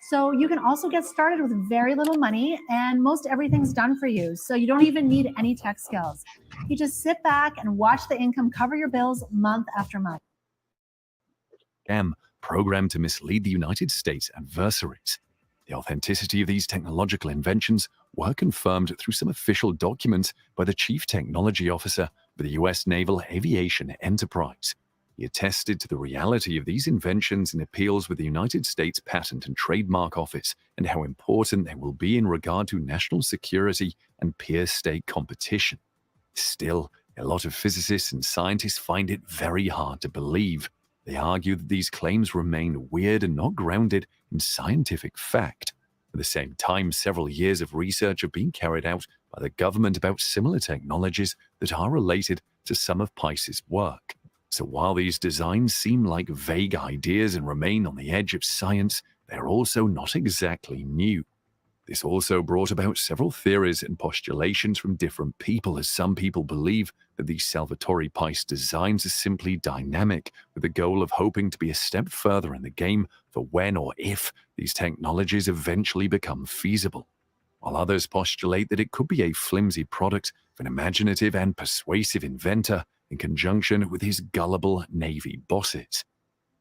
So you can also get started with very little money, and most everything's done for you. So you don't even need any tech skills. You just sit back and watch the income cover your bills month after month. Programmed to mislead the United States adversaries. The authenticity of these technological inventions were confirmed through some official documents by the Chief Technology Officer for the U.S. Naval Aviation Enterprise. He attested to the reality of these inventions in appeals with the United States Patent and Trademark Office and how important they will be in regard to national security and peer state competition. Still, a lot of physicists and scientists find it very hard to believe. They argue that these claims remain weird and not grounded in scientific fact. At the same time, several years of research have been carried out by the government about similar technologies that are related to some of Pice's work. So while these designs seem like vague ideas and remain on the edge of science, they're also not exactly new. This also brought about several theories and postulations from different people, as some people believe that these Salvatore Pice designs are simply dynamic, with the goal of hoping to be a step further in the game for when or if these technologies eventually become feasible, while others postulate that it could be a flimsy product of an imaginative and persuasive inventor in conjunction with his gullible Navy bosses.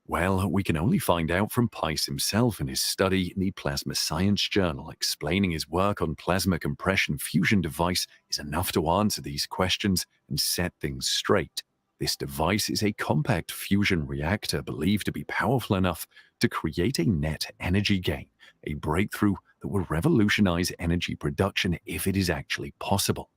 Well, we can only find out from Pice himself in his study in the Plasma Science Journal. Explaining his work on plasma compression fusion device is enough to answer these questions and set things straight. This device is a compact fusion reactor believed to be powerful enough to create a net energy gain, a breakthrough that will revolutionize energy production if it is actually possible.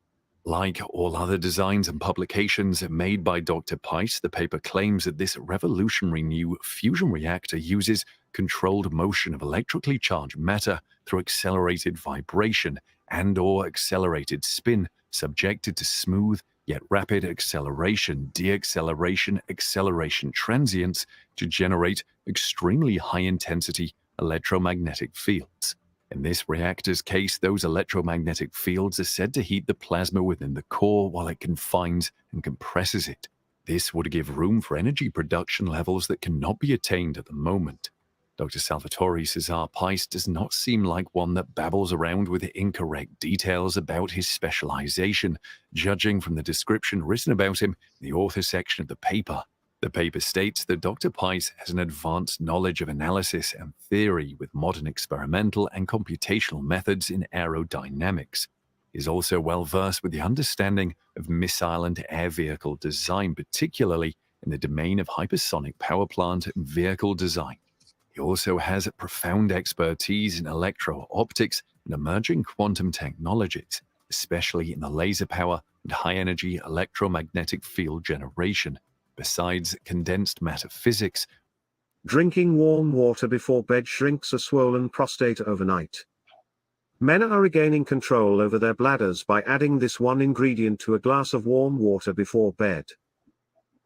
Like all other designs and publications made by Dr. Pice, the paper claims that this revolutionary new fusion reactor uses controlled motion of electrically charged matter through accelerated vibration and/or accelerated spin, subjected to smooth yet rapid acceleration, deacceleration, acceleration transients to generate extremely high-intensity electromagnetic fields. In this reactor's case, those electromagnetic fields are said to heat the plasma within the core while it confines and compresses it. This would give room for energy production levels that cannot be attained at the moment. Dr. Salvatore Cesar Pice does not seem like one that babbles around with incorrect details about his specialization, judging from the description written about him in the author section of the paper. The paper states that Dr. Pice has an advanced knowledge of analysis and theory with modern experimental and computational methods in aerodynamics. He is also well versed with the understanding of missile and air vehicle design, particularly in the domain of hypersonic power plant and vehicle design. He also has a profound expertise in electro-optics and emerging quantum technologies, especially in the laser power and high-energy electromagnetic field generation. Besides condensed matter physics, drinking warm water before bed shrinks a swollen prostate overnight. Men are regaining control over their bladders by adding this one ingredient to a glass of warm water before bed.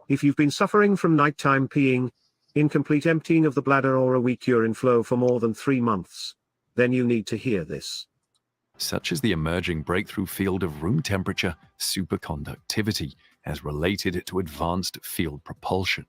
If you've been suffering from nighttime peeing, incomplete emptying of the bladder, or a weak urine flow for more than 3 months, then you need to hear this. Such as the emerging breakthrough field of room temperature superconductivity as related to advanced field propulsion.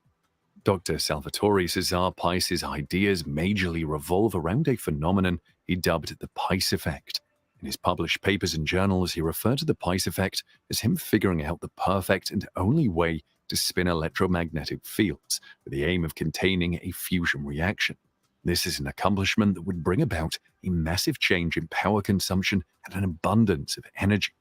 Dr. Salvatore Cesar Pice's ideas majorly revolve around a phenomenon he dubbed the Pice effect. In his published papers and journals, he referred to the Pice effect as him figuring out the perfect and only way to spin electromagnetic fields with the aim of containing a fusion reaction. This is an accomplishment that would bring about a massive change in power consumption and an abundance of energy.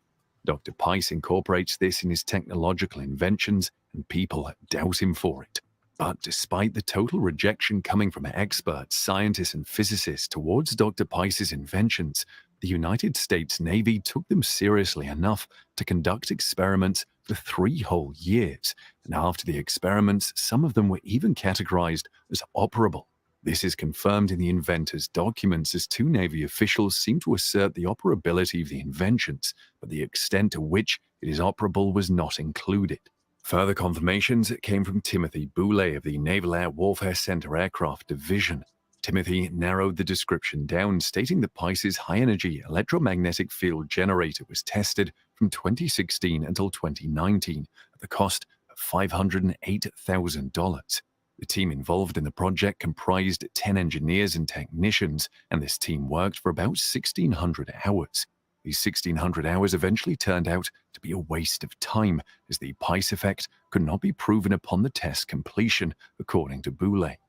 Dr. Pice incorporates this in his technological inventions, and people doubt him for it. But despite the total rejection coming from experts, scientists, and physicists towards Dr. Pice's inventions, the United States Navy took them seriously enough to conduct experiments for 3 whole years, and after the experiments, some of them were even categorized as operable. This is confirmed in the inventor's documents, as 2 Navy officials seem to assert the operability of the inventions, but the extent to which it is operable was not included. Further confirmations came from Timothy Boulay of the Naval Air Warfare Center Aircraft Division. Timothy narrowed the description down, stating that Pice's high-energy electromagnetic field generator was tested from 2016 until 2019, at the cost of $508,000. The team involved in the project comprised 10 engineers and technicians, and this team worked for about 1,600 hours. These 1,600 hours eventually turned out to be a waste of time, as the Pice effect could not be proven upon the test completion, according to Boulay.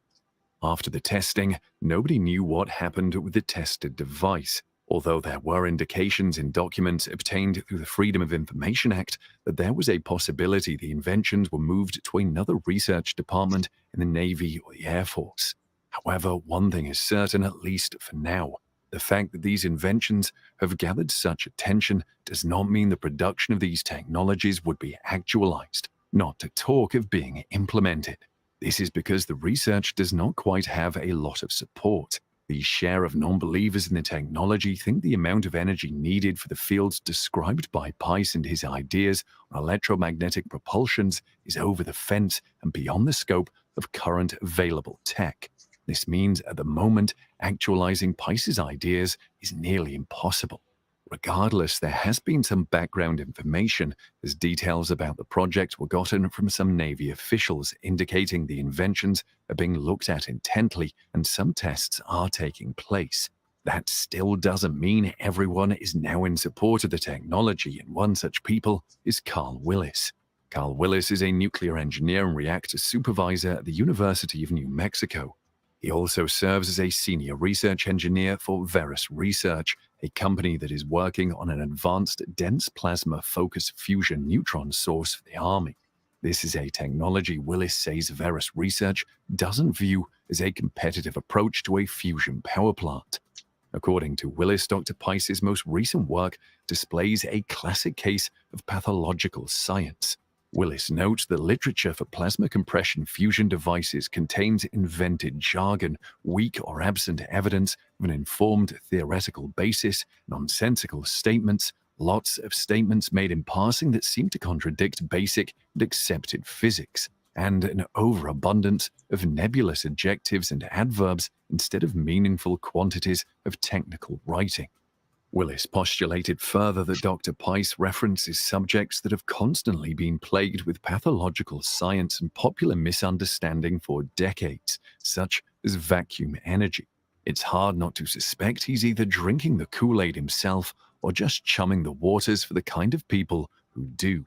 After the testing, nobody knew what happened with the tested device, although there were indications in documents obtained through the Freedom of Information Act that there was a possibility the inventions were moved to another research department in the Navy or the Air Force. However, one thing is certain, at least for now. The fact that these inventions have gathered such attention does not mean the production of these technologies would be actualized, not to talk of being implemented. This is because the research does not quite have a lot of support. The share of non-believers in the technology think the amount of energy needed for the fields described by Pice and his ideas on electromagnetic propulsions is over the fence and beyond the scope of current available tech. This means at the moment, actualizing Pice's ideas is nearly impossible. Regardless, there has been some background information, as details about the project were gotten from some Navy officials indicating the inventions are being looked at intently and some tests are taking place. That still doesn't mean everyone is now in support of the technology, and one such people is Carl Willis. Carl Willis is a nuclear engineer and reactor supervisor at the University of New Mexico. He also serves as a senior research engineer for Veris Research, a company that is working on an advanced dense plasma focus fusion neutron source for the Army. This is a technology Willis says Veris Research doesn't view as a competitive approach to a fusion power plant. According to Willis, Dr. Pice's most recent work displays a classic case of pathological science. Willis notes the literature for plasma compression fusion devices contains invented jargon, weak or absent evidence of an informed theoretical basis, nonsensical statements, lots of statements made in passing that seem to contradict basic and accepted physics, and an overabundance of nebulous adjectives and adverbs instead of meaningful quantities of technical writing. Willis postulated further that Dr. Pice references subjects that have constantly been plagued with pathological science and popular misunderstanding for decades, such as vacuum energy. It's hard not to suspect he's either drinking the Kool-Aid himself or just chumming the waters for the kind of people who do.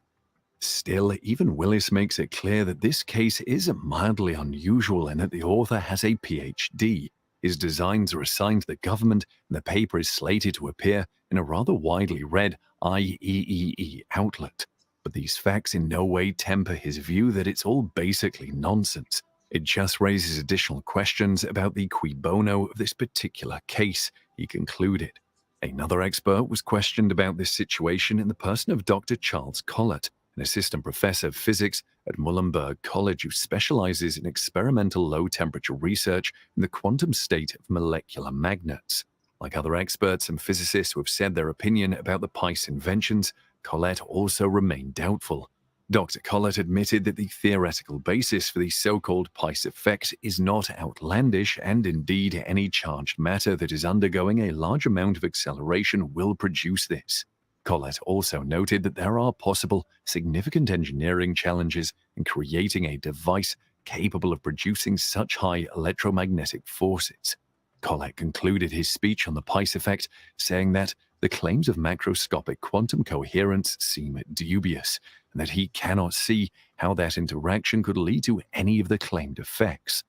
Still, even Willis makes it clear that this case is mildly unusual and that the author has a PhD. His designs are assigned to the government, and the paper is slated to appear in a rather widely read IEEE outlet. But these facts in no way temper his view that it's all basically nonsense. It just raises additional questions about the cui bono of this particular case, he concluded. Another expert was questioned about this situation in the person of Dr. Charles Collett, an assistant professor of physics at Muhlenberg College who specializes in experimental low-temperature research in the quantum state of molecular magnets. Like other experts and physicists who have said their opinion about the Pice inventions, Collett also remained doubtful. Dr. Collett admitted that the theoretical basis for the so-called Pice effect is not outlandish, and indeed any charged matter that is undergoing a large amount of acceleration will produce this. Collett also noted that there are possible significant engineering challenges in creating a device capable of producing such high electromagnetic forces. Collett concluded his speech on the Pice effect, saying that the claims of macroscopic quantum coherence seem dubious, and that he cannot see how that interaction could lead to any of the claimed effects.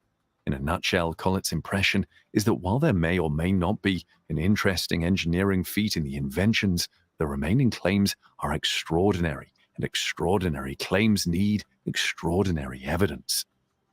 In a nutshell, Collett's impression is that while there may or may not be an interesting engineering feat in the inventions, the remaining claims are extraordinary, and extraordinary claims need extraordinary evidence.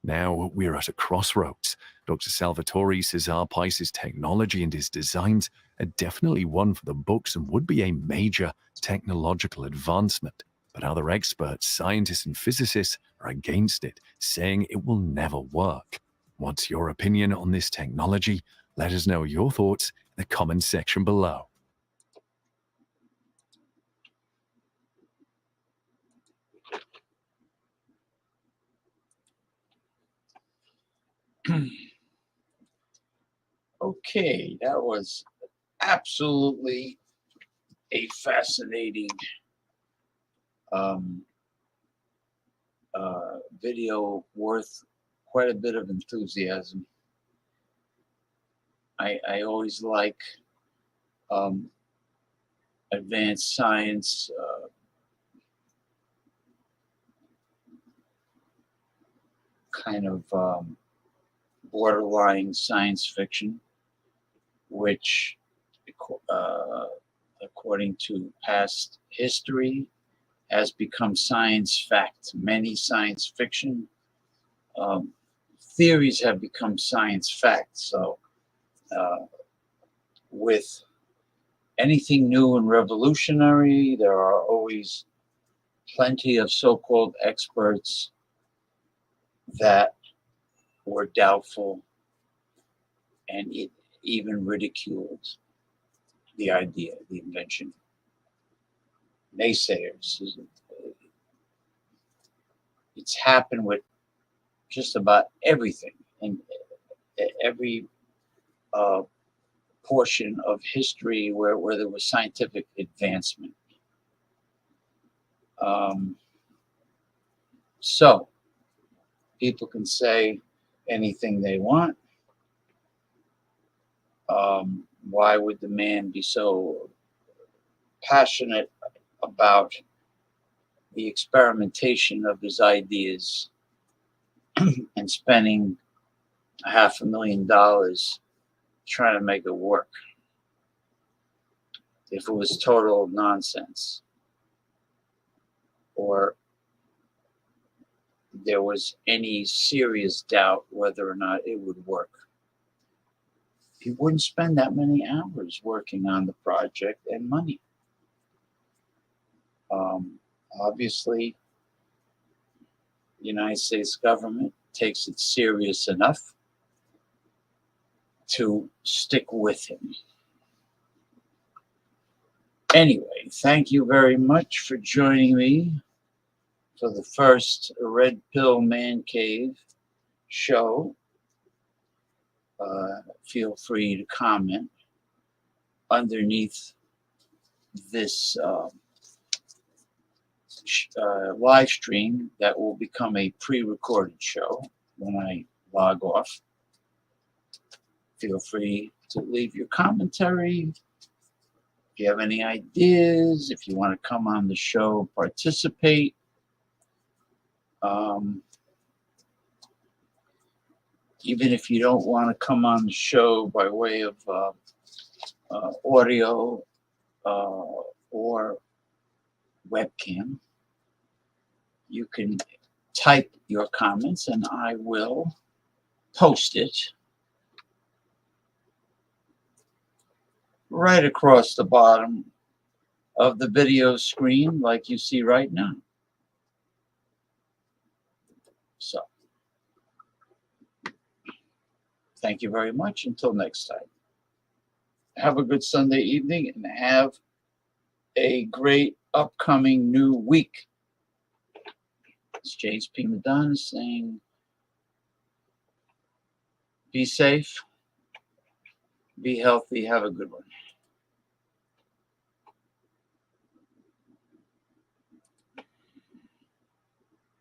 Now we're at a crossroads. Dr. Salvatore Cesar Pice's technology and his designs are definitely one for the books and would be a major technological advancement. But other experts, scientists, and physicists are against it, saying it will never work. What's your opinion on this technology? Let us know your thoughts in the comments section below. Okay, that was absolutely a fascinating video worth quite a bit of enthusiasm. I always like advanced science, kind of borderline science fiction, which, according to past history, has become science fact. Many science fiction theories have become science fact. So with anything new and revolutionary, there are always plenty of so-called experts that were doubtful and even ridiculed the idea, the invention. Naysayers. It's happened with just about everything and every portion of history where there was scientific advancement. So people can say anything they want. Why would the man be so passionate about the experimentation of his ideas and spending $500,000 trying to make it work if it was total nonsense, or there was any serious doubt whether or not it would work? He wouldn't spend that many hours working on the project and money. Obviously, the United States government takes it serious enough to stick with him. Anyway, thank you very much for joining me for the first Red Pill Man Cave show. Feel free to comment underneath this live stream that will become a pre-recorded show when I log off. Feel free to leave your commentary. If you have any ideas, if you want to come on the show, participate. Even if you don't want to come on the show by way of audio or webcam, you can type your comments and I will post it right across the bottom of the video screen like you see right now. So, thank you very much. Until next time. Have a good Sunday evening and have a great upcoming new week. It's James P. Madonna saying, be safe, be healthy, have a good one.